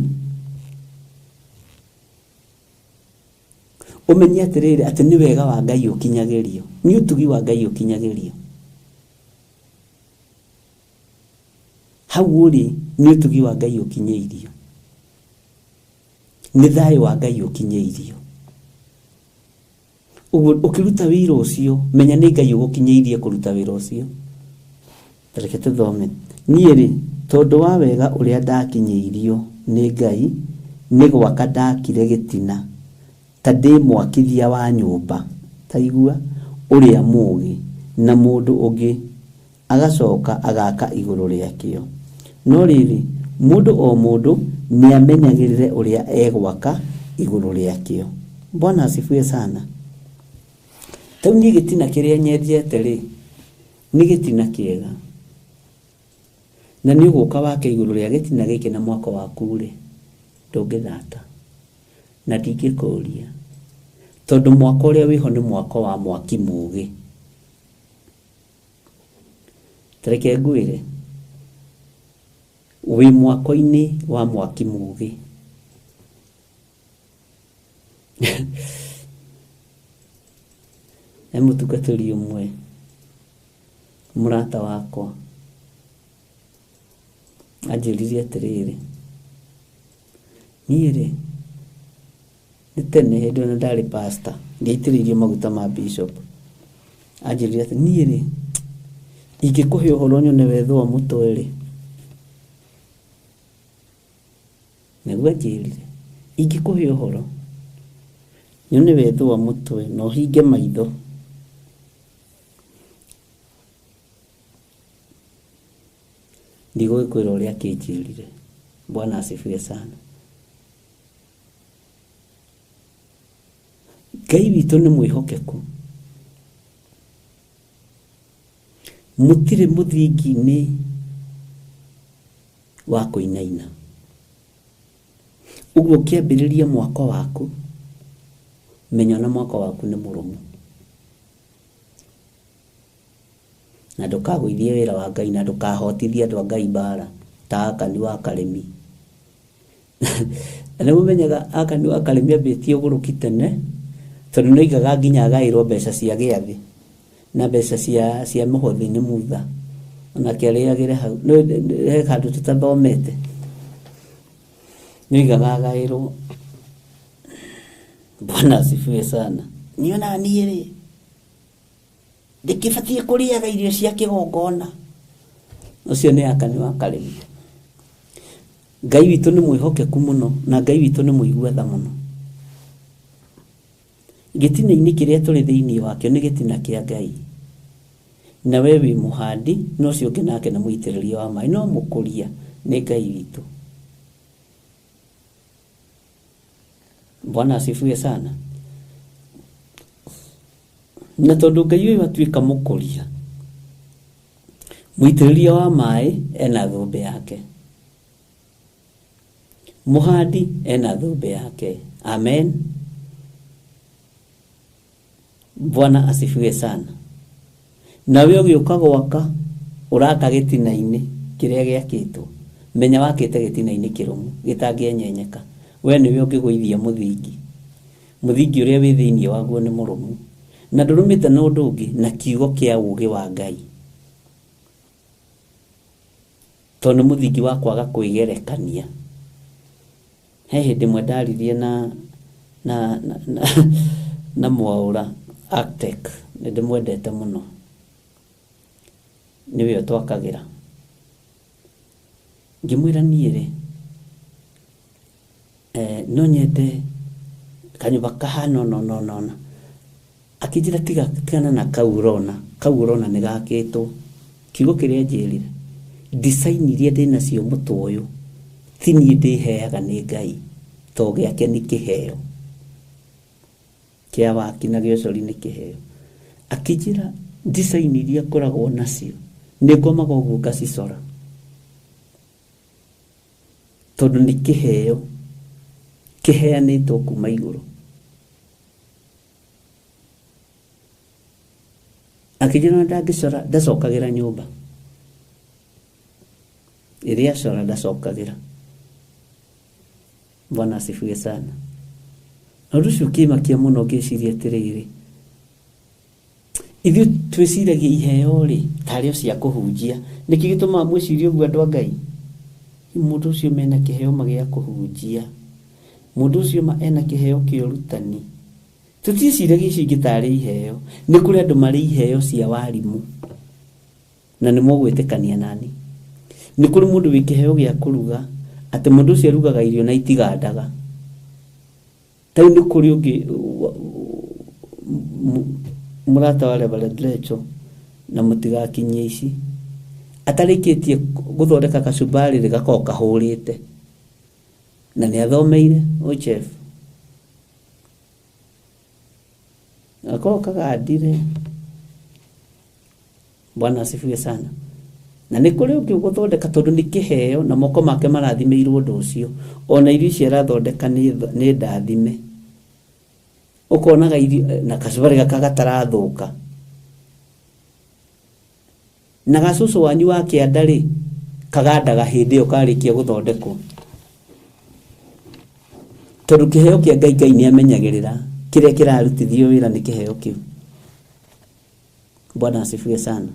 Ũmenye atĩrĩrĩ atĩ nĩ wega wa Ngai ũkinyagĩrio, nĩ ũtugi wa Ngai ũkinyagĩrio. Hau ũrĩ nĩ ũtugi wa Ngai ũkinyĩirio, nĩ thayũ wa Ngai ũkinyĩirio. Ũguo ũkĩruta wĩra ũcio menya nĩ Ngai ũgũkinyĩirie kũruta wĩra ũcio. Tareke tũthome. Niĩ rĩ, tondũ wa wega ũrĩa ndakinyĩirio nĩ Ngai, nĩ gwaka ndakire gĩtina ta ndĩ mwakithia wa nyũmba. Taigua ũrĩa mũũgĩ na mũndũ ũngĩ agacoka agaka igũrũ rĩakĩo. No rĩrĩ, mũndũ o mũndũ nĩ amenyagĩrĩre ũrĩa egwaka igũrũ rĩakĩo. Bwana asifiwe sana. Tau nĩ gĩtina kĩrĩa nyendete rĩ, nĩ gĩtina kĩega, na nĩ ũgũka wake igũrũ rĩa gĩtina gĩkĩ na mwako waku rĩ ndũngĩthata na ndingĩkũria, tondũ mwako ũrĩa wĩho nĩ mwako wa mwaki mũũgĩ. Tareke ngwĩre, wĩ mwako-inĩ wa mwaki mũũgĩ. Nĩ mũtungatĩri ũmwe mũrata wakwa anjĩrire atĩrĩrĩ, niĩ rĩ nĩ tene hĩndĩ ĩyo ndarĩ pastor ndiaitĩrĩirio maguta ma bishop. Anjĩrire atĩ niĩ rĩ ingĩkũhe ũhoro nyone wethwo mũtwe rĩ, nĩguo anjĩrire ingĩkũhe ũhoro nyone wethwo mũtwe na ũhinge maitho, ndigũgĩkwĩra ũrĩa akĩnjĩrire. Bwana asifiwe sana. Ngai witũ nĩ mwĩhokeku. Mũtirĩ mũthingi-inĩ wa kũinaina. Ũguo ũkĩambĩrĩria mwaka waku, menya na mwaka waku nĩ mũrũmu. Na ndũkagũithie wĩra wa Ngai, na ndũkahotithia andũ a Ngai mbara ta Akani wa Karemi. Na mũmenyaga Akani wa Karemi ambĩtie ũgũrũki tene, tondũ noigaga nginya agaĩrwo mbeca cia gĩathĩ na mbeca cia mũhothi nĩ mutha. Onake arĩagĩre hau. He handũ tũtathomete. Noigaga agaĩrwo. Bwana asifiwe sana. Niona niĩ rĩ, ndĩkĩbatiĩ kũrĩaga irio cia kĩgongona. Ũcio nĩ Akani wa Karemi. Ngai witũ nĩ mwĩhokeku mũno, na Ngai witũ nĩ mũigua-tha mũno. Gĩtina-inĩ kĩrĩa tũrĩ thĩinĩ wakĩo nĩ gĩtina kĩa Ngai. Na we wĩ mũhandi, no ũcio ũngĩ nake nĩ mũitĩrĩria wa maĩ, no mũkũria nĩ Ngai witũ. Bwana asifiwe sana. Na tondũ Ngai ũyũ atuĩka mũkũria, mũitĩrĩria wa maĩ ena thũmbĩ yake, mũhandi ena thũmbĩ yake. Amen. Bwana asifiwe sana. Nawe ũgĩũka gwaka, ũraka gĩtina-inĩ kĩrĩa gĩakĩtwo, menya wakĩte gĩtina-inĩ kĩrũmu gĩtangĩenyenyeka. We nĩwe ũngĩgũithia mũthingi. Mũthingi ũrĩa wĩ thĩinĩ waguo nĩ mũrũmu, na ndũrũmĩte na ũndũ ũngĩ na kiugo kĩa ũũgĩ wa Ngai. Tondũ mũthingi wa kwaga kwĩgerekania. He hĩndĩ ĩmwe ndaririe na Mwaũra Arctec, nĩndĩmwendete mũno, nĩwe ũtwakagĩra. Ngĩmwĩra niĩ rĩ, no nyende kanyũmba kahana ũna. Akĩnjĩra tigana na kau ũrona nĩ gakĩtwo. Kiugo kĩrĩa njĩrire, design iria ndĩnacio mũtwe ũyũ ti niĩ ndĩheaga nĩ Ngai, to gĩake nĩ kĩheo. Kĩa waki na gĩocori nĩ kĩheo. Akĩnjĩra design iria ngoragwo nacio nĩ ngomaga ũguo ngacicora, tondũ nĩ kĩheo kĩheanĩtwo kuma igũrũ. Akĩnjĩra ndangĩcora ndacokagĩra nyũmba ĩrĩa acora, ndacokagĩra. Bwana asifiwe sana. Na ũndũ ũcio ũkĩmakia mũno, ngĩciria atĩrĩrĩ, ithuĩ twĩciragia iheo rĩ tarĩ o cia kũhunjia. Nĩkĩ gĩtũmaga mwĩcirie ũguo andũ a Ngai? Mũndũ ũcio mena kĩheo gĩa kũhunjia, mũndũ ũcio ena kĩheo kĩa ũrutani. Tũtiĩciragia icio ingĩ tarĩ iheo. Nĩ kũrĩ andũ marĩ iheo cia warimũ, na nĩ mũgwĩtĩkania nani. Nĩ kũrĩ mũndũ wĩ kĩheo gĩa kũruga, atĩ mũndũ ũcio arugaga irio na itigandaga. Tau nĩ kũrĩ ũngĩ mũrata wa Reverend Rachel na mũtigakinyie ici, atarĩkĩtie gũthondeka kacumbari gakorwo kahũrĩte, na nĩ athomeire chef, gakorwo kagandire. Bwana asifiwe sana. Na nĩ kũrĩ ũngĩ gũthondeka tondũ nĩ kĩheo na moko make marathimĩirwo ũndũ ũcio. Ona irio icio arathondeka nĩ ndathime. Ũkonaga irio na kacumbari gaka gatarathũka. Na gacucu wanyu wa kĩanda rĩ kagandaga hĩndĩ ĩyo karĩkia gũthondekwo. Tondũ kĩheo kĩa Ngai, Ngai nĩ amenyagĩrĩra kĩrĩa kĩrarutithio wĩra nĩ kĩheo kĩu. Bwana asifiwe sana.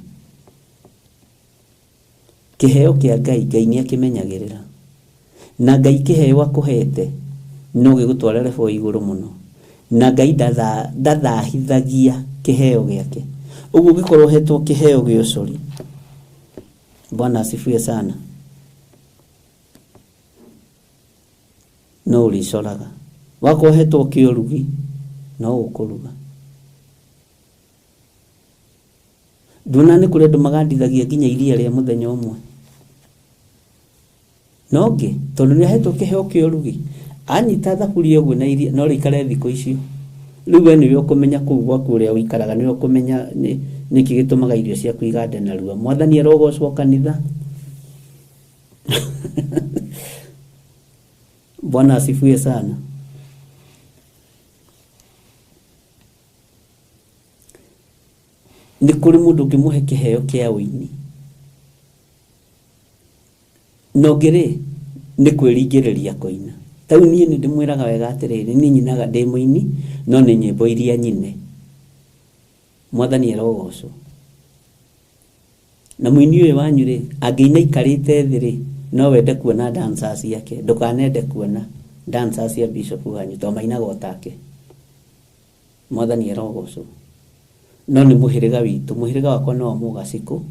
Kĩheo kĩa Ngai, Ngai nĩ akĩmenyagĩrĩra. Na Ngai kĩheo akũhete no gĩgũtwara level igũrũ mũno. Na Ngai ndathahithagia kĩheo gĩake. Ũguo ũngĩkorwo hetwo kĩheo gĩa ũcori, Bwana asifiwe sana, no ũrĩcoraga. Wakorwo hetwo kĩũrugi, no ũkũruga. Nduna nĩ kũrĩ andũ magandithagia nginya iria rĩa mũthenya ũmwe. nonge tondu ni ahetwo kiheo kia urugi anyita thaburi uguo na iria no rikare thiko icio riu we niwe ukumenya kuu gwaku uria uikaraga niwe ukumenya niki gitumaga irio cia kuigande na ruo mwathani arogocwo kanitha Bwana asifiwe sana. Ni kuri mundu ngimuhe kiheo kia wini nogere ni kwiringiriria koina tau nie ni ndimwiraga wega atiriri ni nyinaga ndi muini no ni nyimbo iria nyine mwathani arogocwo na muini uyu wanyure angiina ikarite thiri no wende kuona dancers yake ndukanende kuona dancers ya bishop wanyu to mainaga otake mwathani arogocwo no ni muhiriga witu muhiriga wakwa no mugaciko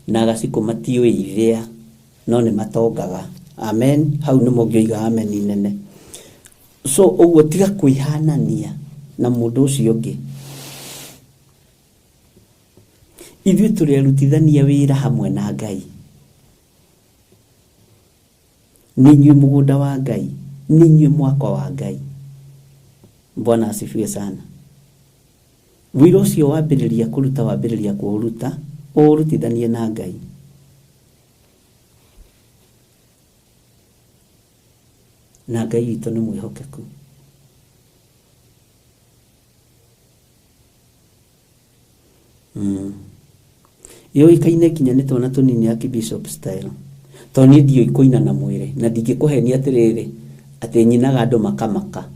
na gaciko matio ithia no ni matongaga amen hau ni mungioiga amen inene so uguo tiga kwihanania na mundu ucio ungi ithuĩ turerutithania wĩra hamwe na Ngai ninyi mugunda wa Ngai ninyi mwako wa Ngai Bwana asifiwe sana wĩra ũcio wambĩrĩria kũruta wambĩrĩria kũruta ũrutithanie na Ngai na Ngai witũ nĩ mwĩhokeku yoikaine kinya nĩ twana tũnini ya Bishop style to niĩ ndio ikoina na mwĩrĩ na ndingĩkũhenia atĩrĩrĩ atĩ nyinaga andũ makamaka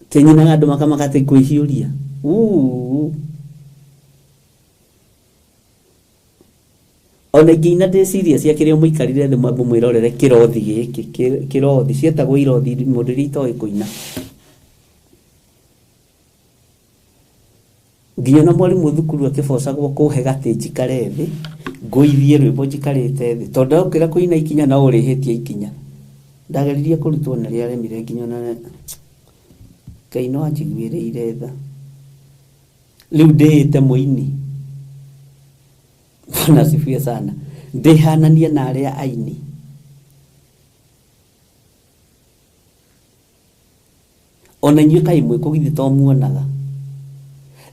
tenyinaga andũ makamaka atĩ kwĩhiũria ona ingĩina ndĩ serious yakĩrĩa mũikarire thĩ mwambu mwĩrorere kĩrothi gĩkĩ kĩrothi cietagwo irothi mũndũ iria itoĩ kũina nginya na mwarimu thukuru akĩbocagwo kũhe gatĩ njikare thĩ ngũithie rwĩmbo njikarĩte thĩ tondũ ndokĩra kũina ikinya na ũrĩhĩtie ikinya ndageririe kũrutwo nĩ rĩa remire nginya na Ngai no anjiguĩrĩire tha rĩu ndĩĩte mũini Bwana asifiwe sana ndihanania na arĩa aini ona inyuĩ kai mwĩkũgithi to muonaga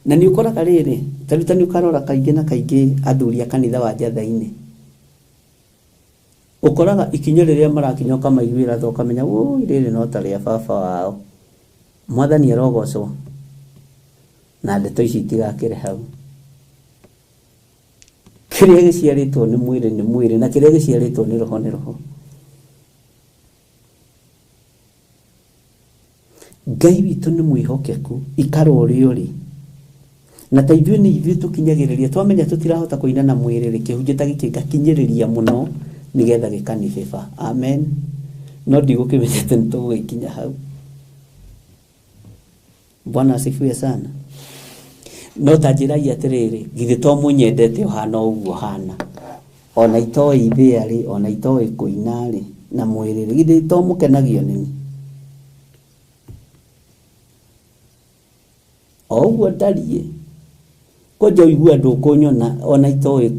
na nĩ ũkoraga rĩrĩ taruta nĩ ũkarora kaingĩ na kaingĩ athuri a kanitha wa njatha-inĩ ũkoraga ikinya rĩrĩa marakinya ũkamaiguĩra tha ũkamenya wũi rĩrĩ no ta rĩa baba wao mwathani arogocwo na ndeto ici itigakĩre hau kĩrĩa gĩciarĩtwo nĩ mwĩrĩ na kĩrĩa gĩciarĩtwo nĩ roho Ngai witũ nĩ mwĩhokeku ikara ũrĩa ũrĩ na ta ithuĩ nĩ ithuĩ tũkinyagĩrĩria twamenya tũtirahota kũina na mwĩrĩ kĩhunjia ta gĩkĩ gakinyĩrĩria mũno nĩgetha gĩkanibĩba amen no ndigũkĩmenyete nĩ tũgũgĩkinya hau Bwana asifiwe sana no ta njĩrai atĩrĩrĩ githĩ to mũnyendete ũhana ũguo hana ona itoĩ ithĩa rĩ ona itoĩ kũina rĩ na mwĩrĩ githĩ to mũkenagio nini o ũguo ndariĩ koja ũigua andũ kũnyona ona itoĩ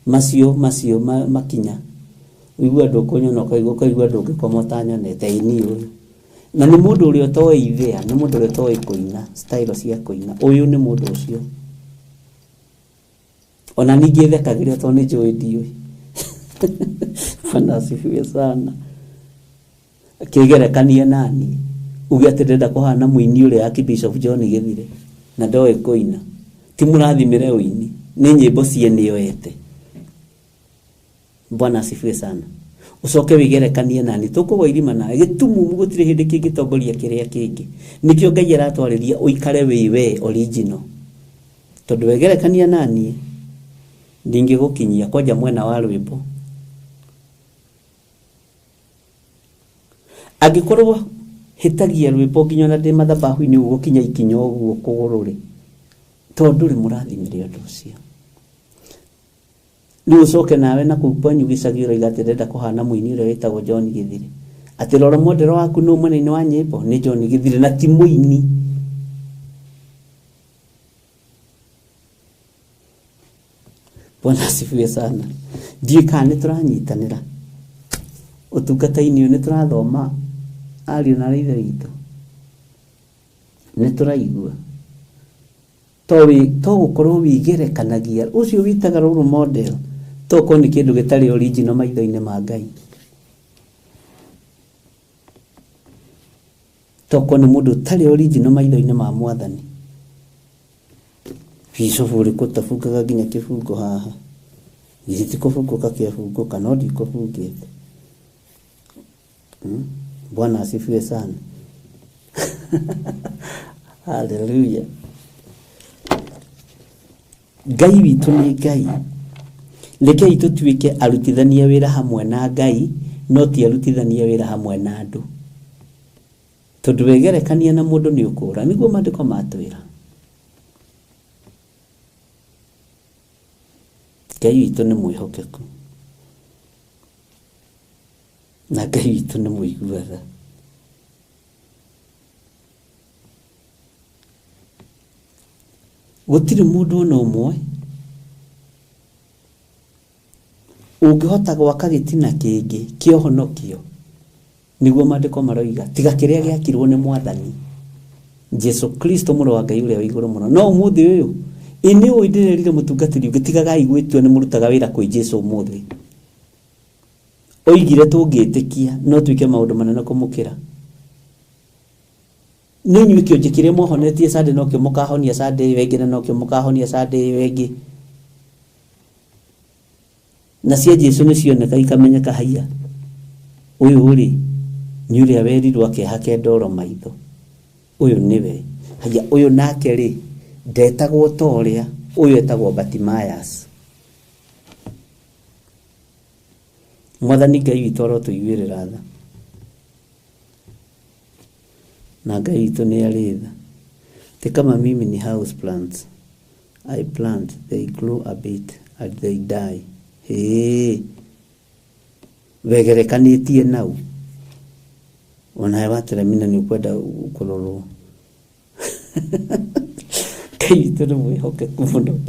macio makinya ũigua andũ kũnyona ũkaigua andũ ngĩkomota nyonete ini ũyũ na nĩ mũndũ ũrĩa ũtoĩ ithĩa nĩ mũndũ ũrĩa ũtoĩ kũina style cia kũina ũyũ nĩ mũndũ ũcio ona ningĩ thekagĩrĩa to nĩ njũĩ ndiũĩ Bwana asifiwe sana kĩgerekanie nani uge atĩ ndĩrenda kũhana mũini ũrĩa ya Bishop John Gĩthire na ndoĩ kũina ti mũrathimĩre ũini nĩ nyĩmbo ciene yoete Bwana asifiwe sana ucoke wigerekanie nani tukugwa irima na gitumumu gutire hindi kingitongoria kiria kingi nikio Ngai aratwarĩria uikare we original tondu wegerekania nani ndingigukinyia kwaja mwena wa rwimbo agikorwo hitagia rwimbo nginya na ndi mathabahu-ini ugukinya ikinya uguo kugururi tondu ri murathimire undu ucio Nĩ ucoke nawe na kũpanyu gĩcagĩro igaterenda kũhana mũini ũrĩa wĩtagwo John Gĩthire atĩ rora mwendero waku nĩ mwena-inĩ wa nyĩmbo nĩ John Gĩthire na ti mũini Bwana asifiwe sana. Ndiye kana turanyitanira utungata-ini ni turathoma ariũ na aithe witũ nĩ tũraigua to gũkorwo wigerekanagia ũcio witaga role model to ko nĩ kĩndũ gĩtarĩ original maitho-inĩ ma Ngai to ko nĩ mũndũ ũtarĩ original maitho-inĩ ma Mwathani Bicobu ũrĩkũ tafungaga nginya kĩbungo haha githiti kũbunguka kĩbungo kana ndikũbungĩte Bwana asifiwe sana. Hallelujah. Ngai witũ nĩ Ngai. Rekei tũtuĩke arutithania wĩra hamwe na Ngai, no ti arutithania wĩra hamwe na andũ. Tondũ wegerekania na mũndũ nĩ ũkũra, nĩguo maandĩko matwĩra. Ngai witũ nĩ mwĩhokeku. Na Ngai witũ nĩ mũiguaga. Gũtirĩ mũndũ ona ũmwe ũngĩhota gwaka gĩtina kĩngĩ kĩa ũhonokio nĩguo maandĩko maroiga tiga kĩrĩa gĩakirwo nĩ Mwathani Jesu Kristo mũrũ wa Ngai ũrĩa wĩ igũrũ mũno. No ũmũthĩ ũyũ ini ũndirĩrire mũtungatĩri ũngĩ tigagai gwĩtua nĩ mũrutaga wĩra kwĩ Jesu ũmũthĩ. Oigire tũngĩtĩkia no twĩke maũndũ manene kũmũkĩra. Nĩ inyuĩ kĩonje kĩrĩa mwahonetie Sunday no kĩo mũkahonia Sunday wengĩ na no kĩo mũkahonia Sunday wengĩ. Na cia Jesu nĩ cioneka ikamenyeka haiya. Ũyũ ũrĩ nĩ ũrĩa werirwo akehake ndoro maitho. Ũyũ nĩwe. Haiya ũyũ nake rĩ ndetagwo ta ũrĩa ũyũ etagwo Bartimaeus. Mwathani Ngai witũ arotũiguĩrĩra tha. Na Ngai witũ nĩ arĩ tha. Ti kama mimi ni house plants. I plant, they grow a bit and they die. Hey. Wegerekanĩtie nau. Ona watĩra mina nĩ ũkwenda kũrorwo. Ngai witũ nĩ mwĩhokeku mũno.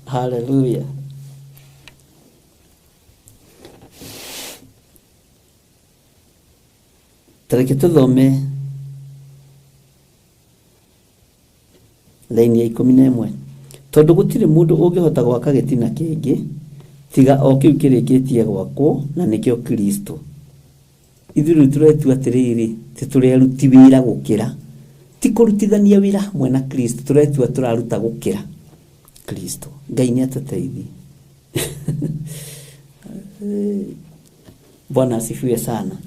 Hallelujah. Tareke tuthome laini ya 11. Tondu gutire mundu ũngĩhota gwaka gĩtina kĩngĩ tiga o kĩu kĩrĩkĩtie gwakwo na nĩkĩo Kristo. Ithuĩ tũretua atĩrĩrĩ tũreruti wĩra gũkĩra ti kũrutithania wĩra hamwe na Kristo, tũretua tũraruta gũkĩra Kristo. Ngai nĩ atũteithie. Bwana asifiwe sana.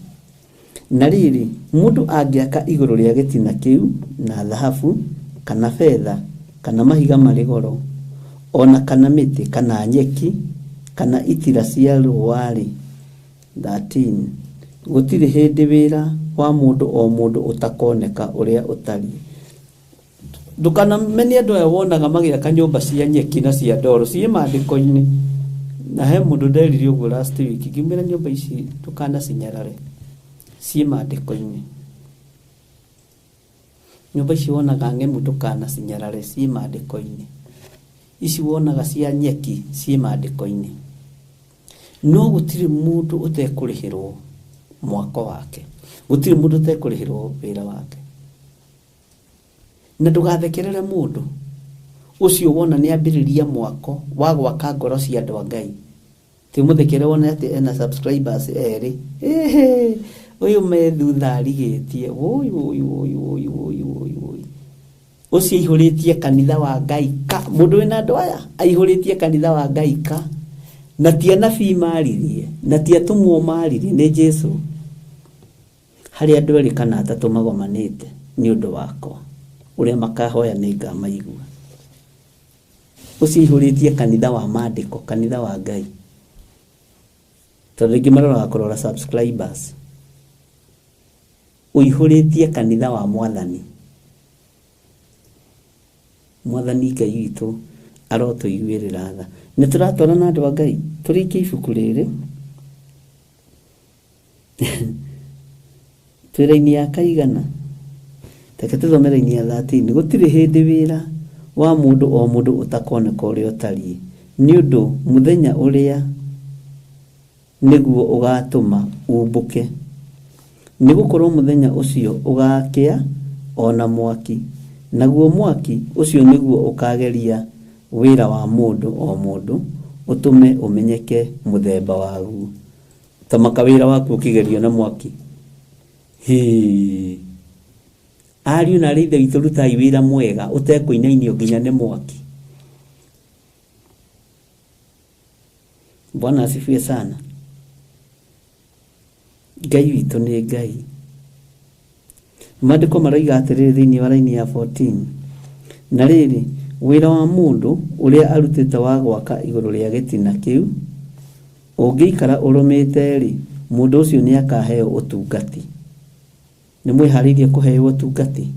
Na rĩrĩ mũndũ angĩaka igũrũ rĩa gĩtina kĩu na thahabu kana fedha kana mahiga marĩ goro ona kana mĩtĩ kana nyeki kana itira cia rũũa-rĩ 13 gũtirĩ hĩndĩ wĩra wa mũndũ o mũndũ ũtakoneka ũrĩa ũtariĩ. Ndũkanamenya andũ aya wonaga magĩaka nyũmba cia nyeki na cia ndoro ciĩ maandĩko-inĩ. Na he mũndũ nderire ũguo last week ngiumĩra nyũmba ici ndũkanacinyarare ciĩ maandĩko-inĩ. Nyũmba ici wonaga ng'emu ndũkanacinyarare ciĩ maandĩko-inĩ. Ici wonaga cia nyeki ciĩ maandĩko-inĩ. No gũtirĩ mũndũ ũtekũrĩhĩrwo mwako wake. Gũtirĩ mũndũ ũtekũrĩhĩrwo wĩra wake. Na ndũgathekerere mũndũ ũcio wona nĩ ambĩrĩria mwako wa gwaka ngoro cia andũ a Ngai. Ti mũthekere wona atĩ ena subscribers erĩ. Ũyũ me thutha arigĩtie. Ũcio aihũrĩtie kanitha wa Ngai ka. Mũndũ wĩna andũ aya aihũrĩtie kanitha wa Ngai ka. Na ti anabii maririe na ti atũmwo maririe nĩ Jesu. Harĩ andũ erĩ kana atatũ magomanĩte nĩ ũndũ wakwa ũrĩa makahoya nĩ ngamaigua. Ũcio aihũrĩtie kanitha wa maandĩko, kanitha wa Ngai. Tondũ rĩngĩ maroraga kũrora subscribers. Ũihũrĩtie kanitha wa Mwathani. Mwathani Ngai witũ arotũiguĩrĩra tha. Nĩ tũratwarana na andũ a Ngai tũrĩkie ibuku rĩrĩ. Twĩra-inĩ ya kaigana. Reke tũthome raini ya 13. Gũtirĩ hĩndĩ wĩra wa mũndũ o mũndũ ũtakoneka ũrĩa ũtariĩ niundu muthenya uria niguo ugatuma umbuke nigukorwo muthenya ucio ugakia ona mwaki naguo mwaki ucio niguo ukageria wira wa mundu o mundu utume umenyeke muthemba waguo tamaka wira waku ukigerio na mwaki ariu na rithe witu rutai wira mwega utekuinainio nginya ni mwaki. Bwana asifiwe sana. Ngai witu ni Ngai. Maandiko maraiga atiriri thiini wa raini ya 14 na riri wira wa mundu uria arutite wa gwaka iguru ria gitina kiu ungiikara urumite ri mundu ucio ni akaheo utungati. Ni mwiharirie kuheo utungati.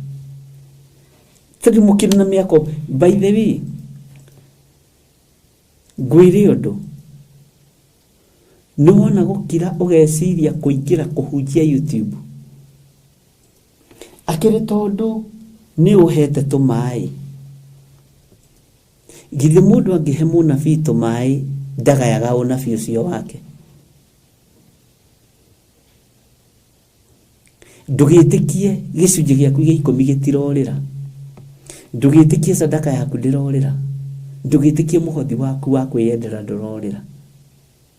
Tiri mukiri na miako by the way gwiri undu nuona gukira ugeciria kuingira kuhunjia YouTube akiri tondu ni uhete tumai githĩ mundu angihe munabii tumai ndagayaga unabii ucio wake. Ndugitikie gicunji giaku gia 10 gitirorira, ndugitikie sadaka yaku ndirorira, ndugitikie muhothi waku wa kwiyendera ndororira.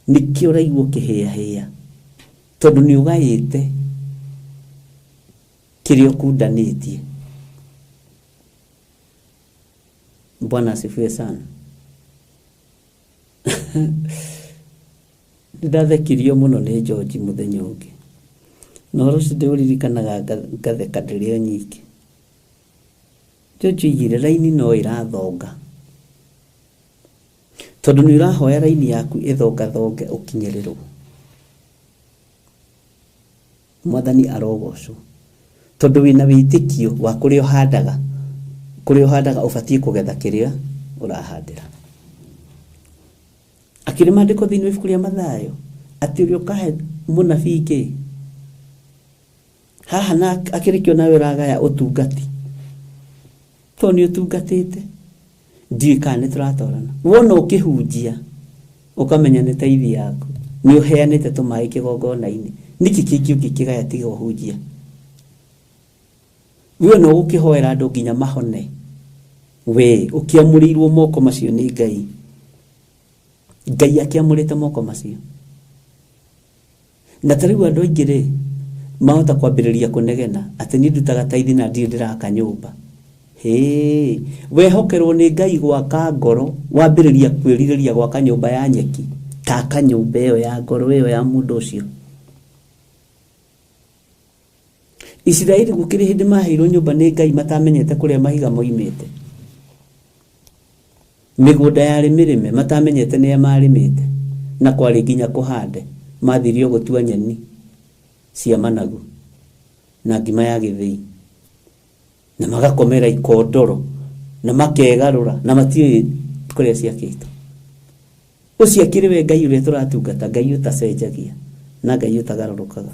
Nikio raigwo kihia tondu ni ugayite kirio kundanitie. Bwana asifiwe sana. Ndidathikirio muno ni George muthenya ungi no rucio ndiuririkanaga ngatheka ndirio nyiki. George igire raini no irathonga tondu ni urahoya raini yaku ithonga thonge ukinyerirwo. Mwathani arogocwo tondu wina witikio wa kuria uhandaga ubatie kugetha kiria urahandira. Akiri maandiko thiini wa ibuku ria Mathayo ati uria ukahe munabii ki haha na akiri kio nawe uragaya utungati to ni utungatite ndikane turatorana wona ukihunjia ukamenya ni taithi yaku ni uheanite tumai kigongona-ini niki kiki ukikigaya tiga uhunjia we no ukihoera andu nginya mahone we ukiamurirwo moko macio ni Ngai akiamurite moko macio na tariu andu aingire mahota kwambiriria kunegena ati ni ndutaga taithi na ndiraka nyumba. Wehokerwo ni Ngai gwaka ngoro wambiriria kwiririria gwaka nyumba ya nyeki taka nyumba iyo ya ngoro iyo ya mundu ucio. Israeli gukiri hindi maheirwo nyumba ni Ngai matamenyete kuria mahiga moimite. Migunda yari mirime matamenyete ni marimite na kwari nginya kuhande mathirio gutua nyeni cia managu na ngima ya githii na magakomera ikondoro na makegarura na matie kuria ciakito. Ucio akiriwe Ngai uria turatungata Ngai utacenjagia na Ngai utagarurukaga.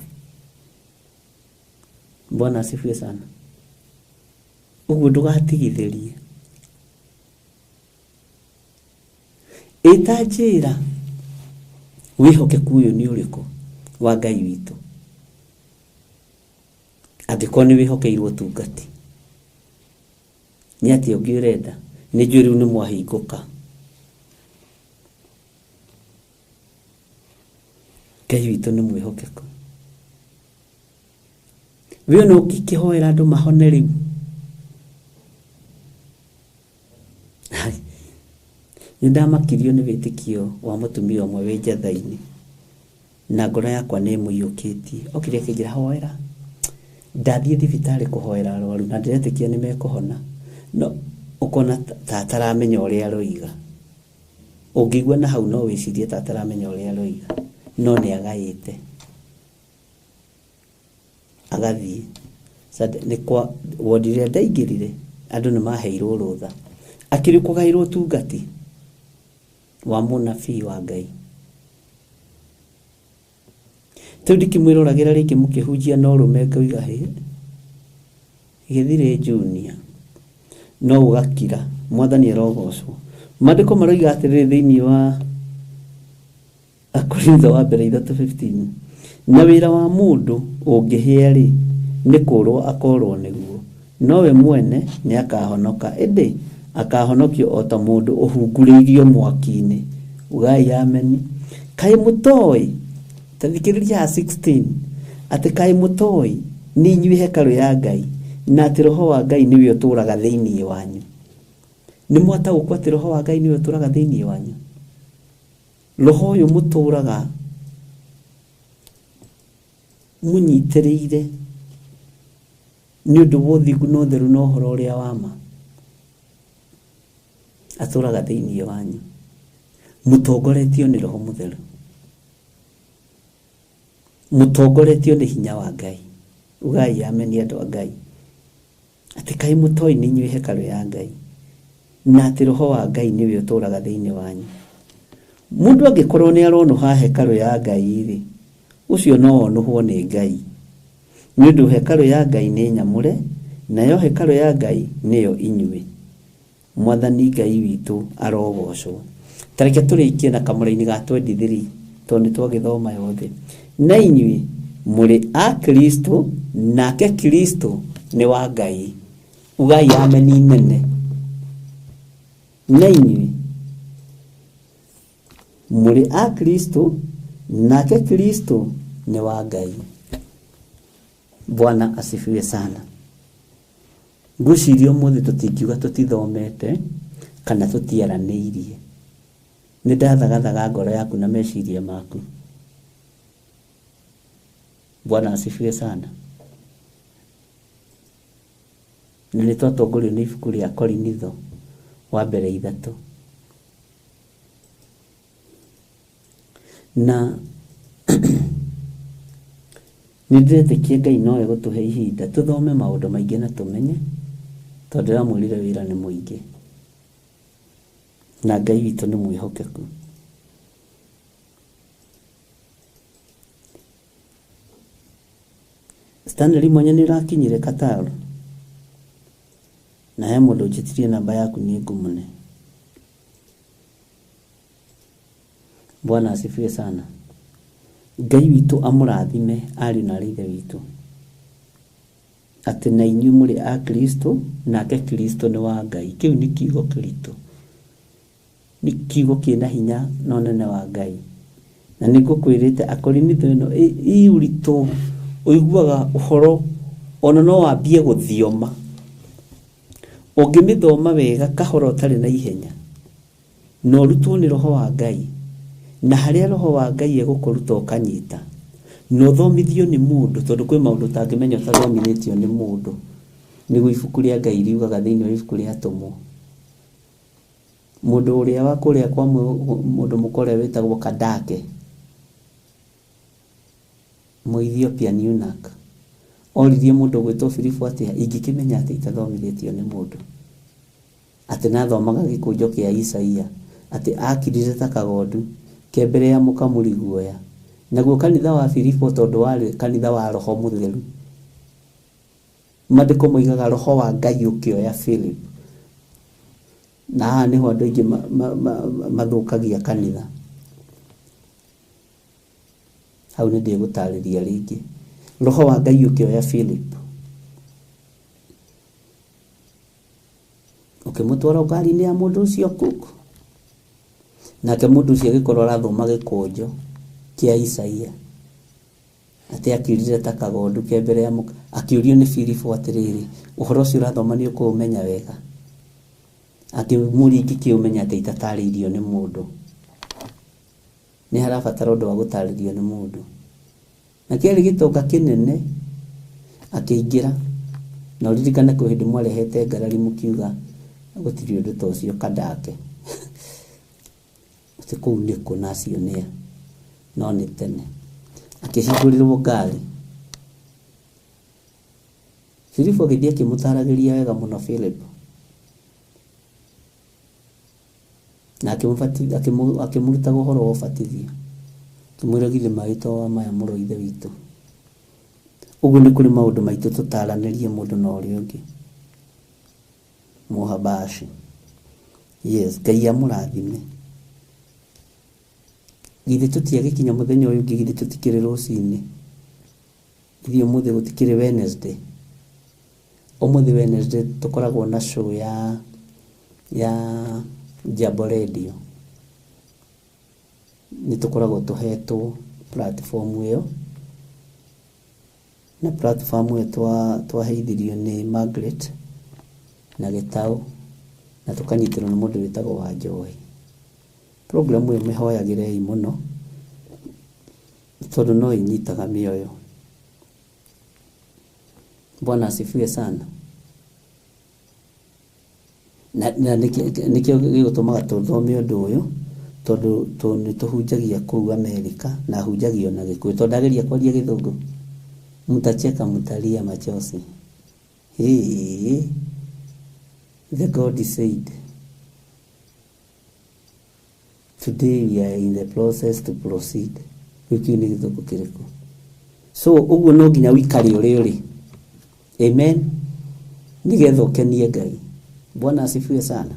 Bwana asifiwe sana. Uguo ndugatigithirie itajira wihokeku uyu ni uriku wa Ngai witu angiko ni wihokeirwo tungati nyati ugirenda ni njuri ni mwahinguka. Ngai witu ni mwihokeku we no kikihoera andu mahone riu ndamakirio ni witikio wa mutumia umwe we njathaini na ngoro yakwa ni muiyukitie okire kingira hoera ndathie thibitari kuhoera arwaru na ndiretikia ni mekuhona no ukona tataramenya uria aroiga ungigwa na hau no wicirie tataramenya uria aroiga no ni agayite agathie sade ni kwa wodiria ndaingirire andu ni maheirwo rutha akiri kugairwo tungati wa munabii wa Ngai. Tudi mwiruragira riki mukihunjia no rumeka igahe githire junior no ugakira Mwathani arogocwo Mandiko maroiga atiriri thiini wa Akorintho wa mbere 3:15 na wira wa mundu ungihia ri ni kurwo akorwo niguo nowe mwene ni akahonoka ende akahonokio ota mundu uhunguriirio mwaki-ini ugai ameni kai mutoi tathikiriria 16 ati kai mutoi ni inyui hekalu ya Ngai na ati roho wa Ngai niwe uturaga thiini wanyu ni mwata gukwa ati roho wa Ngai niwe uturaga thiini wanyu roho uyu muturaga munyitiriire ni undu wothigu no theru no horo uria wama aturaga thiini wanyu mutongoretio ni roho mutheru mutongoretio ni hinya wa Ngai ugai ameni andu a Ngai ati kai mutoi ni inyui hekalu ya Ngai na ati roho wa Ngai niwe uturaga thiini wanyu mundu angikorwo ni aronuha hekalu ya Ngai ri ucio no onuhwo ni Ngai ni undu hekalu ya Ngai ni nyamure nayo hekalu ya Ngai niyo inyui mwathani Ngai witu arogocwo tareke turikie na kamuraini ga 23 tondu twagithoma yothe na inyui muri a Kristo nake Kristo ni wa Ngai ugai ameni nene na inyui muri a Kristo nake Kristo ni wa Ngai. Bwana asifiwe sana. Ngucirio muthi tutingiuga tutithomete kana tutiaraniirie ni ndathagathaga ngoro yaku na meciria maku. Bwana asifiwe sana. Nini twatongorio ni ibuku ria Korinitho wa mbere 3 na nindetikie Ngai noe gutuhe ihinda tuthome maundu maingi na tumenye tondu ramwirire wira ni muingi na Ngai witu ni mwihokeku. Stanley mwenye nirakinyire Kataro na he mundu njitirie namba yaku ni ngumune. Bwana asifiwe sana. Ngai witu amurathime ari na rithe witu ati na inyu muri a Kristo nake Kristo ni wa Ngai. Kiu ni kiugo Kristo ni kiugo kina hinya no nene wa Ngai na nigukwirite Akorinitho ino iurito uiguaga uhoro ona no wambie guthioma ungimithoma wega kahoro tari na ihenya no rutwo ni roho wa Ngai na haria roho wa Ngai egukuruta ukanyita no thomithio ni mundu tondu kwi maundu tangimenya uthomithetio ni mundu nigu ibuku ria Ngai riugaga thiini wa ibuku ria Atumo mundu uria wa kuria kwa mundu mukore witagwo Kadake Mu-Ethiopian eunuch oririe mundu gwitwo Filipo ati ingikimenya ati itathomithitio ni mundu ati nathomaga gikunjo kia Isaia ati akirire ta kagondu ke mbere ya mukamuri guoya naguo kanitha wa Filipo tondu wari kanitha wa roho mutheru mandiko moigaga roho wa Ngai ukioya Philip na niho andu ingi mathukagia kanitha hau ni ndigutariria ringi roho wa Ngai ukioya Philip ukimutwara ukari-ini ya mundu ucio kuku nake mundu ucio gikorwo arathoma gikunjo kia Isaia ati akirire ta kagondu ke mbere ya akiurio ni Filipo atiriri uhoro ucio urathoma ni ukumenya wega akimuringi kiumenya ati itataririo ni mundu ni harabatara undu wa gutaririo ni mundu na kiari gitonga kinene akiingira na uririkane ko hindi mwarehete ngarari mukiuga gutiri undu ta ucio Kadake ati kuu ni kunacio ne no ni tene akihigurirwo ngari Filipo githia kimutaragiria wega muno Philip na akimuruta guhoro wa ubatithio kimwiragire maito wa maya muro ithe witu ugu ni kuri maundu maitu tutaranirie mundu na uria ungi muhabashi Yes, Ngai amũrathime. Githĩ tũtiagĩkinya mũthenya ũyũ ũngĩ, githĩ tũtikĩrĩ rũcinĩ? Githĩ ũmũthĩ gũtikĩrĩ Wednesday? Ũmũthĩ Wednesday tũkoragwo na show ya Jambo Radio. Nĩ tũkoragwo tũhetwo platform ĩyo, na platform ĩyo twaheithirio nĩ Margaret na Gĩtaũ, na tũkanyitĩrwo nĩ mũndũ wĩtagwo Wanjohi. Program ĩyo mĩhoyagĩrei mũno, tondũ no inyitaga mĩoyo. Bwana asifiwe sana. Na nikio gĩgũtũmaga tũthome ũndũ ũyũ, tondũ nĩ tũhunjagia kũu Amerika na hunjagio na Gĩkũyũ. Tondũ ndageria kwaria Gĩthũngũ, mtacheka mtalia machozi. Hey, the God said, today we are in the process to proceed. Wiki ni Gĩthũngũ kĩrĩkũ? So ũguo no nginya wikare ũrĩ. Amen. Nigetha ũkenie Ngai. Bwana asifiwe sana.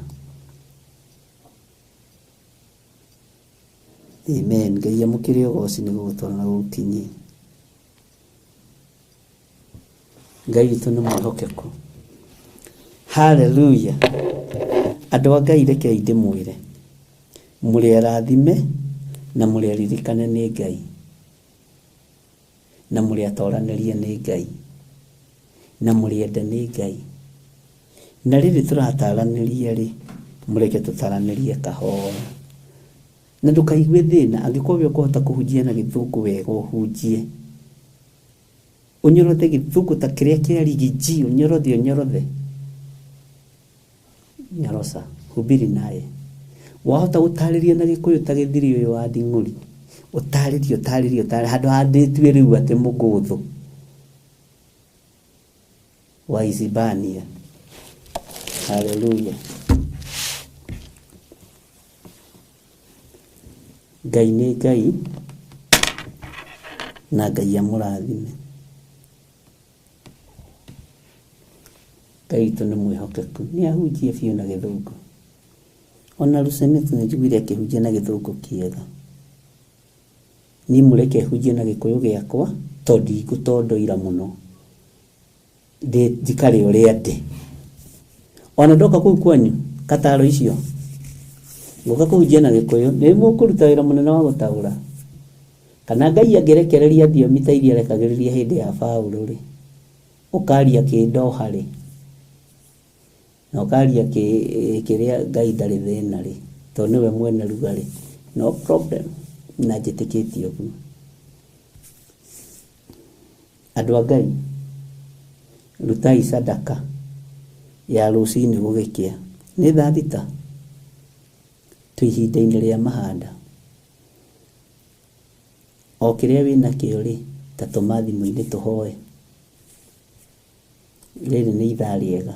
Amen. Ngai amũkĩre ũgooci nĩ gũgũtwara na gũkinyie. Ngai witũ nĩ mwĩhokeku. Hallelujah. Andũ a Ngai rekei ndĩmwĩre, mũrĩ arathime na mũrĩ aririkane nĩ Ngai, na mũrĩ atoranĩrie nĩ Ngai, na mũrĩ ende nĩ Ngai. Na rĩrĩ tũrataranĩria rĩ, mũreke tũtaranĩrie kahora. Na ndũkaigue thĩna, angĩkorwo we ũkũhota kũhunjia na Gĩthũngũ wega ũhunjie. Ũnyorothe Gĩthũngũ ta kĩrĩa kĩa rigiji, ũnyorothe. Nyorosa, hubiri naye. Wahota gũtarĩria na Gĩkũyũ ta Gĩthiri ũyũ wa Nding'ũri. Ũtarĩrie handũ handĩtue rĩu atĩ mũgũthũ wa Isibania. Hallelujah. Ngai nĩ Ngai na Ngai amũrathime. Ngai witũ nĩ mwĩhokeku, nĩ ahunjie biũ na Gĩthũngũ. Ona Lucemethu nĩ njiguire akĩhunjia na Gĩthũngũ kĩega. Niĩ mũreke hunjie na Gĩkũyũ gĩakwa, tondũ ndikũtondoira mũno. Njikare ũrĩa ndĩ. Ona ndoka kũu kwanyu Kataro icio, ngoka kũhunjia na Gĩkũyũ, nĩ mũkũruta wĩra mũnene wa gũtaũra. Kana Ngai angĩrekereria thiomi ta iria arekagĩrĩria hĩndĩ ya Paũlũ rĩ, ũkaria kĩndoha rĩ, na ũkaria kĩrĩa Ngai ndarĩ thĩna rĩ, tondũ nĩwe mwene ruga rĩ, no problem. Na njĩtĩkĩtie ũguo. Andũ a Ngai, rutai sadaka ya rũcinĩ gũgĩkĩa. Nĩ thaa thita, twĩ ihinda-inĩ rĩa mahanda. O kĩrĩa wĩna kĩo rĩ, ta tũma thimũ-inĩ tũhoe. Rĩrĩ nĩ ithaa rĩega,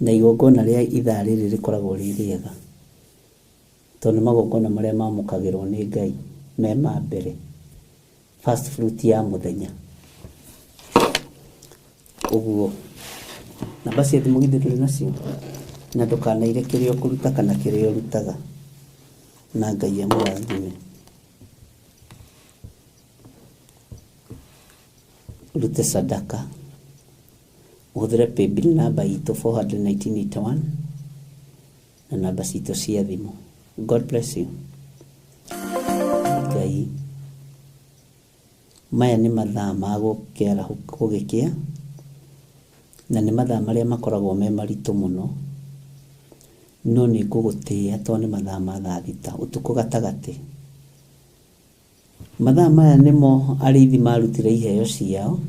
na igongona rĩa ithaa rĩrĩ rĩkoragwo rĩ rĩega, tondũ magongona marĩa mamũkagĩrwo nĩ Ngai me ma mbere, first fruit ya mũthenya. Ũguo namba cia thimũ githĩ ndũrĩ nacio, na ndũkanaire kĩrĩa ũkũruta kana kĩrĩa ũrutaga, na Ngai amũrathime. Rute sadaka, ũhũthĩre paybill namba itũ 41981 na namba citũ cia thimũ. God bless you. Ngai, maya nĩ mathaa ma gũkĩara gũgĩkĩa, na nĩ mathaa marĩa makoragwo me maritũ mũno, no nĩ ngũgũtĩĩa tondũ nĩ mathaa ma thaa thita ũtukũ gatagatĩ. Mathaa maya nĩmo arĩithi marutire iheo ciao,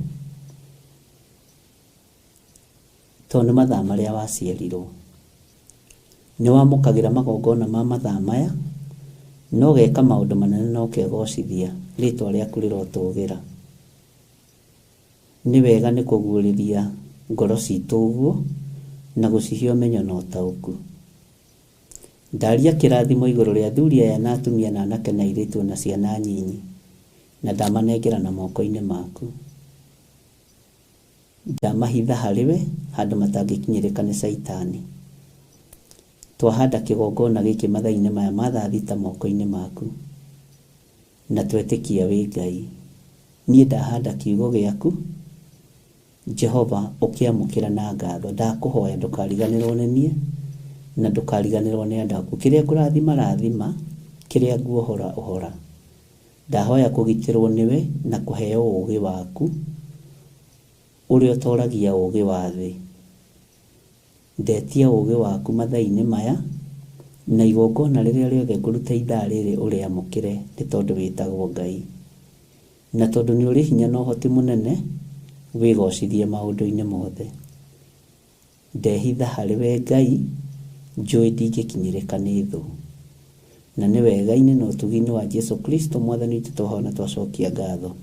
tondũ nĩ mathaa marĩa waciarirwo. Nĩ wamũkagĩra magongona ma mathaa maya, no geka maũndũ manene no kegocithia rĩtwa rĩaku rĩrotũgĩra. Nĩ wega nĩ kũguũrĩria ngoro citũ ũguo na gũcihe ũmenyo na ũtaũku. Ndaria kĩrathimo igũrũ rĩa athuri aya na atumia na anake na airĩtu na ciana nyinyi, na ndamanengera na moko-inĩ maku. Ndamahitha harĩwe handũ matangĩkinyĩrĩka nĩ Saitani. twahanda kĩgongona gĩkĩ mathaa-inĩ maya ma thaa thita moko-inĩ maku, na twetĩkia wĩ Ngai. Niĩ ndahanda kiugo gĩaku Jehova, ũkĩamũkĩra na ngatho. Ndakũhoya ndũkariganĩrwo nĩ niĩ na ndũkariganĩrwo nĩ andũ aku. Kĩrĩa ngũrathima rathima, kĩrĩa nguohora ũhora. Ndahoya kũgitĩrwo nĩwe na kũheo ũũgĩ waku ũrĩa ũtoragia ũũgĩ wa thĩ. Ndetia ũũgĩ waku mathaa-inĩ maya, na igongona rĩrĩa rĩothe ngũruta ithaa rĩrĩ ũrĩamũkĩre, nĩ tondũ wĩtagwo Ngai, na tondũ nĩ ũrĩ hinya na ũhoti mũnene, wĩgocithie maũndũ-inĩ mothe. Ndehitha harĩ we Ngai, njũĩ ndingĩkinyĩrĩka nĩ thũ, na nĩ wega-inĩ na ũtugi-inĩ wa Jesu Kristo Mwathani witũ twahoya twacokia ngatho,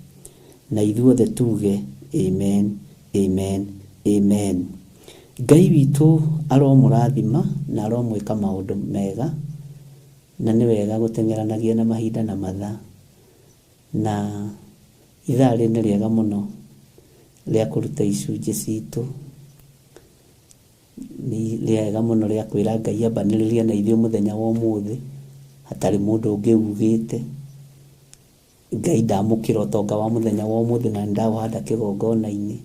na ithuothe tuge amen, amen, amen. Ngai witũ aromũrathima na aromwĩka maũndũ mega, na nĩ wega gũteng'eranagia na mahinda na mathaa, na ithaa rĩ nĩ rĩega mũno rĩa kũruta icunjĩ citũ. Nĩ rĩega mũno rĩa kwĩra Ngai ambanĩrĩria na ithuĩ mũthenya wa ũmũthĩ, hatarĩ mũndũ ũngĩ ugĩte. Ngai ndamũkĩra ũtonga wa mũthenya wa ũmũthĩ, na ndawahanda kĩgongona-inĩ,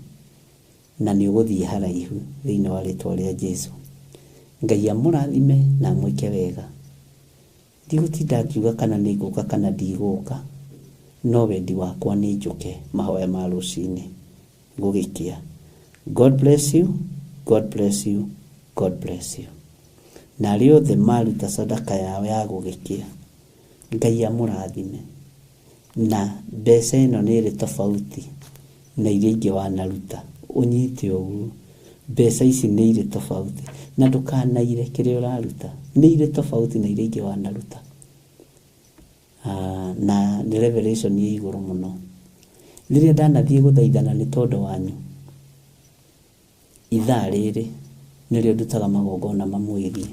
na nĩ ũgũthiĩ haraihu thĩinĩ wa rĩtwa rĩa Jesu. Ngai amũrathime na amwĩke wega. Ndigũtinda ngiuga kana nĩ ngũka kana ndigũka, no wendi wakwa nĩ njũke mahoya ma rũcinĩ ngũgĩkia. God bless you, God bless you, God bless you. Na arĩa othe maruta sadaka yao ya gũgĩkia, Ngai amũrathime. Na mbeca ĩno nĩ ĩrĩ tofauti na iria ingĩ wanaruta. Ũnyite ũguo, mbeca ici nĩ irĩ tofauti, na ndũkanaire kĩrĩa ũraruta, nĩ irĩ tofauti na iria ingĩ wanaruta. Na nĩ revelation nĩ igũrũ mũno. Rĩrĩa ndanathiĩ gũthaithana nĩ tondũ wanyu, ithaa rĩrĩ nĩrĩo ndutaga magongona mamwĩgie,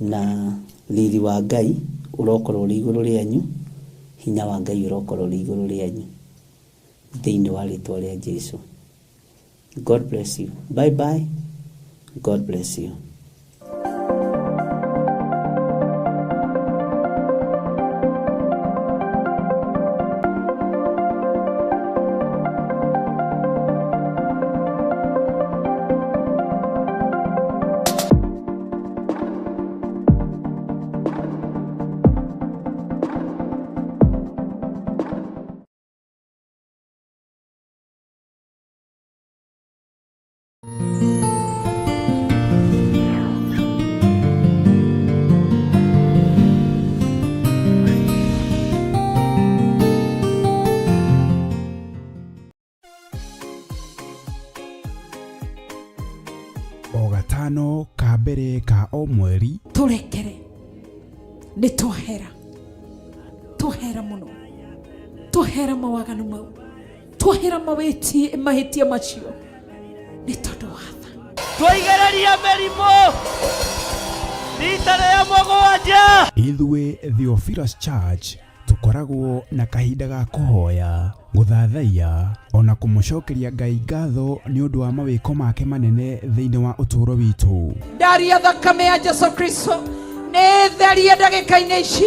na riri wa Ngai ũrokorwo ũrĩ igũrũ rĩanyu, hinya wa Ngai ũrokorwo ũrĩ igũrũ rĩanyu, thĩinĩ wa rĩtwa rĩa Jesu. God bless you. Bye bye. God bless you. O gatano ka mbere ka o mweri turekere nĩ twahera mũno, twahera mawaganu mau, twahera mahĩtia macio nĩ tondũ wa tha. Tũigereria mĩrimũ rita rĩa mũgwanja. Ithuĩ Theophilus Church tukoragwo na kahinda ga kũhoya, gũthathaiya ona kũmũcokeria Ngai ngatho nĩ ũndũ wa mawĩko make manene thĩinĩ wa ũtũũro witũ. Ndaria thakame ya Jesu Kristo nĩ therie ndagĩka-inĩ ici,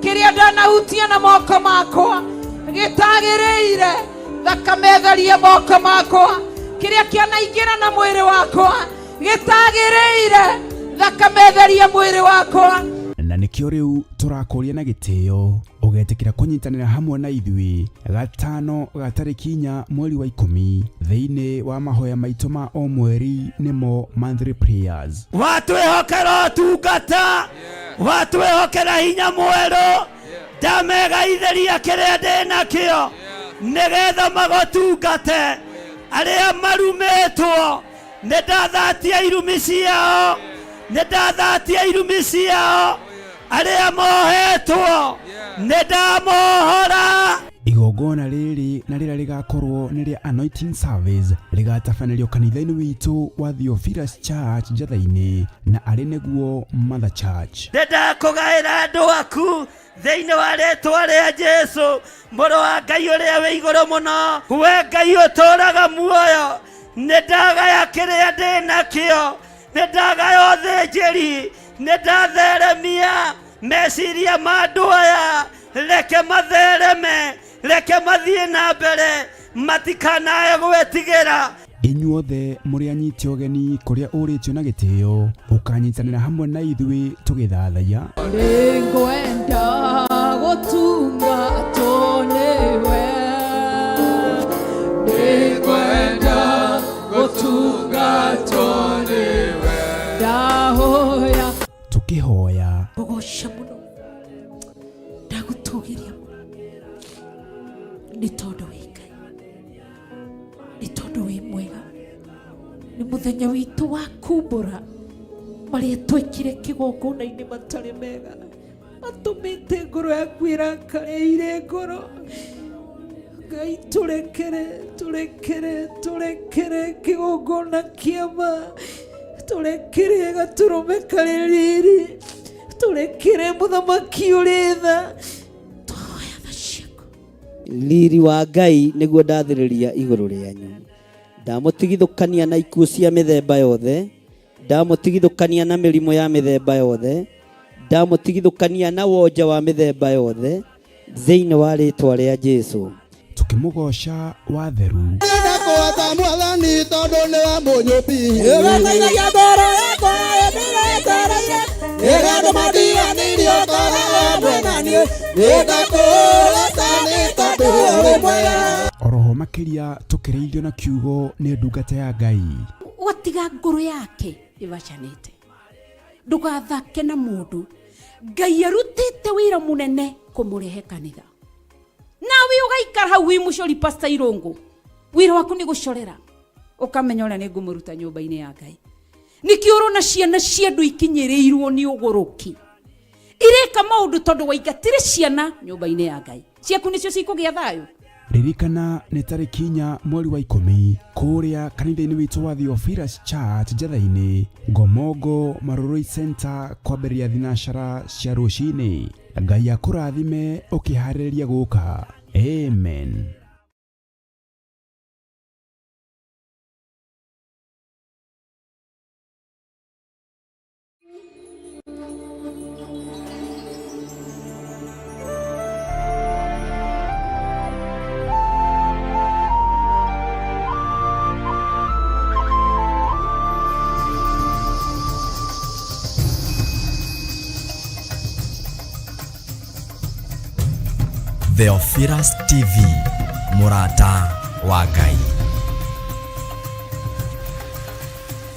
kĩrĩa ndanahutia na moko makwa gĩtagĩrĩire. Thakame therie moko makwa, kĩrĩa kĩanaingĩra na mwĩrĩ wakwa gĩtagĩrĩire. Thakame therie mwĩrĩ wakwa. Na nĩkĩo rĩu tũrakũria na gĩtĩo ũgetĩkĩra kũnyitanĩra hamwe na ithuĩ gatano ga tarĩki 4 mweri wa 10 thĩinĩ wa mahoya maitũ ma o mweri, nĩmo monthly prayers. Watwĩhokera ũtungata, watwĩhokera hinya mwerũ, ndamegaithĩria kĩrĩa ndĩ nakĩo nĩgetha magũtungate. Arĩa marumĩtwo nĩndathatia irumi ciao, nĩndathatia irumi ciao. Arĩa mohetwo nĩndamohora. Igongona rĩrĩ na rĩrĩa rĩgakorwo nĩ rĩa anointing service rĩgatabanĩrio kanitha-inĩ witũ wa Theophilus Church Njatha-inĩ, na arĩ nĩguo Mother Church. Ndĩndakũgaĩra andũ aku thĩinĩ wa rĩtwa rĩa Jesu, mũrũ wa Ngai ũrĩa wĩ igũrũ mũno, we Ngai ũtũũraga muoyo. Nĩndagaya kĩrĩa ndĩ nakĩo nĩndagayo thĩnjĩri, nĩndatheremia meciria ma andũ aya, reke mathereme, reke mathiĩ na mbere, matikanae gwĩtigĩra. Inyuothe mũrĩ anyiti ũgeni kũrĩa ũrĩtio na gĩtĩo, ũkanyitanĩra hamwe na ithuĩ tũgĩthathaiya. Nĩngwenda gũtungatwo nĩwe, nĩngwenda gũtungatwo nĩwe, ndahoya tũkĩhoya ũgoca mũno, ndagũtũgĩria mũno, nĩ tondũ wĩ Ngai, nĩ tondũ wĩ mwega, nĩ mũthenya witũ wa kumbũra marĩa twekire kĩgongona-inĩ matarĩ mega, atũmĩte ngoro yaku ĩrakare irĩ ngoro. Ngai tũrekere kĩgongona kĩama, tũrekere gatũrũme karĩ riri, tũrekere mũthamaki ũrĩ tha, tũhoya tha ciaku. Riri wa Ngai nĩguo ndathĩrĩria igũrũ rĩanyu, ndamũtigithũkania na ikuũ cia mĩthemba yothe, ndamũtigithũkania na mĩrimũ ya mĩthemba yothe, ndamũtigithũkania na wonja wa mĩthemba yothe thĩinĩ wa rĩtwa rĩa Jesũ. Tukĩmũgoca wa theru. Oroho makĩria tũkĩrĩithio na kiugo nĩ ndungata ya Ngai. Watiga ngoro yake ivacanĩte, ndũgathake na mũndũ. Ngai arutĩte wĩra mũnene kũmũrehe kanitha, nawe ũgaikara hau wĩ mũcori Pastor Irũngũ, wĩra waku nĩ gũcorera, ũkamenya ũrĩa nĩ ngũmũruta nyũmba-inĩ ya Ngai. Nĩkĩo ũrona ciana cia andũ ikinyĩrĩirwo nĩ ũgũrũki, ireka maũndũ tondũ waingatire ciana nyũmba-inĩ ya Ngai, ciaku nĩcio cikũgĩa thayũ. Ririkana nĩ tarĩki 4 mweri wa 10 kũrĩa kanitha-inĩ witũ wa Theophilus Church Njatha-inĩ, Ngomongo Maroroi Center, kwambĩrĩria thinacara cia rũcinĩ. Ngai akũrathime ũkĩharĩrĩria gũka. Amen. Theophilus TV, mũrata wa Ngai.